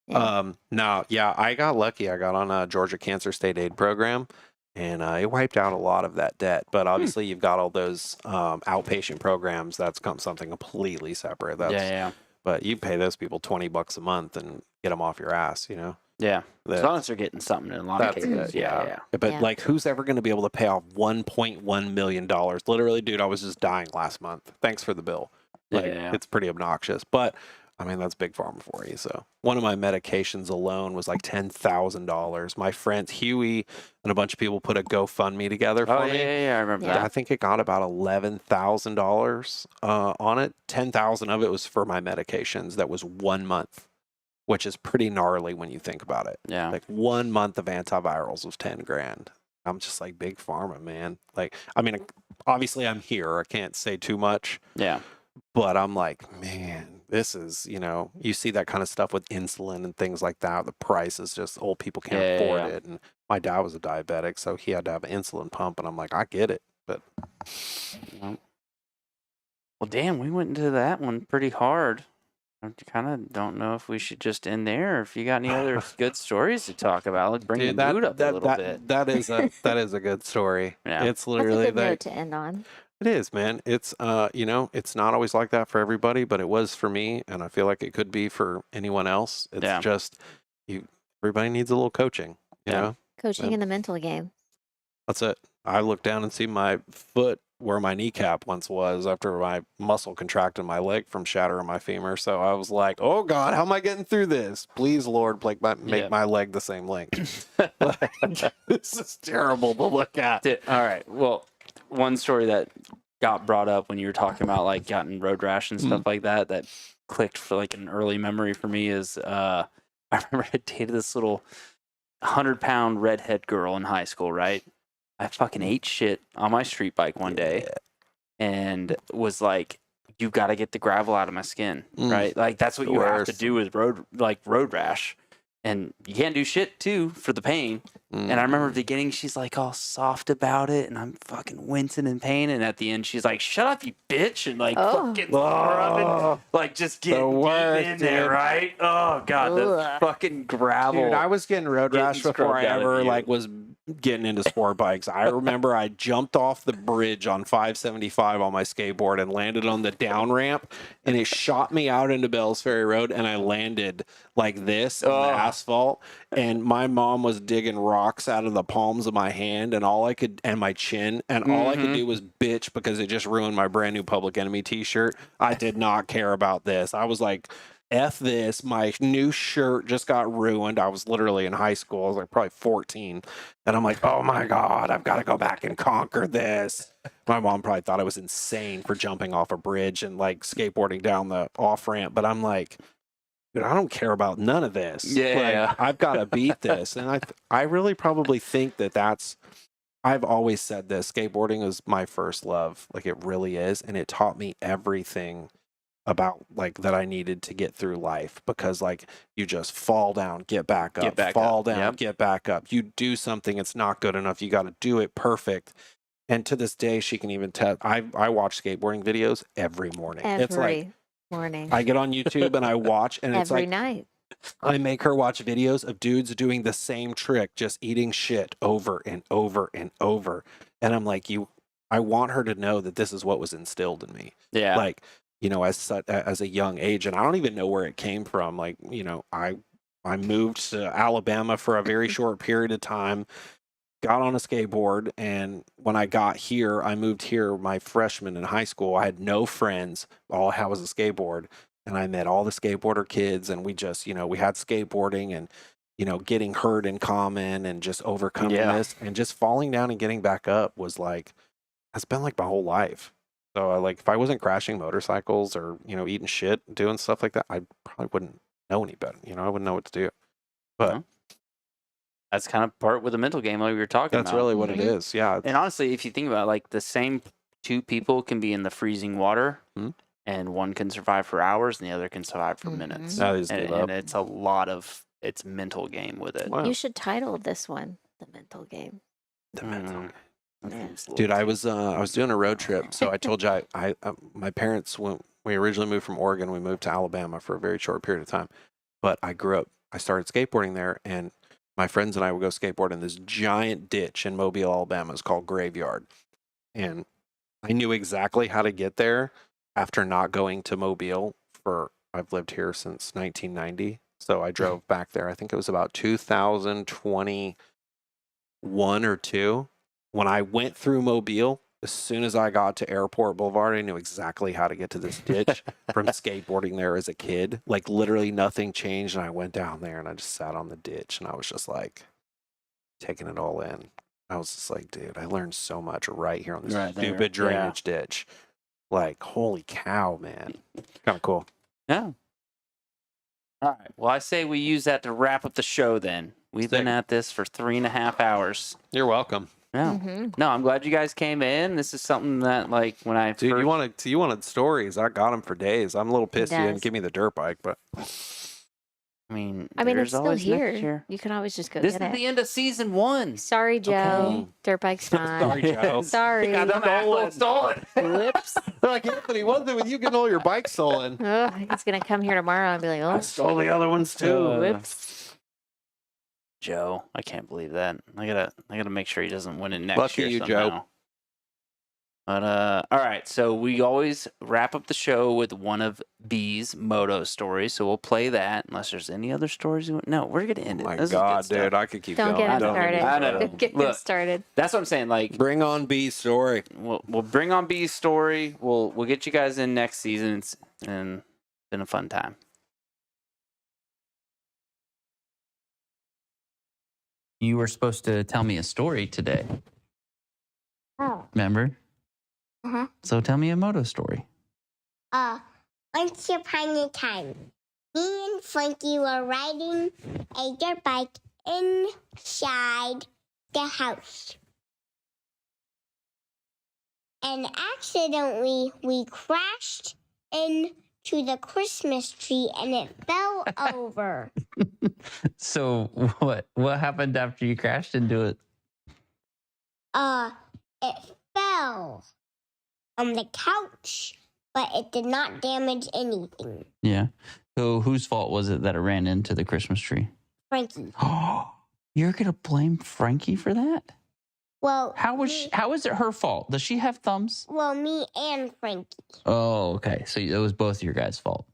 Yeah. No, yeah, I got lucky. I got on a Georgia Cancer State Aid program, and it wiped out a lot of that debt. But obviously, you've got all those outpatient programs. That's something completely separate. That's, Yeah. But you pay those people $20 a month and get them off your ass. You know. Yeah. As That- long as they're getting something in a lot of That's cases. it, Yeah. But Yeah. like, who's ever going to be able to pay off $1.1 million? Literally, dude, I was just dying last month. Thanks for the bill. Like, Yeah. it's pretty obnoxious, but I mean, that's big pharma for you. So one of my medications alone was like $10,000. My friends Huey and a bunch of people put a GoFundMe together for Oh, me. yeah. I remember Yeah. I that. think it got about $11,000 on it. 10,000 of it was for my medications. That was 1 month, which is pretty gnarly when you think about it. Yeah. Like 1 month of antivirals was 10 grand. I'm just like, big pharma, man. Like, I mean, obviously I'm here. I can't say too much, Yeah. but I'm like, man, this is, you see that kind of stuff with insulin and things like that. The price is just, old people can't Yeah, afford yeah. it. And my dad was a diabetic, so he had to have an insulin pump. And I'm like, I get it. But Well, damn, we went into that one pretty hard. I kind of don't know if we should just end there. Or if you got any other good stories to talk about, like bring dude, the mood up a little bit. that is a good story. Yeah. It's That's a literally good that. note to end on. It is, man. It's it's not always like that for everybody, but it was for me, and I feel like it could be for anyone else. It's Yeah. just everybody needs a little coaching, you Yeah. know? Coaching in the mental game. That's it. I look down and see my foot where my kneecap once was after my muscle contracted my leg from shattering my femur. So I was like, "Oh God, how am I getting through this? Please, Lord, make Yeah. my leg the same length." Like, this is terrible to look at. All right. Well, one story that got brought up when you were talking about like gotten road rash and stuff like that clicked for like an early memory for me is I remember I dated this little 100-pound redhead girl in high school, right? I fucking ate shit on my street bike one day and was like, you got to get the gravel out of my skin, right? Like that's what The you have to worst. do with road rash. And you can't do shit too for the pain. And I remember at the beginning, she's like all soft about it, and I'm fucking wincing in pain. And at the end, she's like, "Shut up, you bitch!" and like fucking rubbing, like just getting deep in there, dude. right? Oh god, the Ugh. fucking gravel. Dude, I was getting road getting rash before scrubbed I out of ever you. was getting into sport bikes. I remember I jumped off the bridge on 575 on my skateboard and landed on the down ramp, and it shot me out into Bells Ferry Road, and I landed like this on the asphalt, and my mom was digging rocks out of the palms of my hand and all I could I could do was bitch because it just ruined my brand new Public Enemy t-shirt. I did not care about this. I was like, F this, my new shirt just got ruined. I was literally in high school. I was like probably 14. And I'm like, oh my God, I've got to go back and conquer this. My mom probably thought I was insane for jumping off a bridge and like skateboarding down the off ramp. But I'm like, dude, I don't care about none of this. Yeah. Like, I've got to beat this. And I really probably think I've always said this, skateboarding is my first love. Like it really is. And it taught me everything about like that I needed to get through life, because like you just fall down, get back up, fall down, Yep. get back up. You do something, it's not good enough. You got to do it perfect. And to this day, she can even tell. I watch skateboarding videos every morning. It's like Every morning. I get on YouTube and I watch, and it's Every like night. I make her watch videos of dudes doing the same trick, just eating shit over and over and over. And I'm like, I want her to know that this is what was instilled in me. Yeah. Like, as a young age, and I don't even know where it came from. Like, I moved to Alabama for a very short period of time, got on a skateboard, and when I got here, I moved here my freshman in high school. I had no friends. All I had was a skateboard, and I met all the skateboarder kids, and we just, we had skateboarding and, getting hurt in common and just overcoming this, and just falling down and getting back up was like, that's been like my whole life. So if I wasn't crashing motorcycles or, eating shit, doing stuff like that, I probably wouldn't know any better. I wouldn't know what to do. But that's kind of part with the mental game like we were talking that's about. really what it is. Yeah. And honestly, if you think about it, like the same two people can be in the freezing water, and one can survive for hours and the other can survive for minutes. That is And it's a lot of it's mental game with it. Wow. You should title this one The Mental Game. The mental game. Yeah. Dude, I was doing a road trip. So I told you, my parents, when We originally moved from Oregon. We moved to Alabama for a very short period of time. But I started skateboarding there, and my friends and I would go skateboard in this giant ditch in Mobile, Alabama. It's called Graveyard. And I knew exactly how to get there after not going to Mobile I've lived here since 1990. So I drove back there. I think it was about 2021 or 2. When I went through Mobile, as soon as I got to Airport Boulevard, I knew exactly how to get to this ditch from skateboarding there as a kid. Like literally nothing changed. And I went down there and I just sat on the ditch and I was just like taking it all in. I was just like, dude, I learned so much right here on this stupid drainage ditch. Like, holy cow, man. Kind of cool. Yeah. All right. Well, I say we use that to wrap up the show then. We've been at this for 3.5 hours. You're welcome. Yeah. No, I'm glad you guys came in. This is something that, like, when I Dude, first... you wanted stories. I got them for days. I'm a little pissed you didn't give me the dirt bike, but... I mean, it's still always next here. year. You can always just go This get is it. the end of season 1. Sorry, Joe. Okay. Dirt bike's fine. Sorry, Joe. Sorry. Stolen. Whoops. They're like, Anthony, what's it with you getting all your bikes stolen? He's going to come here tomorrow and be like, I oh, stole the other ones too. whoops. Joe, I can't believe that. I gotta make sure he doesn't win it next Lucky year you, somehow. Joe. But all right, so we always wrap up the show with one of B's moto stories. So we'll play that unless there's any other stories. No, we're gonna end it. Oh my This is good God, stuff. dude, I could keep Don't going. get him Don't started. I know. Don't get him Look. started. That's what I'm saying. Like, Bring on B's story. we'll bring on B's story. We'll get you guys in next season, and it's been a fun time. You were supposed to tell me a story today. Oh. Remember? Uh-huh. So tell me a moto story. Once upon a time, me and Frankie were riding a dirt bike inside the house. And accidentally, we crashed into the Christmas tree and it fell over. So what happened after you crashed into it? It fell on the couch, but it did not damage anything. Yeah. So whose fault was it that it ran into the Christmas tree? Frankie. Oh, you're gonna blame Frankie for that? Well, How is it her fault? Does she have thumbs? Well, me and Frankie. Oh, okay. So it was both your guys' fault.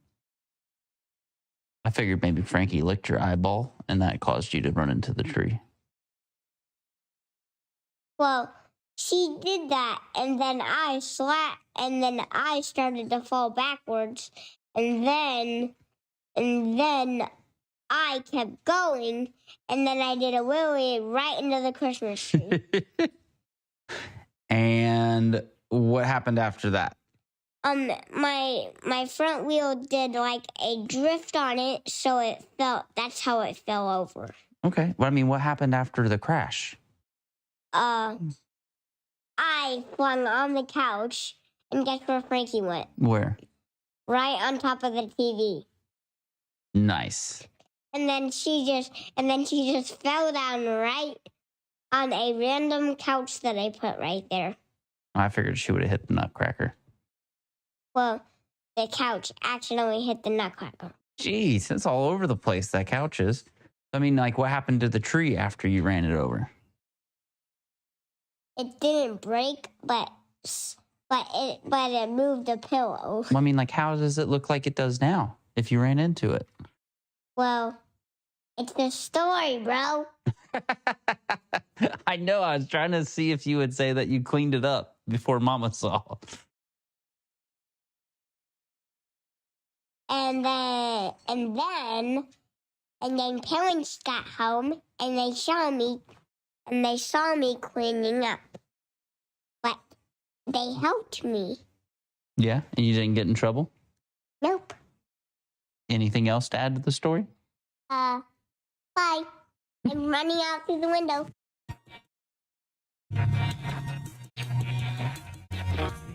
I figured maybe Frankie licked your eyeball and that caused you to run into the tree. Well, she did that, and then I started to fall backwards, and then I kept going, and then I did a wheelie right into the Christmas tree. And what happened after that? My front wheel did like a drift on it, so that's how it fell over. Okay. Well, I mean, what happened after the crash? I flung on the couch, and guess where Frankie went? Where? Right on top of the TV. Nice. And then she just fell down right on a random couch that I put right there. I figured she would have hit the nutcracker. Well, the couch accidentally hit the nutcracker. Jeez, it's all over the place, that couch is. I mean, like, what happened to the tree after you ran it over? It didn't break, but it moved the pillow. Well, I mean, like, how does it look like it does now if you ran into it? Well, it's the story, bro. I know. I was trying to see if you would say that you cleaned it up before Mama saw. And then parents got home and they saw me cleaning up. But they helped me. Yeah, and you didn't get in trouble? Nope. Anything else to add to the story? Bye. I'm running out through the window.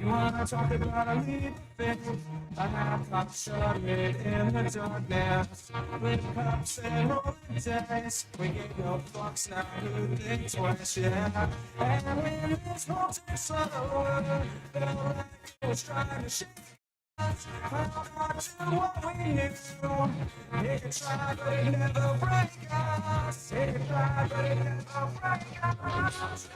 You wanna talk about a lead thing? I have got started in the darkness with cups and rolling dice. We get no fucks now, who thinks twice, yeah. And when this whole takes slower, feel like I was trying to shake Hold on to what we knew. It can try, but it never break us. It can try, but it never break us.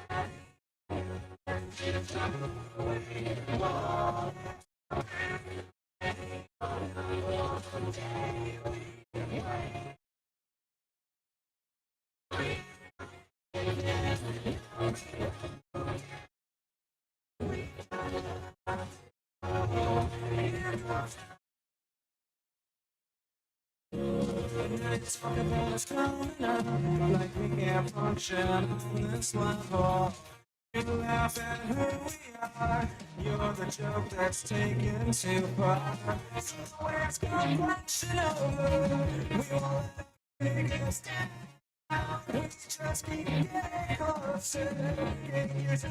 It's talking about us coming up, like we can't function on this level. You laugh at who we are. You're the joke that's taken too far. So where's complexion over? We won't take a step. We just keep getting closer. Getting used to